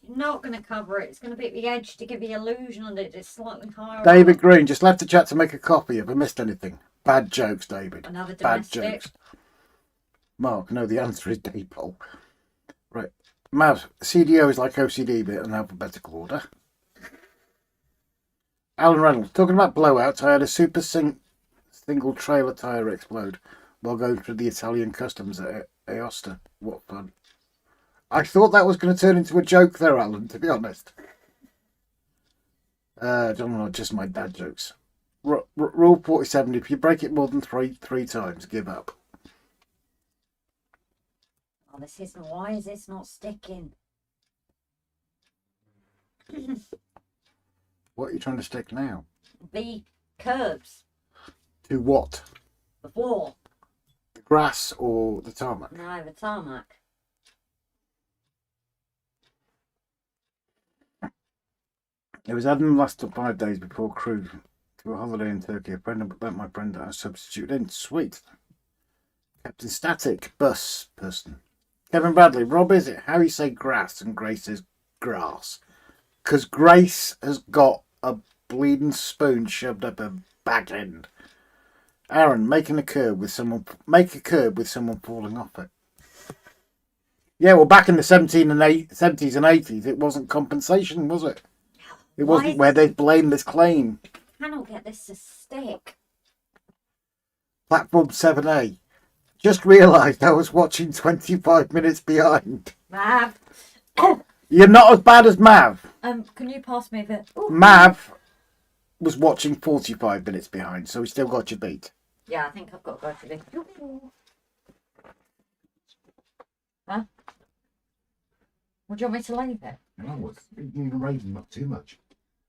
You're not going to cover it. It's going to be at the edge to give the illusion that it's slightly higher. David up. Green, just left the chat to make a copy. Have I missed anything? Bad jokes, David. Another Bad domestic. jokes. Mark, no, the answer is Dapol. Right. Mav, CDO is like OCD, but in alphabetical order. Alan Reynolds, talking about blowouts, I had a super single trailer tyre explode while going through the Italian customs at Aosta. What fun. I thought that was going to turn into a joke there, Alan, to be honest. I don't know, just my dad jokes. Rule 47, if you break it more than three times, give up. Oh, this isn't... Why is this not sticking? What are you trying to stick now? The curbs. To what? The floor. The grass or the tarmac? No, the tarmac. It was Adam last 5 days before crew to a holiday in Turkey. A friend let my friend as substitute in. Sweet. Captain Static, bus person. Kevin Bradley, Rob, is it how you say grass and Grace is grass? Because Grace has got a bleeding spoon shoved up her back end. Aaron, make a curb with someone falling off it. Yeah, well, back in the 70s and 80s, it wasn't compensation, was it? It wasn't where they blame this claim. I cannot get this to stick. Platform 7A. Just realised I was watching 25 minutes behind. Mav. You're not as bad as Mav. Can you pass me the... Ooh. Mav was watching 45 minutes behind, so he still got you beat. Yeah, I think I've got to go for this. Huh? Would you want me to leave it? No, you can raise them up too much.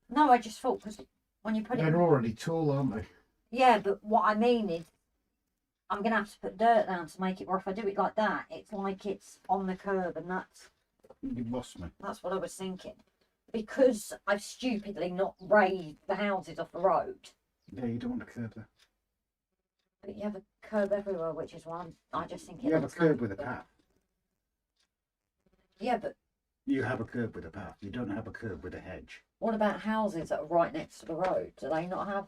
No, I just thought, because when you put it... They're already tall, aren't they? Yeah, but what I mean is, I'm going to have to put dirt down to make it, or if I do it like that, it's like it's on the curb, and You've lost me. that's what I was thinking. Because I've stupidly not raised the houses off the road. Yeah, you don't want a curb there. But you have a curb everywhere, which is why I just think it You have a looks curb nice, with a but- path. Yeah, but You have a curb with a path. You don't have a curb with a hedge. what about houses that are right next to the road? Do they not have...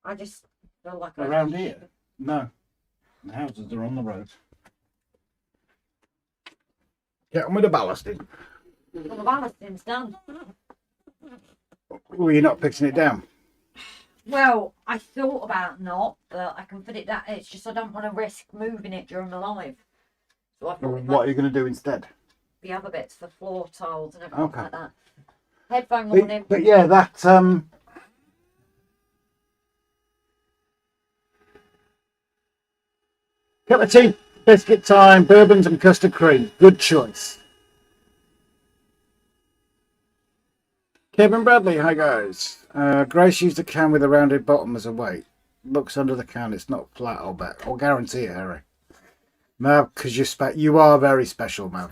I just feel like... Around here? No. The houses are on the road. Get on with the ballasting. Well, the ballasting's done. Well, you're not fixing it down. Well, I thought about not, but I can put it down. It's just I don't want to risk moving it during the live. So I thought if What are you going to do instead? the other bits for floor tiles and everything Okay. like that. Headphone warning. But yeah, that cup of tea, biscuit time, bourbons and custard cream. Good choice. Kevin Bradley, hi guys. Grace used a can with a rounded bottom as a weight. Looks under the can, it's not flat, I'll bet. I'll guarantee it, Harry. Mav, because you are very special, Mav.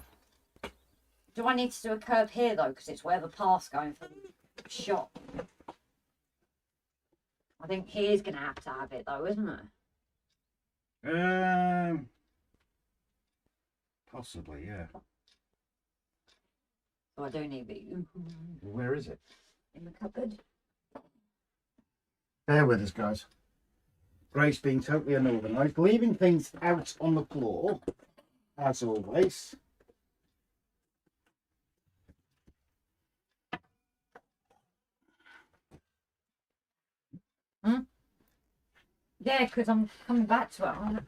Do I need to do a curve here though? Because it's where the path's going for the shop. I think he is going to have it though, isn't it? Possibly, yeah. So I do need it. Where is it? In the cupboard. Bear with us, guys. Grace being totally unorganised, leaving things out on the floor, as always. Yeah, because I'm coming back to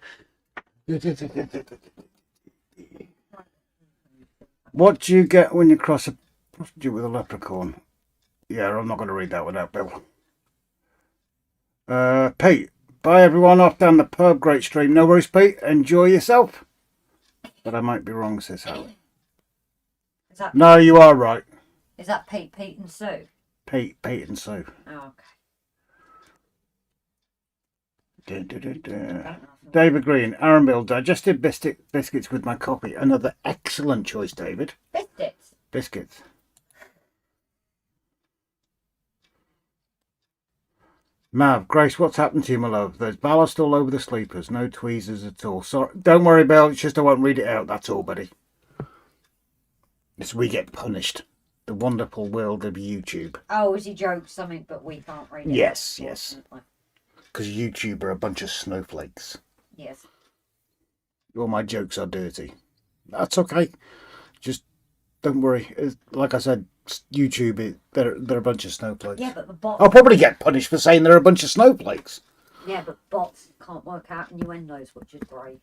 it. What do you get when you cross a prostitute with a leprechaun? Yeah, I'm not going to read that without Bill. Pete, bye everyone, off down the pub. Great stream. No worries, Pete. Enjoy yourself. But I might be wrong, says Hal. No, you are right. Is that Pete and Sue? Pete and Sue. Oh, okay. David Green, Aaron Bill, digestive biscuits with my coffee. Another excellent choice, David. Biscuits. Mav, Grace, what's happened to you, my love? There's ballast all over the sleepers. No tweezers at all. Sorry. Don't worry, Bill. It's just I won't read it out. That's all, buddy. It's we get punished. The wonderful world of YouTube. Oh, is he joked something, but we can't read it? Yes. Because YouTube are a bunch of snowflakes. Yes. All my jokes are dirty. That's okay. Just don't worry. Like I said, YouTube, they're a bunch of snowflakes. Yeah, but the bots... I'll probably get punished for saying they're a bunch of snowflakes. Yeah, but bots can't work out innuendos, which is great.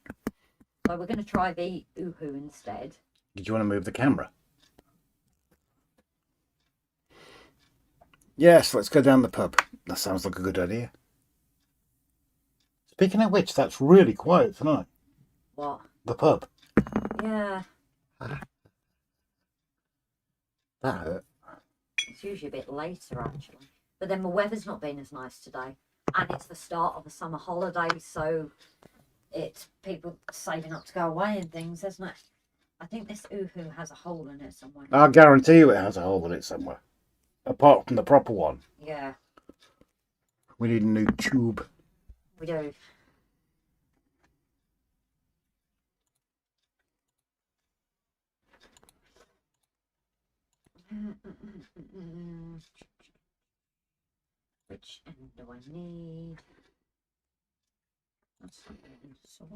So we're going to try the oohoo instead. Did you want to move the camera? Yes, let's go down the pub. That sounds like a good idea. Speaking of which, that's really quiet tonight. What? The pub. Yeah. That hurt. It's usually a bit later, actually. But then the weather's not been as nice today. And it's the start of the summer holidays, so it's people saving up to go away and things, isn't it? I think this oohoo has a hole in it somewhere. I'll guarantee you it has a hole in it somewhere. Apart from the proper one. Yeah. We need a new tube. We do. Which end do I need?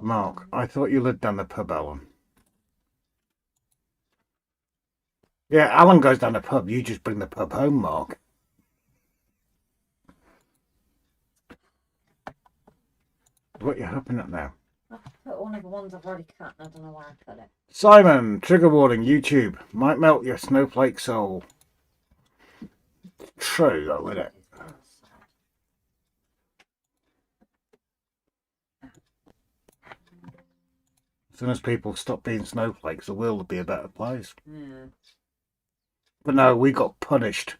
Mark, I thought you lived down the pub, Alan. Yeah, Alan goes down the pub. You just bring the pub home, Mark. What are you hopping at now? I've put one of the ones I've already cut and I don't know where I put it. Simon, trigger warning, YouTube. Might melt your snowflake soul. True, though, isn't it? As soon as people stop being snowflakes, the world will be a better place. Yeah. But no, we got punished.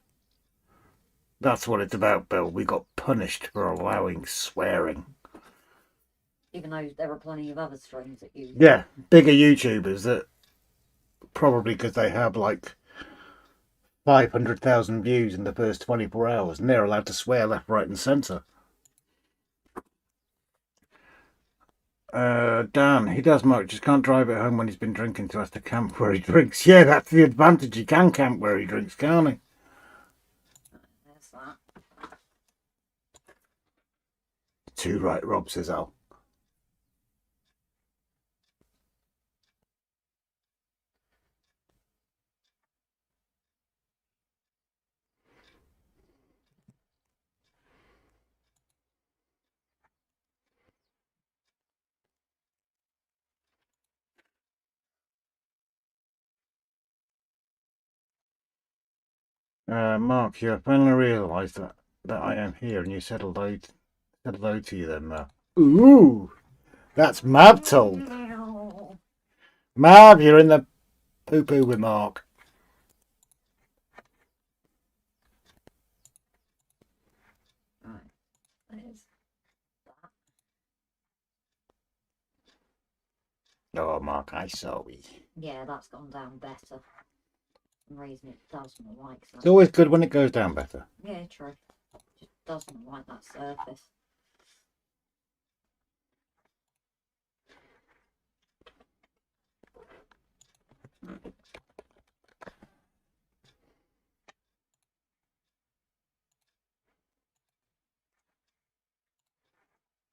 That's what it's about, Bill. We got punished for allowing swearing. Even though there are plenty of other streams that use. Yeah, bigger YouTubers that probably because they have like 500,000 views in the first 24 hours and they're allowed to swear left, right and centre. Dan, he does much, just can't drive at home when he's been drinking, so has to camp where he drinks. Yeah, that's the advantage. He can camp where he drinks, can't he? There's that. Too right, Rob, says Al. Mark, you have finally realised that I am here, and you said hello to you then, Mab. Ooh, that's Mab told. Mab, you're in the poo-poo with Mark. Right, there's that. Oh, Mark, I saw you. Yeah, that's gone down better. For some reason it doesn't like that. It's always good when it goes down better. Yeah, true. Just doesn't like that surface.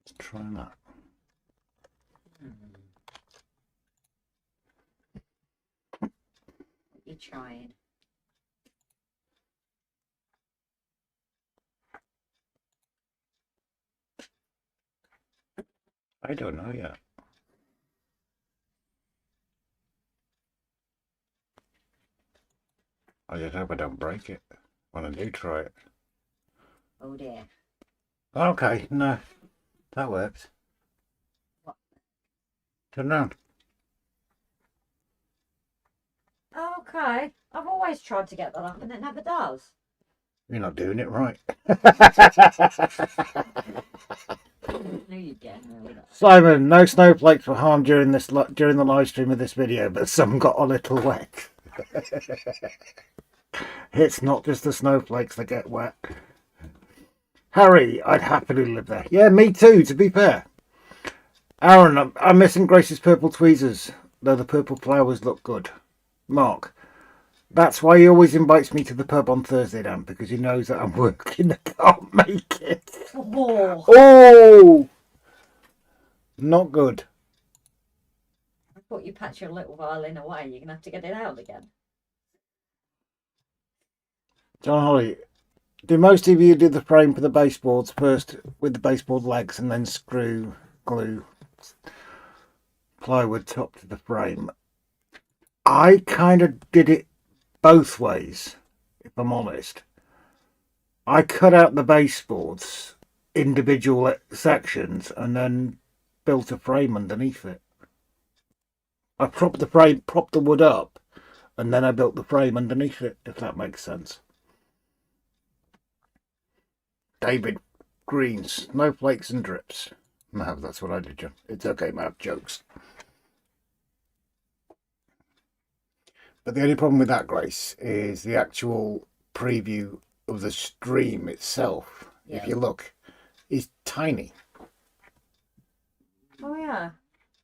Let's try that. What are you trying? I don't know yet. I just hope I don't break it when I do try it. Oh dear. Okay, no, that works. What? Turn around. Okay. I've always tried to get that up and it never does. You're not doing it right. No, you get it. Simon, no snowflakes were harmed during the live stream of this video, but some got a little wet. It's not just the snowflakes that get wet. Harry, I'd happily live there. Yeah, me too, to be fair. Aaron, I'm missing Grace's purple tweezers, though the purple flowers look good. Mark, that's why he always invites me to the pub on Thursday, Dan, because he knows that I'm working. I can't make it. Oh. Oh! Not good. I thought you packed your little violin away. You're going to have to get it out again. John Holly, do most of you do the frame for the baseboards first with the baseboard legs and then screw glue plywood top to the frame? I kind of did it both ways, if I'm honest. I cut out the baseboards, individual sections, and then built a frame underneath it. I propped the wood up, and then I built the frame underneath it, if that makes sense. David Green, snowflakes and drips. Mav, that's what I did, John. It's okay, Mav, jokes. But the only problem with that, Grace, is the actual preview of the stream itself, Yeah. if you look, is tiny. Oh, yeah.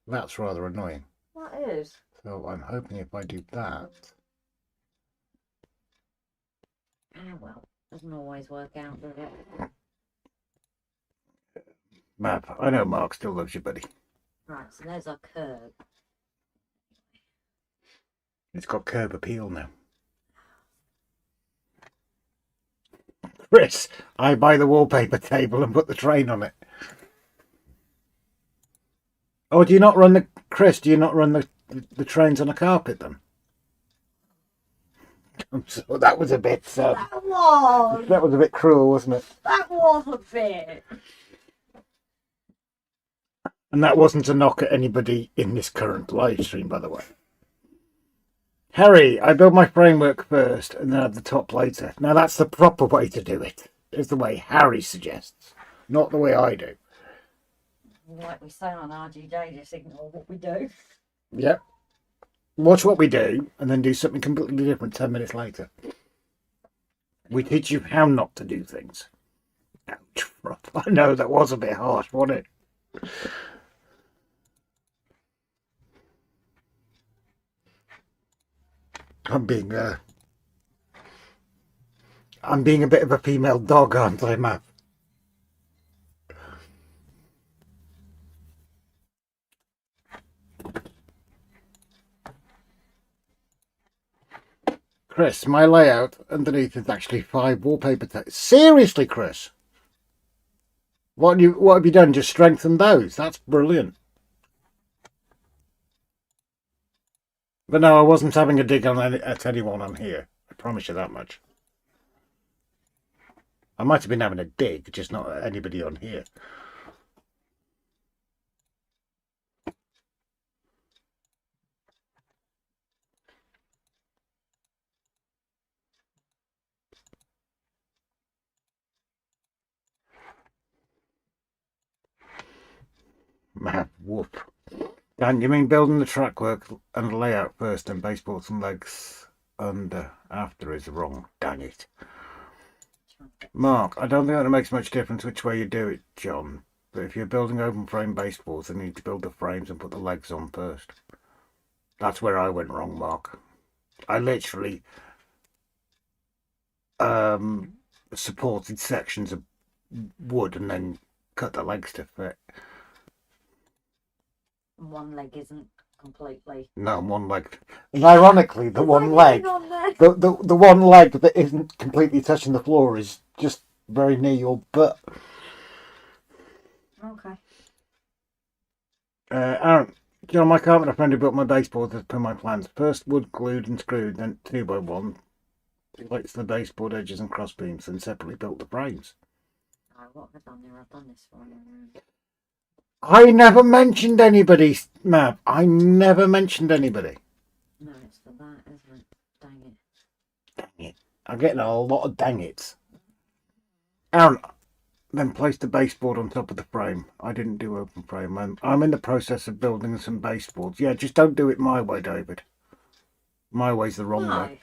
That's rather annoying. That is. So I'm hoping if I do that... Ah, well. Doesn't always work out, does it? Mav, I know Mark still loves you, buddy. Right, so there's our curve. It's got curb appeal now. Chris, I buy the wallpaper table and put the train on it. Oh, do you not run the... Chris, do you not run the trains on a carpet then? So that was a bit... That was a bit cruel, wasn't it? That was a bit. And that wasn't a knock at anybody in this current live stream, by the way. Harry, I build my framework first and then have the top later. Now that's the proper way to do it. It's the way Harry suggests, not the way I do. Like we say on RGJ, just ignore what we do. Yep. Watch what we do and then do something completely different 10 minutes later. We teach you how not to do things. Ouch. I know that was a bit harsh, wasn't it? I'm being a bit of a female dog, aren't I, Matt? Chris, my layout underneath is actually 5 wallpaper tags. Seriously, Chris? What have you done? Just strengthened those? That's brilliant. But no, I wasn't having a dig at anyone on here. I promise you that much. I might have been having a dig, just not at anybody on here. Man, whoop. Dan, you mean building the track work and layout first and baseboards and legs under after is wrong. Dang it. Mark, I don't think that makes much difference which way you do it, John. But if you're building open frame baseboards, then you need to build the frames and put the legs on first. That's where I went wrong, Mark. I literally supported sections of wood and then cut the legs to fit. One leg isn't completely. No, one leg. And ironically, the one leg, On there. the one leg that isn't completely touching the floor is just very near your butt. Okay. Aaron, John, my carpenter friend who built my baseboard as per my plans. First wood glued and screwed, then 2x1. He likes the baseboard edges and cross beams, then separately built the frames. Oh, what have I done there? I've done this for you. I never mentioned anybody, Mab. I never mentioned anybody. No, it's for that, isn't it? Dang it. Dang it. I'm getting a lot of dang it's. Aaron, then place the baseboard on top of the frame. I didn't do open frame. I'm in the process of building some baseboards. Yeah, just don't do it my way, David. My way's the wrong way.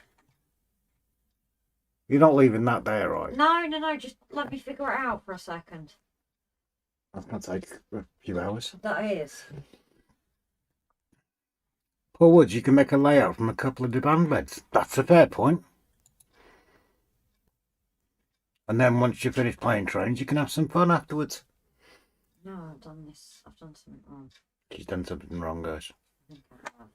You're not leaving that there, are you? No. Just let me figure it out for a second. That's going to take a few hours. That is. Poor Woods, you can make a layout from a couple of divan beds. That's a fair point. And then once you finish playing trains, you can have some fun afterwards. No, I've done this. I've done something wrong. She's done something wrong, guys. I think I have.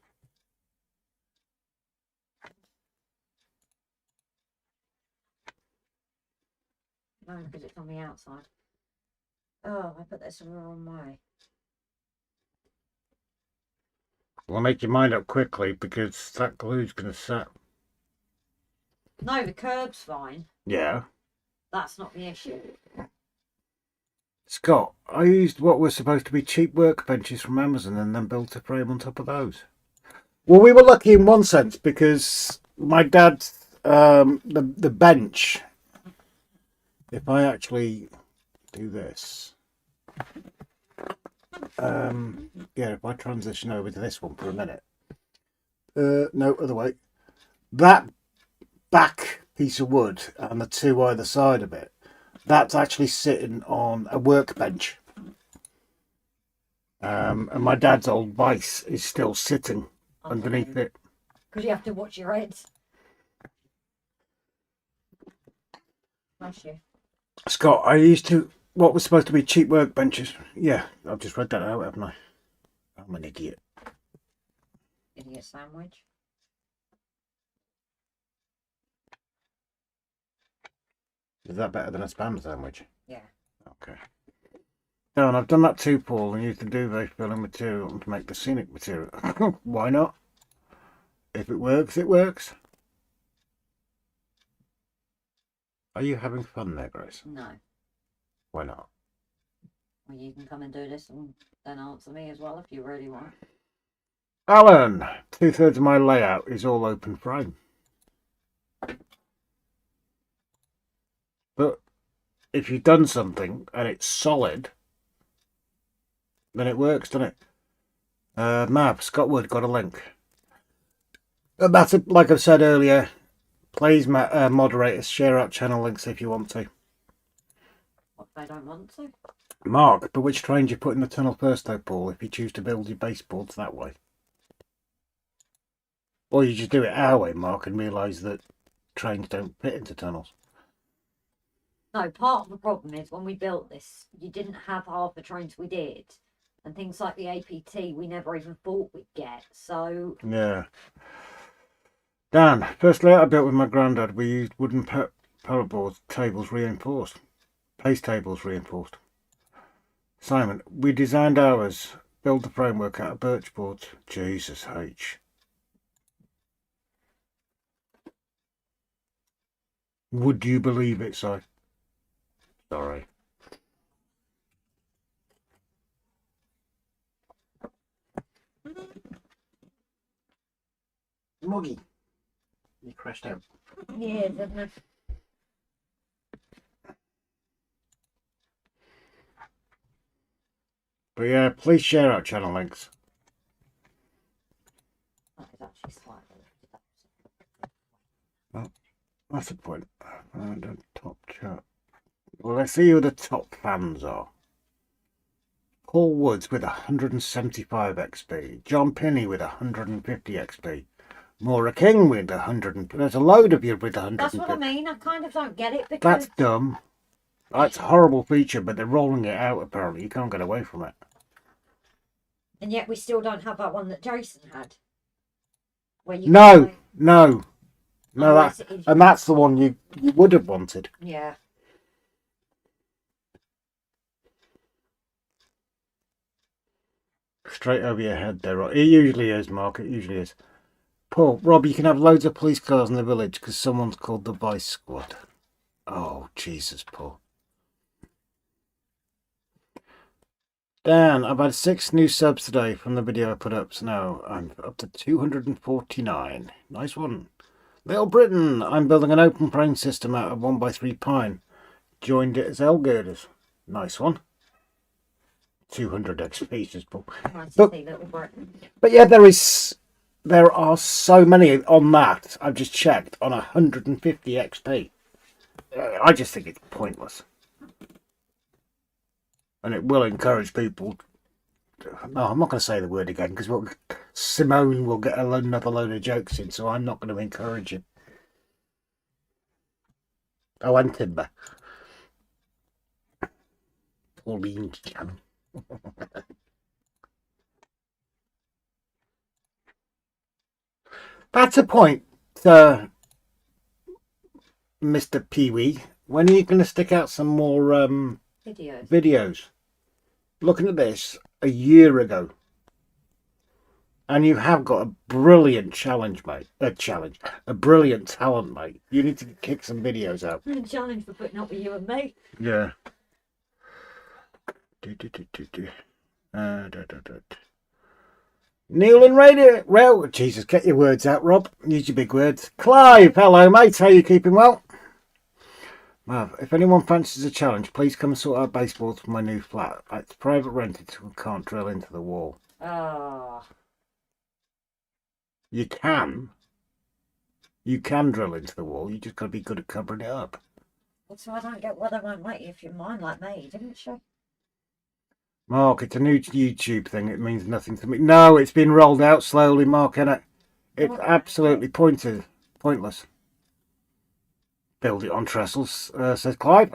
No, because it's on the outside. Oh, I put this in the wrong way. Well, make your mind up quickly because that glue's going to set. No, the curb's fine. Yeah. That's not the issue. Scott, I used what were supposed to be cheap workbenches from Amazon and then built a frame on top of those. Well, we were lucky in one sense because my dad's the bench. If I actually do this, yeah, if I transition over to this one for a minute, no, other way. That back piece of wood and the two either side of it, that's actually sitting on a workbench. And my dad's old vice is still sitting underneath it. Because you have to watch your heads. Bless you. Scott, I used to, what was supposed to be cheap workbenches. Yeah, I've just read that out, haven't I? I'm an idiot. Idiot sandwich. Is that better than a spam sandwich? Yeah. Okay. No, and I've done that too, Paul, and used the duvet filling material to make the scenic material. Why not? If it works, it works. Are you having fun there, Grace? No. Why not? Well, you can come and do this and then answer me as well if you really want. Alan, 2/3 of my layout is all open frame. But if you've done something and it's solid, then it works, doesn't it? Mab, Scott Wood, got a link. That's like I've said earlier. Please, moderators, share out channel links if you want to. What if I don't want to? Mark, but which train do you put in the tunnel first, though, Paul? If you choose to build your baseboards that way, or you just do it our way, Mark, and realise that trains don't fit into tunnels. No, part of the problem is when we built this, you didn't have half the trains we did. And things like the APT, we never even thought we'd get. So, Yeah. Dan, first layout I built with my granddad, we used wooden pallet boards, tables reinforced. Paste tables reinforced. Simon, we designed ours, built the framework out of birch boards. Jesus H. Would you believe it, Si? Sorry. Muggy. You crashed out. Yeah, doesn't it? But yeah, please share our channel links. That is actually slightly. That's the point. Top chat. Well, let's see who the top fans are. Paul Woods with 175 XP. John Pinney with 150 XP. Maura King with 100. There's a load of you with 150. That's what I mean. I kind of don't get it because That's dumb. That's a horrible feature, but they're rolling it out apparently. You can't get away from it. and yet we still don't have that one that Jason had. Where you No, can, no. No, unless that, it is- and that's the one you would have wanted. yeah. Straight over your head there. It usually is, Mark. It usually is. Paul, Rob, you can have loads of police cars in the village because someone's called the Vice Squad. Oh, Jesus, Paul. Dan, I've had 6 new subs today from the video I put up, so now I'm up to 249. Nice one. Little Britain, I'm building an open frame system out of 1x3 pine. Joined it as L girders. Nice one. 200 XP, says Paul. Nice to But- see Little Britain. But yeah, there are so many on that. I've just checked on 150 XP. I just think it's pointless, and it will encourage people. No, I'm not going to say the word again because Simone will get another load of jokes in, so I'm not going to encourage it. Oh, and Timber. Pauline's channel. That's a point, Mr. Pee-wee. When are you going to stick out some more Videos. videos? Looking at this a year ago, and you have got a brilliant challenge, mate. A brilliant talent, mate. You need to kick some videos out. Challenge for putting up with you and me. Yeah. Neil and Radio. Well, Jesus, get your words out, Rob. Use your big words. Clive, hello, mate. How you keeping well? Mav, if anyone fancies a challenge, please come and sort out baseboards for my new flat. It's private rented, so we can't drill into the wall. Ah. You can. You can drill into the wall. You just got to be good at covering it up. So I don't get why they won't let you if you're mine like me, didn't she? Mark, it's a new YouTube thing. It means nothing to me. No, it's been rolled out slowly, Mark, innit? It's absolutely pointless. Build it on trestles, says Clive.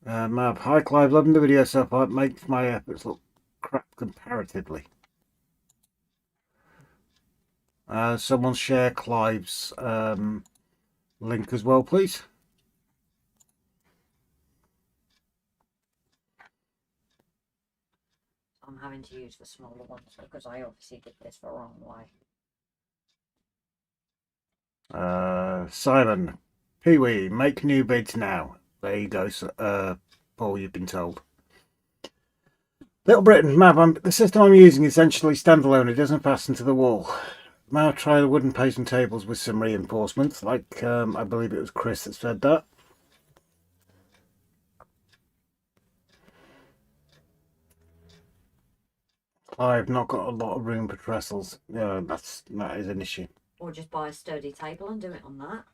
Mav, hi Clive, loving the video so far. It makes my efforts look crap comparatively. Someone share Clive's link as well, please. I'm having to use the smaller ones because I obviously did this the wrong way. Simon, Pee-wee, make new bids now. There you go, Paul, you've been told. Little Britain, Mav, the system I'm using is essentially standalone. It doesn't fasten to the wall. Mav, try the wooden pacing tables with some reinforcements, like I believe it was Chris that said that. I've not got a lot of room for trestles. Yeah, that is an issue. Or just buy a sturdy table and do it on that.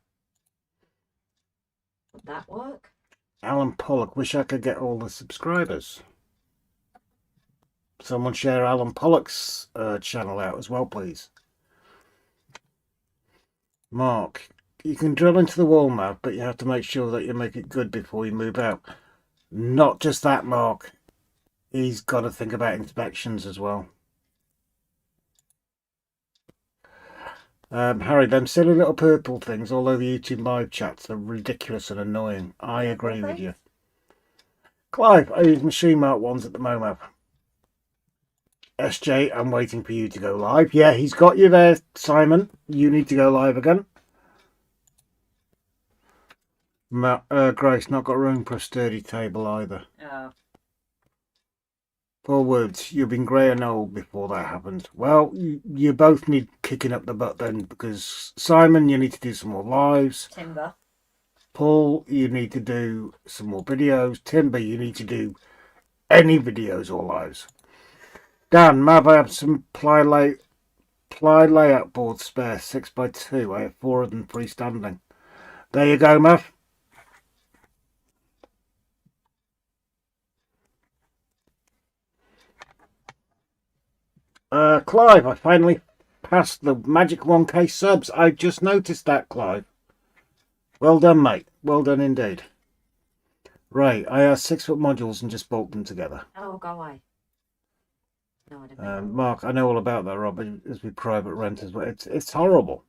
Would that work? Alan Pollock, wish I could get all the subscribers. Someone share Alan Pollock's channel out as well, please. Mark, you can drill into the wall, Mav, but you have to make sure that you make it good before you move out. Not just that, Mark. He's got to think about inspections as well. Harry, them silly little purple things all over YouTube live chats are ridiculous and annoying. I agree with you. Clive, I use machine mark ones at the moment. SJ, I'm waiting for you to go live. Yeah, he's got you there, Simon. You need to go live again. Grace, not got room for a sturdy table either. Oh. Poor words, you've been grey and old before that happened. Well, you both need kicking up the butt then, because Simon, you need to do some more lives. Timber. Paul, you need to do some more videos. Timber, you need to do any videos or lives. Dan, Mav, I have some ply layout boards spare, 6x2. I have 4 of them freestanding. There you go, Mav. Clive, I finally passed the magic 1k subs. I just noticed that, Clive. Well done, mate. Well done indeed. Right, I have 6-foot modules and just bolt them together. Oh, go away. No, I didn't. Mark, I know all about that, Rob, as with private renters, but it's horrible.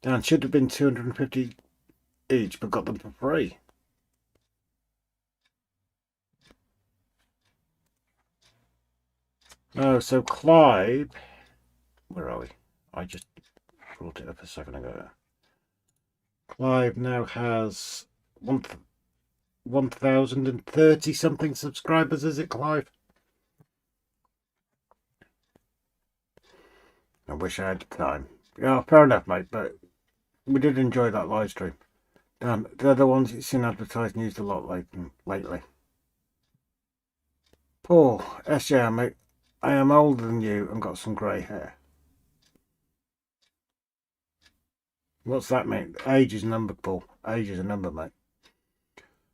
Dan, should have been 250 each, but got them for free. Oh, so Clive, where are we? I just brought it up a second ago. Clive now has 1,030 something subscribers, is it, Clive? I wish I had the time. Yeah, fair enough, mate, but we did enjoy that live stream. Dan, they're the ones you've seen advertised and used a lot lately. Paul, SJ, mate, I am older than you and got some grey hair. What's that mean? Age is a number, Paul. Age is a number, mate.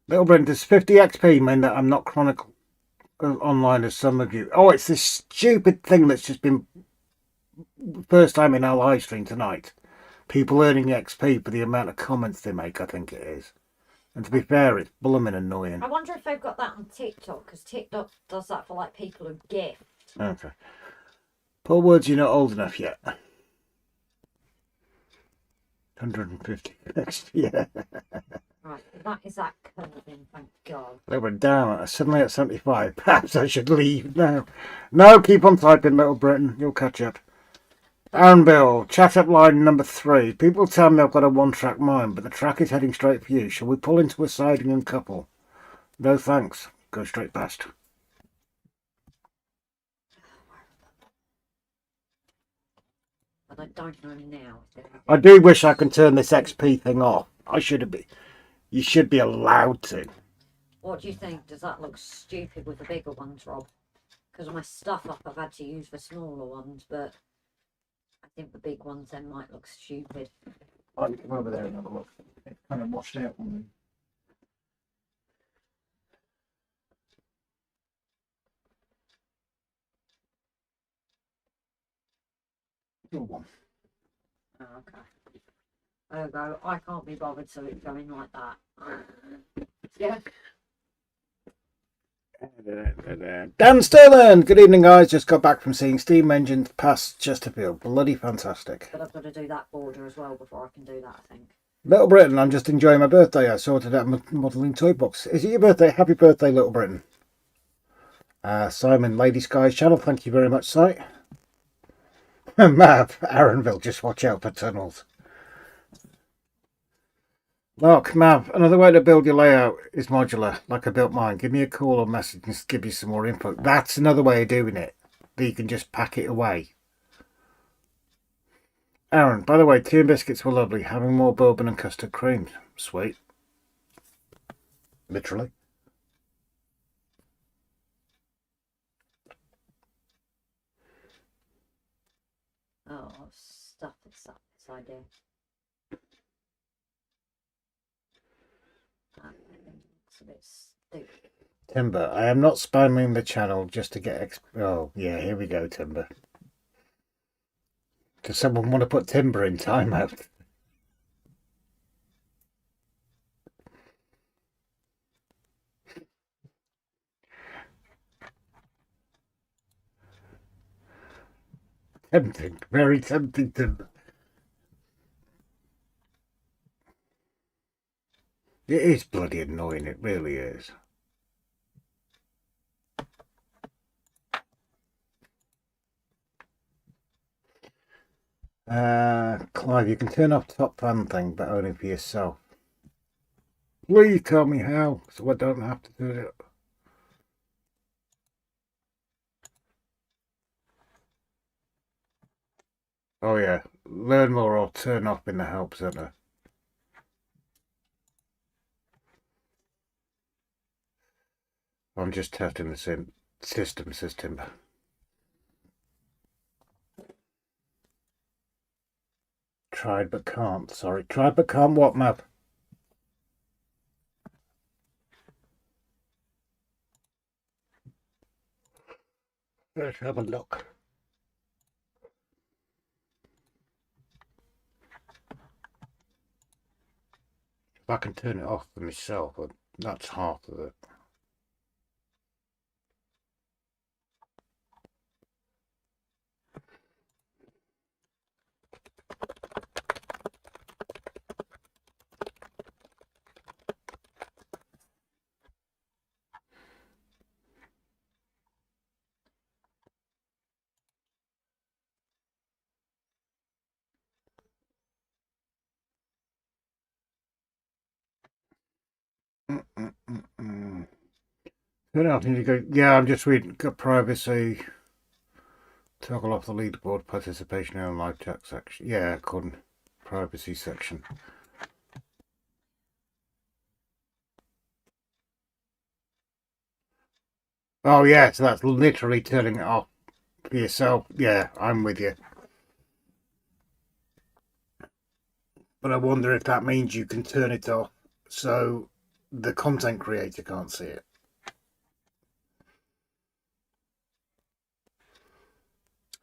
Little Brent, does 50 XP mean that I'm not chronic online as some of you? Oh, it's this stupid thing that's just been first time in our live stream tonight. People earning XP for the amount of comments they make, I think it is. And to be fair, it's blooming annoying. I wonder if they've got that on TikTok, because TikTok does that for like people who gift. Okay. Poor words, you're not old enough yet. 150 yeah. Right, that is that curving, thank God. They were down, suddenly at 75. Perhaps I should leave now. No, keep on typing, Little Britain. You'll catch up. Aaron Bill, chat up line number 3. People tell me I've got a one-track mind, but the track is heading straight for you. Shall we pull into a siding and couple? No thanks. Go straight past. But I don't know now. I do wish I could turn this XP thing off. I should have been. You should be allowed to. What do you think? Does that look stupid with the bigger ones, Rob? Because of my stuff up, I've had to use the smaller ones, but I think the big ones then might look stupid. I can come over there and have a look. It's kind of washed out on me. Your one. Oh, okay. There we go. I can't be bothered, so it's going like that. Yeah. Dan Sterling, good evening, guys. Just got back from seeing steam engines past Chesterfield. Bloody fantastic. But I've got to do that border as well before I can do that, I think. Little Britain, I'm just enjoying my birthday. I sorted out my modelling toy box. Is it your birthday? Happy birthday, Little Britain. Simon, Lady Sky's channel. Thank you very much, Si. Mav, Aaronville, just watch out for tunnels. Mark, Mav, another way to build your layout is modular, like I built mine. Give me a call or message and give you some more info. That's another way of doing it. That you can just pack it away. Aaron, by the way, tea and biscuits were lovely. Having more bourbon and custard cream. Sweet. Literally. Oh, stuff this up, this idea. It's a bit stupid. Timber, I am not spamming the channel just to get oh, yeah, here we go, Timber. Does someone want to put Timber in timeout? Tempting, very tempting, Timber. It is bloody annoying, it really is. Clive, you can turn off top fan thing, but only for yourself. Please tell me how, so I don't have to do it. Oh yeah, learn more or turn off in the help center. I'm just testing the system. Tried but can't. Sorry, tried but can't. What map? Let's have a look. If I can turn it off for myself, that's half of it. Turn it off. Need to go. Yeah, I'm just reading. Got privacy. Toggle off the leaderboard participation in the live chat section. Yeah, couldn't. Privacy section. Oh yeah, so that's literally turning it off for yourself. Yeah, I'm with you. But I wonder if that means you can turn it off so the content creator can't see it.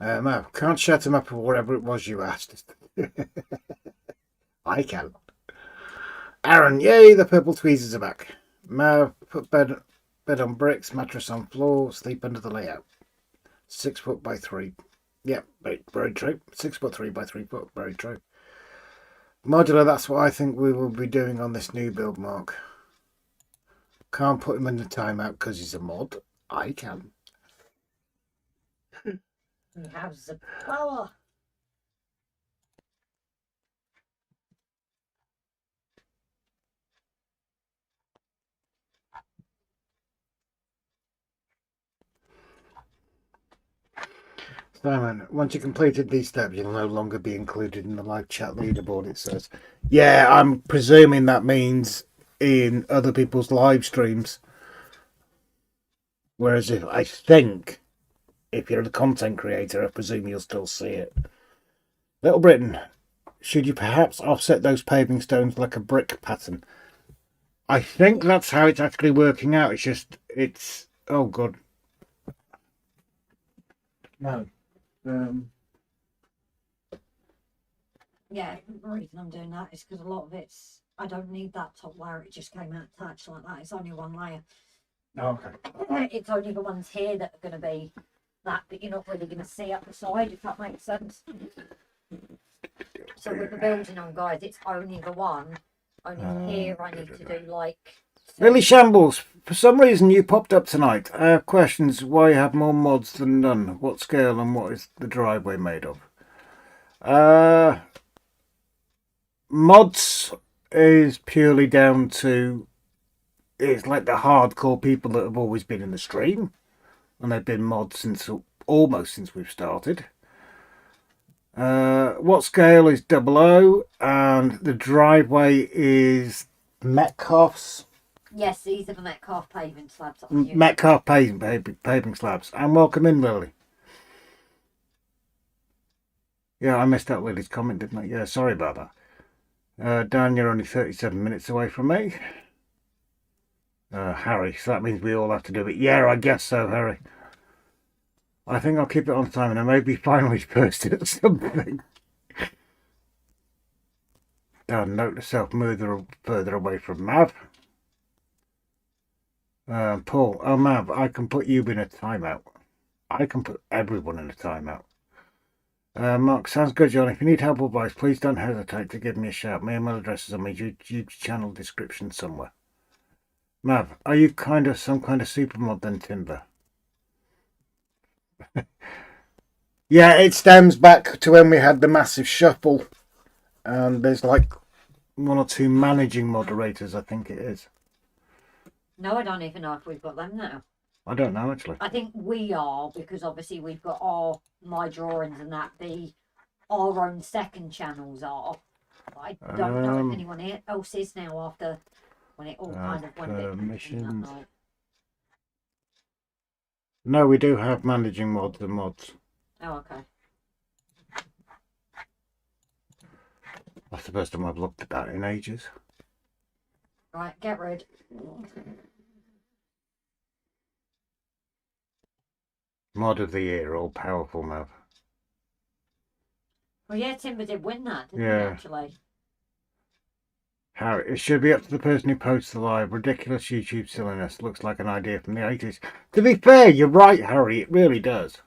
No, can't shut him up or whatever it was you asked. I can. Aaron, yay, the purple tweezers are back. Mav, put bed on bricks, mattress on floor, sleep under the layout. 6 foot by 3. Yep, very true. 6 foot 3 by 3 foot, very true. Modular, that's what I think we will be doing on this new build, Mark. Can't put him in the timeout because he's a mod. I can. He has the power. Simon, once you completed these steps, you'll no longer be included in the live chat leaderboard, it says. Yeah, I'm presuming that means in other people's live streams. Whereas I think if you're the content creator, I presume you'll still see it. Little Britain, should you perhaps offset those paving stones like a brick pattern? I think that's how it's actually working out. It's oh god. No. Yeah, the reason I'm doing that is because a lot of it's, I don't need that top layer, it just came out attached like that. It's only one layer. Okay. It's only the ones here that are going to be that you're not really going to see up the side, if that makes sense. So with the building on, guys, it's only the one. Only here I need to do like... Lily Shambles, for some reason you popped up tonight. I have questions why you have more mods than none. What scale and what is the driveway made of? Mods is purely down to, it's like the hardcore people that have always been in the stream, and they've been mods since almost since we've started. What scale is 00, and the driveway is Metcalf's. Yes, these are the Metcalf paving slabs. Metcalf paving slabs. And welcome in, Lily. Yeah, I missed out Lily's comment, didn't I? Yeah, sorry about that. Dan, you're only 37 minutes away from me. Harry, so that means we all have to do it. Yeah, I guess so, Harry. I think I'll keep it on time and I may be finally posted at something. Dan, note to self, further away from Mav. Paul, oh Mav, I can put you in a timeout. I can put everyone in a timeout. Mark, sounds good, John. If you need help or advice, please don't hesitate to give me a shout. My email address is on my YouTube channel description somewhere. Mav, are you some kind of super mod then, Timber? Yeah, it stems back to when we had the massive shuffle. And there's like one or two managing moderators, I think it is. No, I don't even know if we've got them now. I don't know, actually. I think we are, because obviously we've got my drawings and that. Our own second channels are. I don't know if anyone else is now after when it all kind of went a bit permissions. that night. No, we do have managing mods and mods. Oh, okay. That's the first time I've looked at that in ages. Right, get rid. Mod of the year, all powerful Mav. Well, yeah, Timber did win that, didn't he, Yeah. actually? Harry, it should be up to the person who posts the live. Ridiculous YouTube silliness. Looks like an idea from the 80s. To be fair, you're right, Harry. It really does.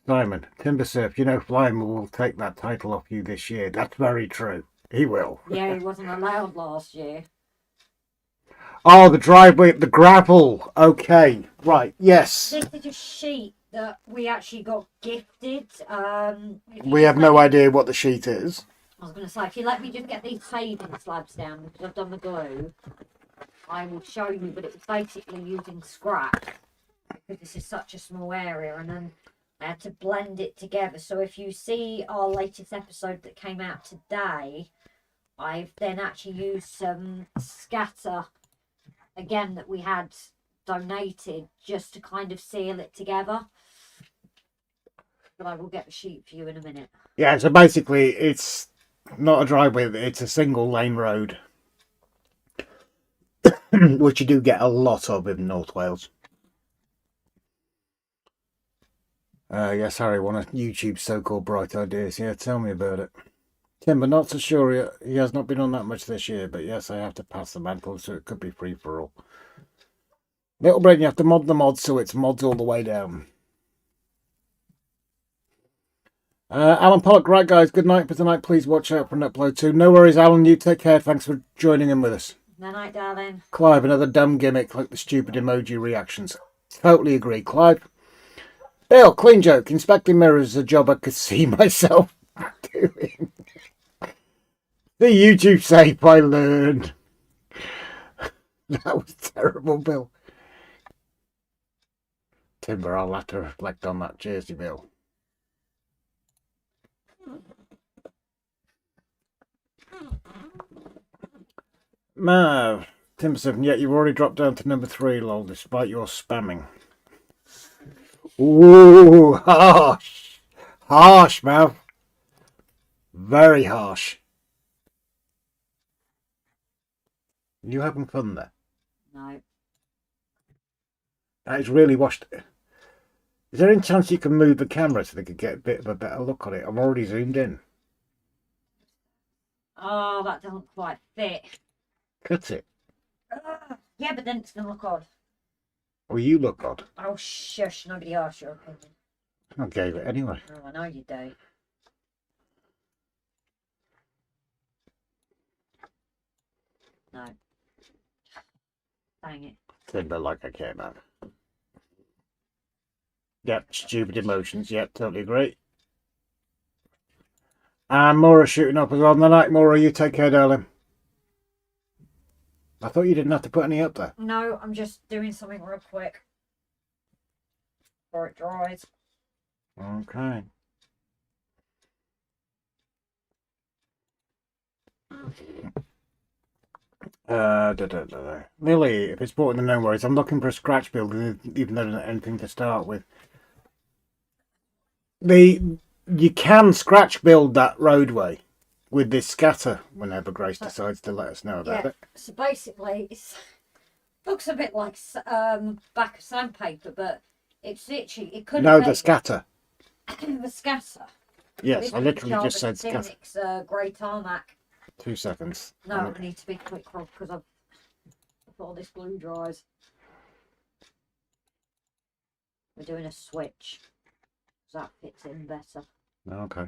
Simon, Timber Surf, you know Flyman will take that title off you this year. That's very true. He will. Yeah, he wasn't allowed last year. Oh, the driveway, the gravel. Okay, right, yes. This is a sheet that we actually got gifted. We have no idea what the sheet is. I was going to say, if you let me just get these paving slabs down, because I've done the glue, I will show you, but it was basically using scrap, because this is such a small area, and then I had to blend it together. So if you see our latest episode that came out today, I've then actually used some scatter, again, that we had donated, just to kind of seal it together. But I will get the sheet for you in a minute. Yeah, so basically it's not a driveway, it's a single lane road. Which you do get a lot of in North Wales. Yes, Harry, one of YouTube's so-called bright ideas. Yeah, tell me about it. Timber, not so sure. He has not been on that much this year, but yes, I have to pass the mantle, so it could be free for all. Little Brain, you have to mod the mods, so it's mods all the way down. Alan Pollock, right guys, good night for tonight. Please watch out for an upload too. No worries, Alan, you take care. Thanks for joining in with us. Good night, darling. Clive, another dumb gimmick like the stupid emoji reactions. Totally agree, Clive. Bill, clean joke. Inspecting mirrors is a job I could see myself doing. The YouTube safe I learned. That was terrible, Bill. Timber, I'll have to reflect on that. Cheers to Bill. Mav, Timber7, yet you've already dropped down to number 3, lol, despite your spamming. Ooh, harsh. Harsh, Mav. Very harsh. You having fun there? No. That is really washed. Is there any chance you can move the camera so they could get a bit of a better look on it? I'm already zoomed in. Oh, that doesn't quite fit. Cut it. Yeah, but then it's going to look odd. Well, you look odd. Oh, shush. Nobody asked your opinion. I gave it anyway. Oh, I know you do. No. Dang it. Timber like I care, man. Yep, stupid emotions. Yep, totally agree. And Maura shooting up as well. Good night, Maura. You take care, darling. I thought you didn't have to put any up there. No, I'm just doing something real quick. Before it dries. Okay. Lily, if it's bought in the no worries, I'm looking for a scratch build, even though there's not anything to start with. You can scratch build that roadway with this scatter whenever Grace decides to let us know about it. So basically, it looks a bit like back of sandpaper, but it's literally, it could No, the scatter. The scatter. Yes, I literally just said scatter. It's grey tarmac. 2 seconds. No, I need to be quick because before this glue dries. We're doing a switch. So that fits in better. Okay.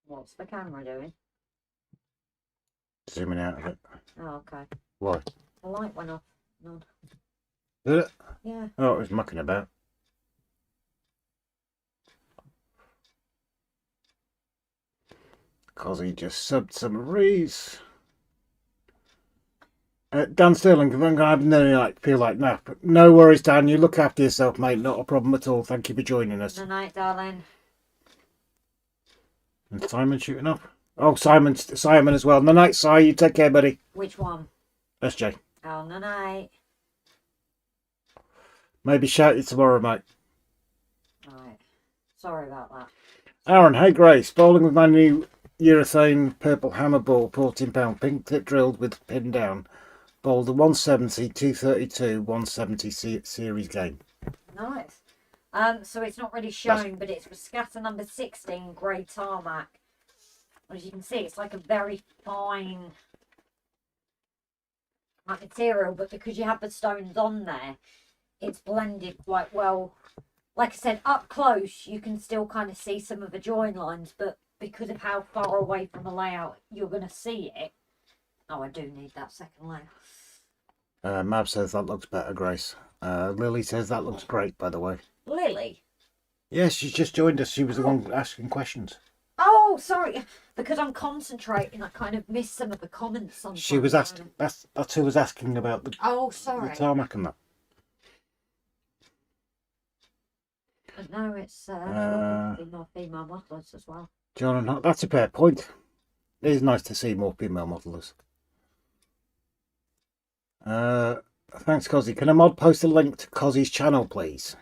What's the camera doing? zooming out of it. Oh, okay. Why? The light went off. No. Did it? Yeah. Oh, it was mucking about. Because he just subbed some of these. Dan Sterling, I'm going to have no like feel like nap. No worries, Dan. You look after yourself, mate. Not a problem at all. Thank you for joining us. Good night, darling. And Simon shooting up. Oh, Simon as well. Good night, Si. You take care, buddy. Which one? SJ. Oh, good night. Maybe shout you tomorrow, mate. Right. Sorry about that. Aaron, hey Grace. Bowling with my new urethane purple hammer ball, £14, pink tip drilled with pin down. Bowled a 170, 232, 170 series game. Nice. So it's not really showing, but it's for scatter number 16, grey tarmac. As you can see, it's like a very fine material, but because you have the stones on there, it's blended quite well. Like I said, up close, you can still kind of see some of the join lines, but because of how far away from the layout you're going to see it. Oh, I do need that second layer. Mav says that looks better, Grace. Lily says that looks great, by the way. Lily? Yes, she's just joined us. She was the one asking questions. Oh, sorry. Because I'm concentrating, I kind of missed some of the comments sometimes. She was asking. That's who was asking about the, Oh, the sorry. tarmac and that. But no, it's female modellers as well. John and that's a fair point. It is nice to see more female modellers. Thanks, Cozzy. Can a mod post a link to Cozzy's channel, please?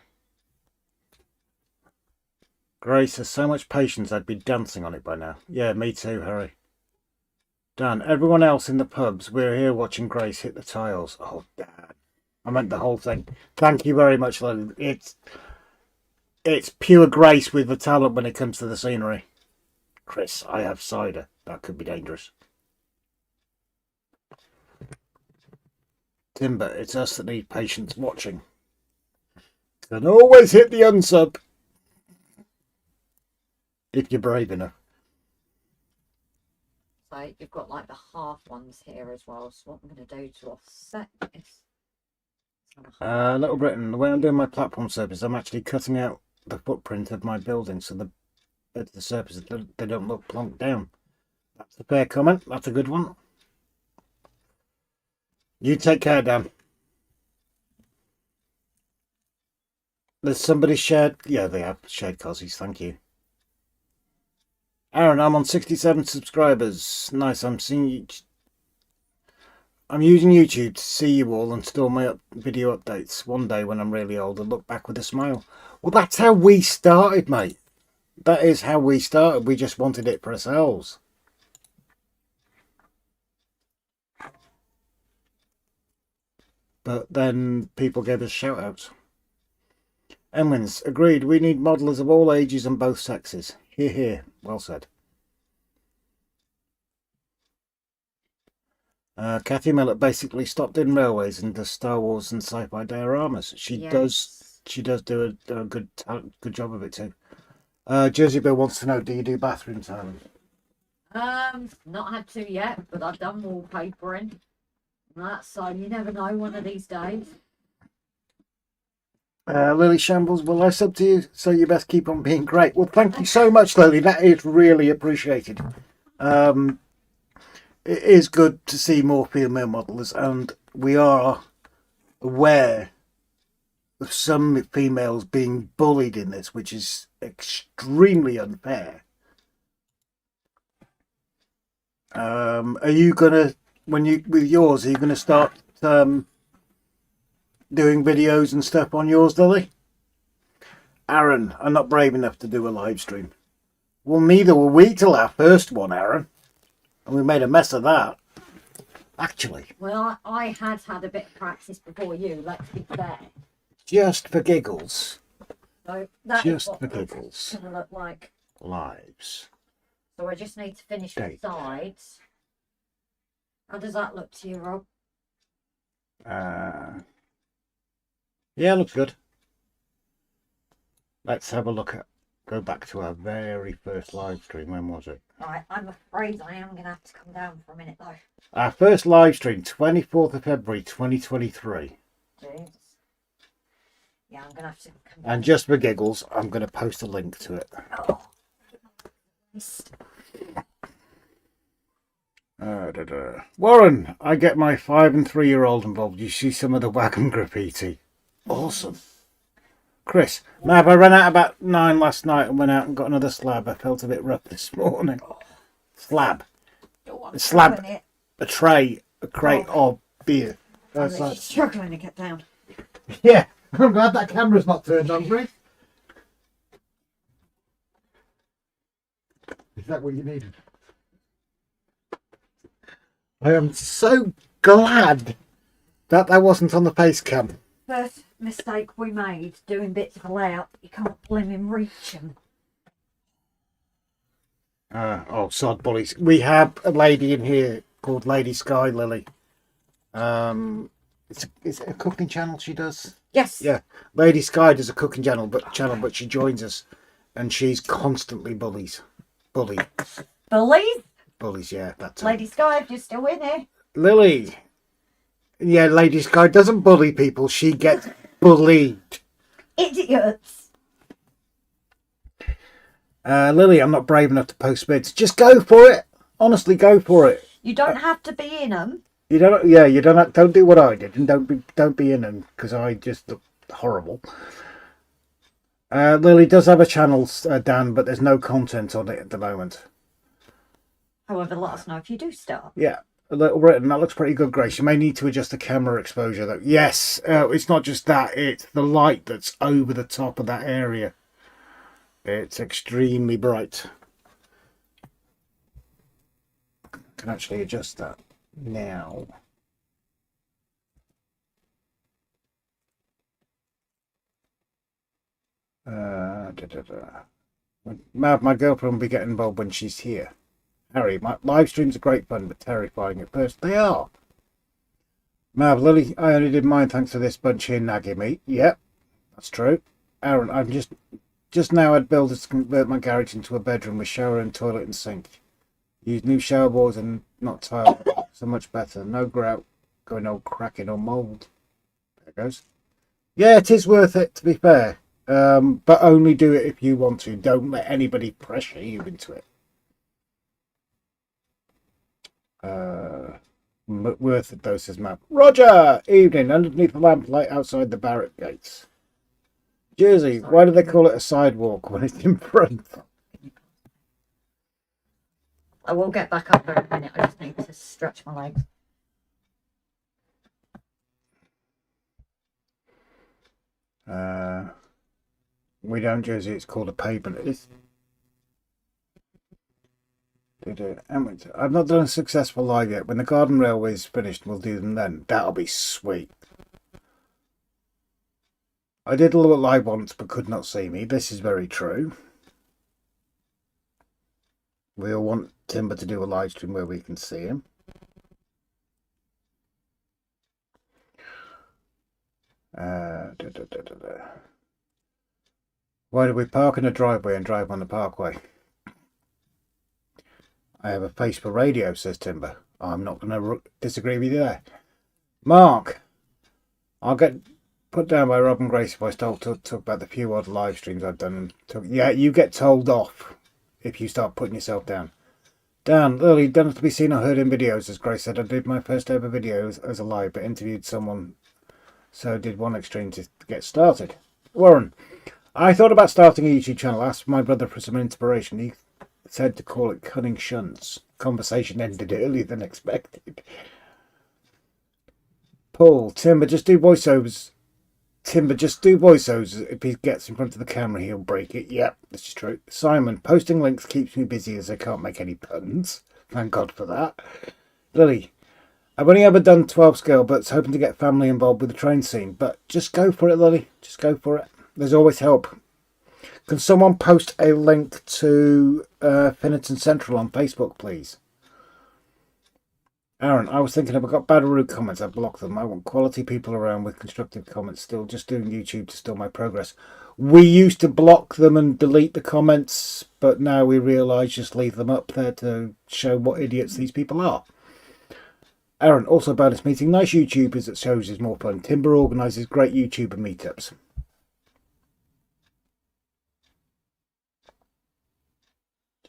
Grace has so much patience, I'd be dancing on it by now. Yeah, me too, Harry. Dan, everyone else in the pubs, we're here watching Grace hit the tiles. Oh, Dad. I meant the whole thing. Thank you very much, Lily. It's pure Grace with the talent when it comes to the scenery. Chris, I have cider. That could be dangerous. Timber, it's us that need patience watching. Can always hit the unsub. If you're brave enough. So you've got like the half ones here as well. So what I'm going to do to offset this. Little Britain, the way I'm doing my platform surface, I'm actually cutting out the footprint of my building so the surfaces they don't look plonked down. That's a fair comment. That's a good one. You take care, Dan. There's somebody shared. Yeah, they have shared Cozzies. Thank you. Aaron, I'm on 67 subscribers. Nice. I'm using YouTube to see you all and store my video updates. One day when I'm really old, I'll look back with a smile. Well, that's how we started, mate. That is how we started. We just wanted it for ourselves. But then people gave us shout-outs. Emwins, agreed. We need modellers of all ages and both sexes. Hear, hear. Well said. Kathy Millett basically stopped in railways and does Star Wars and sci-fi dioramas. She does do a good job of it too. Jersey Bill wants to know, do you do bathrooms, Helen? Not had to yet, but I've done wallpapering. That, so you never know one of these days. Lily Shambles, well, I sub to you, so you best keep on being great. Well, thank you so much, Lily. That is really appreciated. It is good to see more female modellers, and we are aware of some females being bullied in this, which is extremely unfair. Are you gonna, with yours, are you gonna start doing videos and stuff on yours, Lily? Aaron, I'm not brave enough to do a live stream. Well, neither were we till our first one, Aaron. And we made a mess of that. Actually. Well, I had a bit of practice before you, let's be fair. Just for giggles. So that Just is what for it's giggles. going to look like. Lives. So I just need to finish the Date. sides. How does that look to you, Rob? Yeah, looks good. Let's have a look at go back to our very first live stream. When was it? Right, I'm afraid I am going to have to come down for a minute though. Our first live stream, 24th of February 2023. Jeez. Yeah, I'm going to have to come down. And just for giggles, I'm going to post a link to it. Oh. Warren, I get my 5 and 3-year-old involved. You see some of the wagon graffiti. Awesome. Chris, Mav, I ran out about 9 last night and went out and got another slab. I felt a bit rough this morning. Slab. A slab. A tray. A crate of beer. I'm really struggling to get down. Yeah. I'm glad that camera's not turned on, Chris. Is that what you needed? I am so glad that wasn't on the face cam. First mistake we made, doing bits of layout, you can't blimmin' reach them. Oh, sod bullies. We have a lady in here called Lady Sky Lily. It's a cooking channel she does. Yes. Yeah, Lady Sky does a cooking channel, but she joins us, and she's constantly bullies. Bullies, yeah, that's it. Lady Sky, if you're still in here. Lily. Yeah, Lady Sky doesn't bully people. She gets bullied. Idiots. Lily, I'm not brave enough to post bids. Just go for it. Honestly, go for it. You don't have to be in them. You don't. Yeah, you don't. Don't do what I did, and don't be in them because I just look horrible. Lily does have a channel, Dan, but there's no content on it at the moment. However, let us know if you do start. Yeah, a little written. That looks pretty good, Grace. You may need to adjust the camera exposure, though. Yes, it's not just that. It's the light that's over the top of that area. It's extremely bright. I can actually adjust that now. My girlfriend will be getting involved when she's here. Harry, my live streams are great fun, but terrifying at first. They are. Mav, Lily, I only did mine thanks to this bunch here nagging me. Yep, that's true. Aaron, I'm just now I'd built to convert my garage into a bedroom with shower and toilet and sink. Use new shower boards and not tile. So much better. No grout going all cracking or mould. There it goes. Yeah, it is worth it, to be fair. But only do it if you want to. Don't let anybody pressure you into it. Worth it though, says Matt. Roger! Evening, underneath the lamplight outside the barrack gates. Jersey, why do they call it a sidewalk when it's in front? I will get back up in a minute. I just need to stretch my legs. We don't, Jersey. It's called a pavement. It's... I've not done a successful live yet. When the garden railway is finished, we'll do them then. That'll be sweet. I did a little live once, but could not see me. This is very true. We'll want Timber to do a live stream where we can see him. Why do we park in a driveway and drive on the parkway? I have a face for radio, says Timber. I'm not going to disagree with you there. Mark, I'll get put down by Rob and Grace if I start to talk about the few odd live streams I've done. Yeah, you get told off if you start putting yourself down. Dan, Lily, don't have to be seen or heard in videos, as Grace said. I did my first ever video as a live, but interviewed someone, so did one extreme to get started. Warren, I thought about starting a YouTube channel. Asked my brother for some inspiration. He said to call it Cunning Shunts. Conversation ended earlier than expected. Paul, Timber, just do voiceovers. Timber, just do voiceovers. If he gets in front of the camera, he'll break it. Yep, this is true. Simon, posting links keeps me busy as I can't make any puns. Thank God for that. Lily, I've only ever done 12 scale, but hoping to get family involved with the train scene. But just go for it, Lily. Just go for it. There's always help. Can someone post a link to Finneton Central on Facebook, please? Aaron, I was thinking if I got bad or rude comments, I'd block them. I want quality people around with constructive comments still. Just doing YouTube to still my progress. We used to block them and delete the comments, but now we realise just leave them up there to show what idiots these people are. Aaron, also bonus meeting. Nice YouTubers that shows is more fun. Timber organises great YouTuber meetups.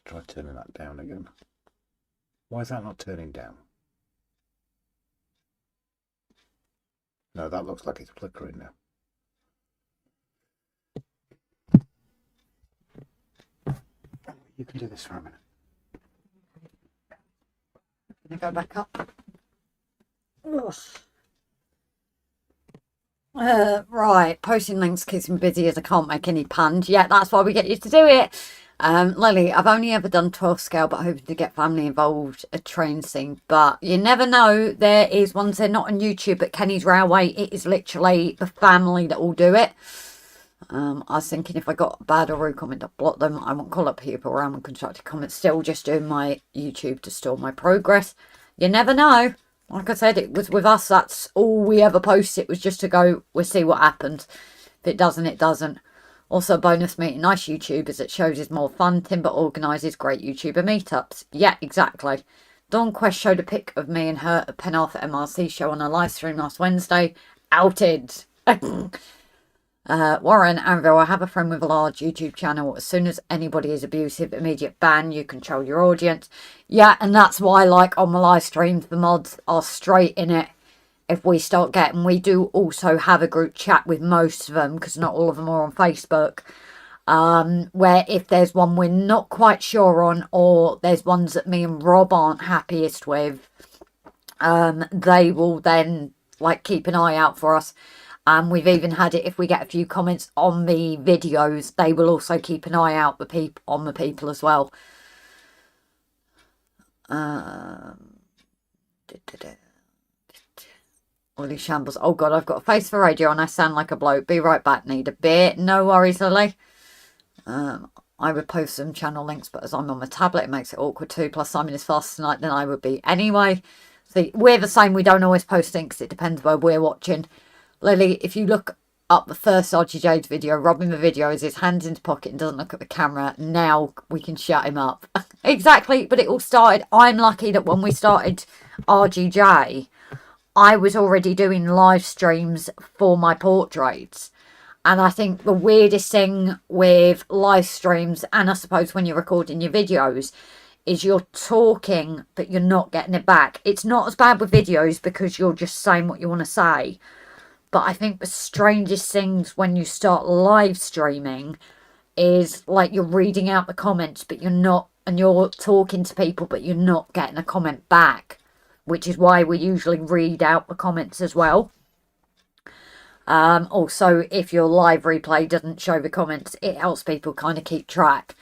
Try turning that down again. Why is that not turning down? No, that looks like it's flickering now. You can do this for a minute. Can I go back up? Right, posting links keeps me busy as I can't make any puns. Yeah, that's why we get you to do it. Lily, I've only ever done 12 scale, but hoping to get family involved a train scene. But you never know. There is ones they're not on YouTube at Kenny's Railway. It is literally the family that will do it. I was thinking if I got a bad or rude comment, I'd block them. I won't call up people around with constructive comments. Still just doing my YouTube to store my progress. You never know. Like I said, it was with us. That's all we ever post. It was just to go, we'll see what happens. If it doesn't, it doesn't. Also, bonus meeting. Nice YouTubers. It shows is more fun. Timber organises great YouTuber meetups. Yeah, exactly. Dawn Quest showed a pic of me and her at Penarth MRC show on a live stream last Wednesday. Outed. Warren Anvil, I have a friend with a large YouTube channel. As soon as anybody is abusive, immediate ban. You control your audience. Yeah, and that's why, like, on my live streams, the mods are straight in it. If we start getting, we do also have a group chat with most of them, because not all of them are on Facebook, where if there's one we're not quite sure on, or there's ones that me and Rob aren't happiest with, they will then, like, keep an eye out for us. And we've even had it, if we get a few comments on the videos, they will also keep an eye out on the people as well. Ollie Shambles. Oh God, I've got a face for radio and I sound like a bloke. Be right back, need a beer. No worries, Lily. I would post some channel links, but as I'm on my tablet, it makes it awkward too. Plus, Simon is faster tonight than I would be anyway. See, we're the same. We don't always post links. It depends where we're watching. Lily, if you look up the first RGJ's video, robbing the video is his hands in his pocket and doesn't look at the camera. Now we can shut him up. Exactly, but it all started. I'm lucky that when we started RGJ, I was already doing live streams for my portraits. And I think the weirdest thing with live streams, and I suppose when you're recording your videos, is you're talking, but you're not getting it back. It's not as bad with videos because you're just saying what you want to say. But I think the strangest things when you start live streaming is like you're reading out the comments, but you're not, and you're talking to people, but you're not getting a comment back, which is why we usually read out the comments as well. Also, if your live replay doesn't show the comments, it helps people kind of keep track.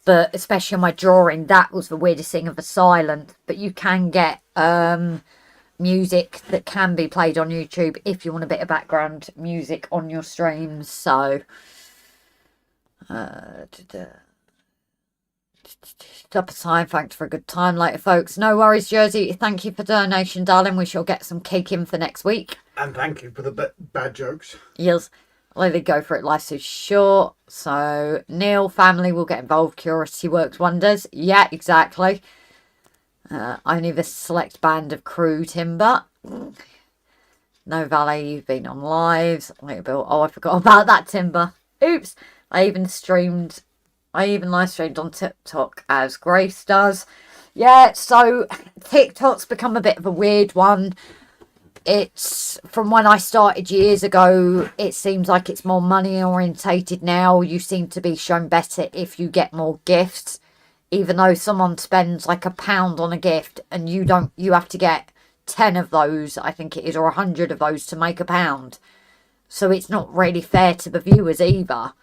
But especially on my drawing, that was the weirdest thing of the silent. But you can get music that can be played on YouTube if you want a bit of background music on your streams. So stop a time. Thanks for a good time later, folks. No worries, Jersey. Thank you for donation, darling. We shall get some cake in for next week. And thank you for the bad jokes. Yes, let it go for it. Life's too short. So Neil, family will get involved. Curiosity works wonders. Yeah, exactly. Only the select band of crew, Timber. No, Valley, you've been on lives. Little Bill. Oh, I forgot about that, Timber. Oops. I even live streamed on TikTok as Grace does. Yeah, so TikTok's become a bit of a weird one. It's from when I started years ago, it seems like it's more money orientated now. You seem to be shown better if you get more gifts. Even though someone spends like £1 on a gift and you have to get 10 of those, I think it is, or 100 of those to make £1. So it's not really fair to the viewers either.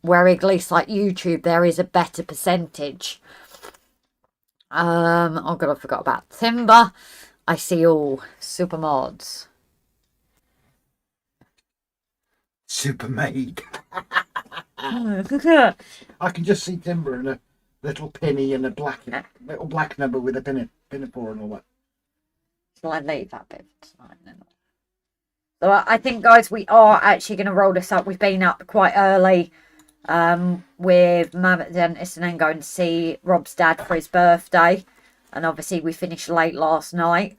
Where at least like YouTube, there is a better percentage. Oh God, I forgot about Timber. I see all super mods. Super maid. I can just see Timber and a little penny and a little black number with a pinafore and all that. Shall I leave that bit for tonight then? So I think, guys, we are actually going to roll this up. We've been up quite early with Mum at the dentist and then going to see Rob's dad for his birthday. And obviously we finished late last night.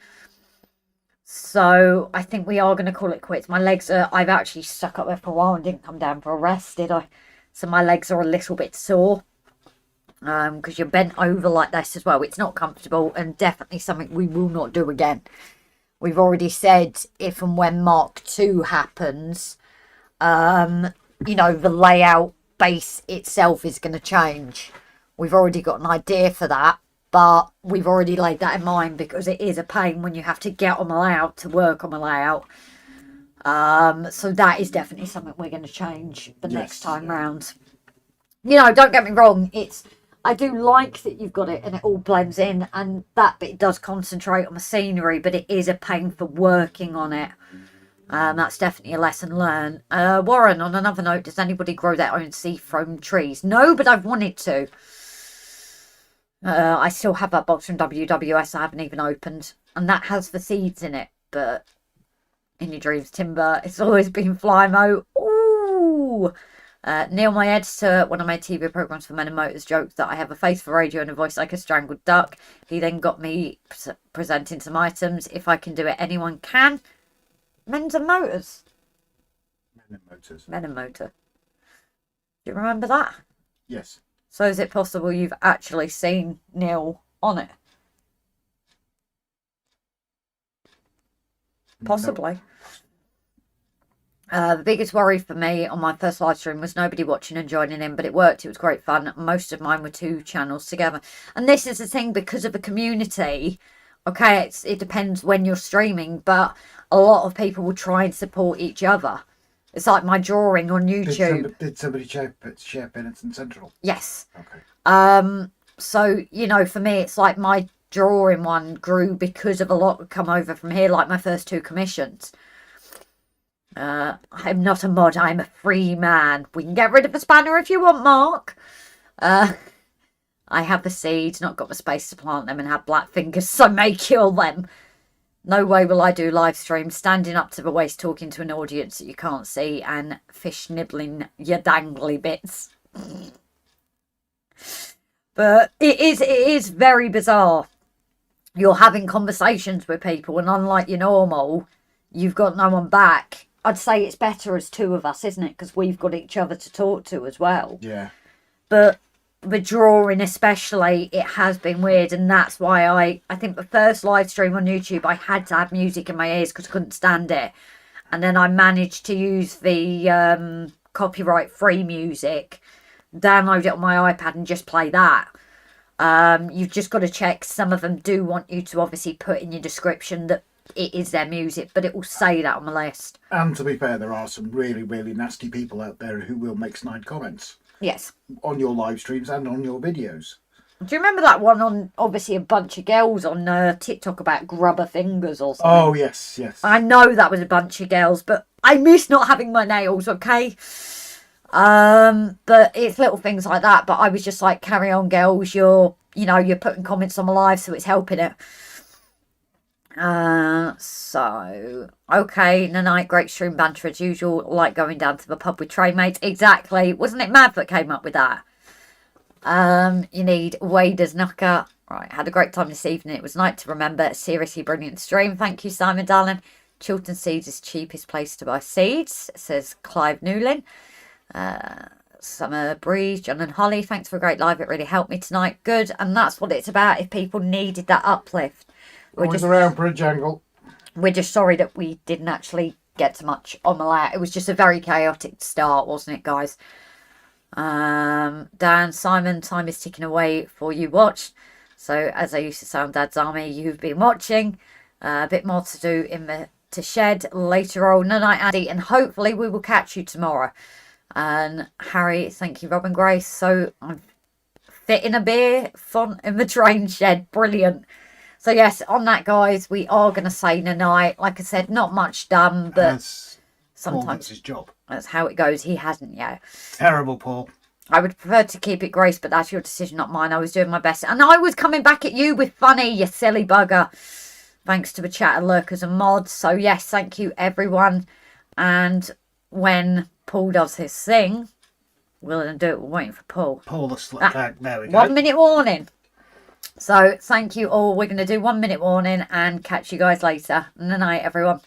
So I think we are going to call it quits. My legs are... I've actually stuck up there for a while and didn't come down for a rest, did I? So my legs are a little bit sore. Because you're bent over like this as well. It's not comfortable and definitely something we will not do again. We've already said if and when Mark II happens, you know, the layout base itself is going to change. We've already got an idea for that, but we've already laid that in mind because it is a pain when you have to get on the layout to work on the layout. So that is definitely something we're going to change the next time round. You know, don't get me wrong, I do like that you've got it and it all blends in and that bit does concentrate on the scenery, but it is a pain for working on it. That's definitely a lesson learned. Warren, on another note, does anybody grow their own seed from trees? No, but I've wanted to. I still have that box from WWS I haven't even opened. And that has the seeds in it. But in your dreams, Timber, it's always been Flymo. Ooh! Neil, my editor, when I made TV programmes for Men and Motors, joked that I have a face for radio and a voice like a strangled duck. He then got me presenting some items. If I can do it, anyone can. Men's and Motors. Men and Motors. Men and Motor. Do you remember that? Yes. So is it possible you've actually seen Neil on it? Possibly. No. The biggest worry for me on my first live stream was nobody watching and joining in, but it worked. It was great fun. Most of mine were 2 channels together. And this is the thing, because of the community, okay, it depends when you're streaming, but a lot of people will try and support each other. It's like my drawing on YouTube. Did somebody share Pennington Central? Yes. Okay. So, you know, for me, it's like my drawing one grew because of a lot that come over from here, like my first 2 commissions. I'm not a mod, I'm a free man. We can get rid of the spanner if you want, Mark. I have the seeds, not got the space to plant them, and have black fingers, so may kill them. No way will I do live streams standing up to the waist talking to an audience that you can't see and fish nibbling your dangly bits. But it is very bizarre. You're having conversations with people and unlike your normal, you've got no one back. I'd say it's better as 2 of us, isn't it? Because we've got each other to talk to as well. Yeah. But the drawing especially, it has been weird. And that's why I think the first live stream on YouTube, I had to have music in my ears because I couldn't stand it. And then I managed to use the copyright free music, download it on my iPad and just play that. You've just got to check. Some of them do want you to obviously put in your description that it is their music, but it will say that on the list. And to be fair, there are some really, really nasty people out there who will make snide comments. Yes. On your live streams and on your videos. Do you remember that one on, obviously, a bunch of girls on TikTok about grubber fingers or something? Oh, yes, yes. I know that was a bunch of girls, but I miss not having my nails, okay? But it's little things like that. But I was just like, carry on, girls. You're putting comments on my live, so it's helping it. So okay, Nanite, great stream banter as usual, like going down to the pub with train mates. Exactly. Wasn't it Mav that came up with that? You need Wader's knocker. Right, had a great time this evening. It was night to remember. Seriously brilliant stream. Thank you, Simon darling. Chiltern Seeds is cheapest place to buy seeds, says Clive Newlin. Summer Breeze, John and Holly, thanks for a great live. It really helped me tonight. Good. And that's what it's about. If people needed that uplift, We're just around for a jangle. We're just sorry that we didn't actually get to much on the layout. It was just a very chaotic start, wasn't it, guys? Dan, Simon, time is ticking away for you watched. So as I used to say on Dad's Army, you've been watching. A bit more to do in the to shed later on. No night, Andy, and hopefully we will catch you tomorrow. And Harry, thank you, Robin Grace. So I'm fitting a beer font in the train shed. Brilliant. So yes, on that, guys, we are going to say night. Like I said, not much done, but sometimes Paul, that's his job. That's how it goes. He hasn't yet. Terrible, Paul. I would prefer to keep it Grace, but that's your decision, not mine. I was doing my best. And I was coming back at you with funny, you silly bugger. Thanks to the chat lurkers and mods. So yes, thank you everyone. And when Paul does his thing, we're going to do it. We're waiting for Paul. Pull the slip back. There we go. 1 minute warning. So thank you all. We're going to do 1 minute warning and catch you guys later. Good night, everyone.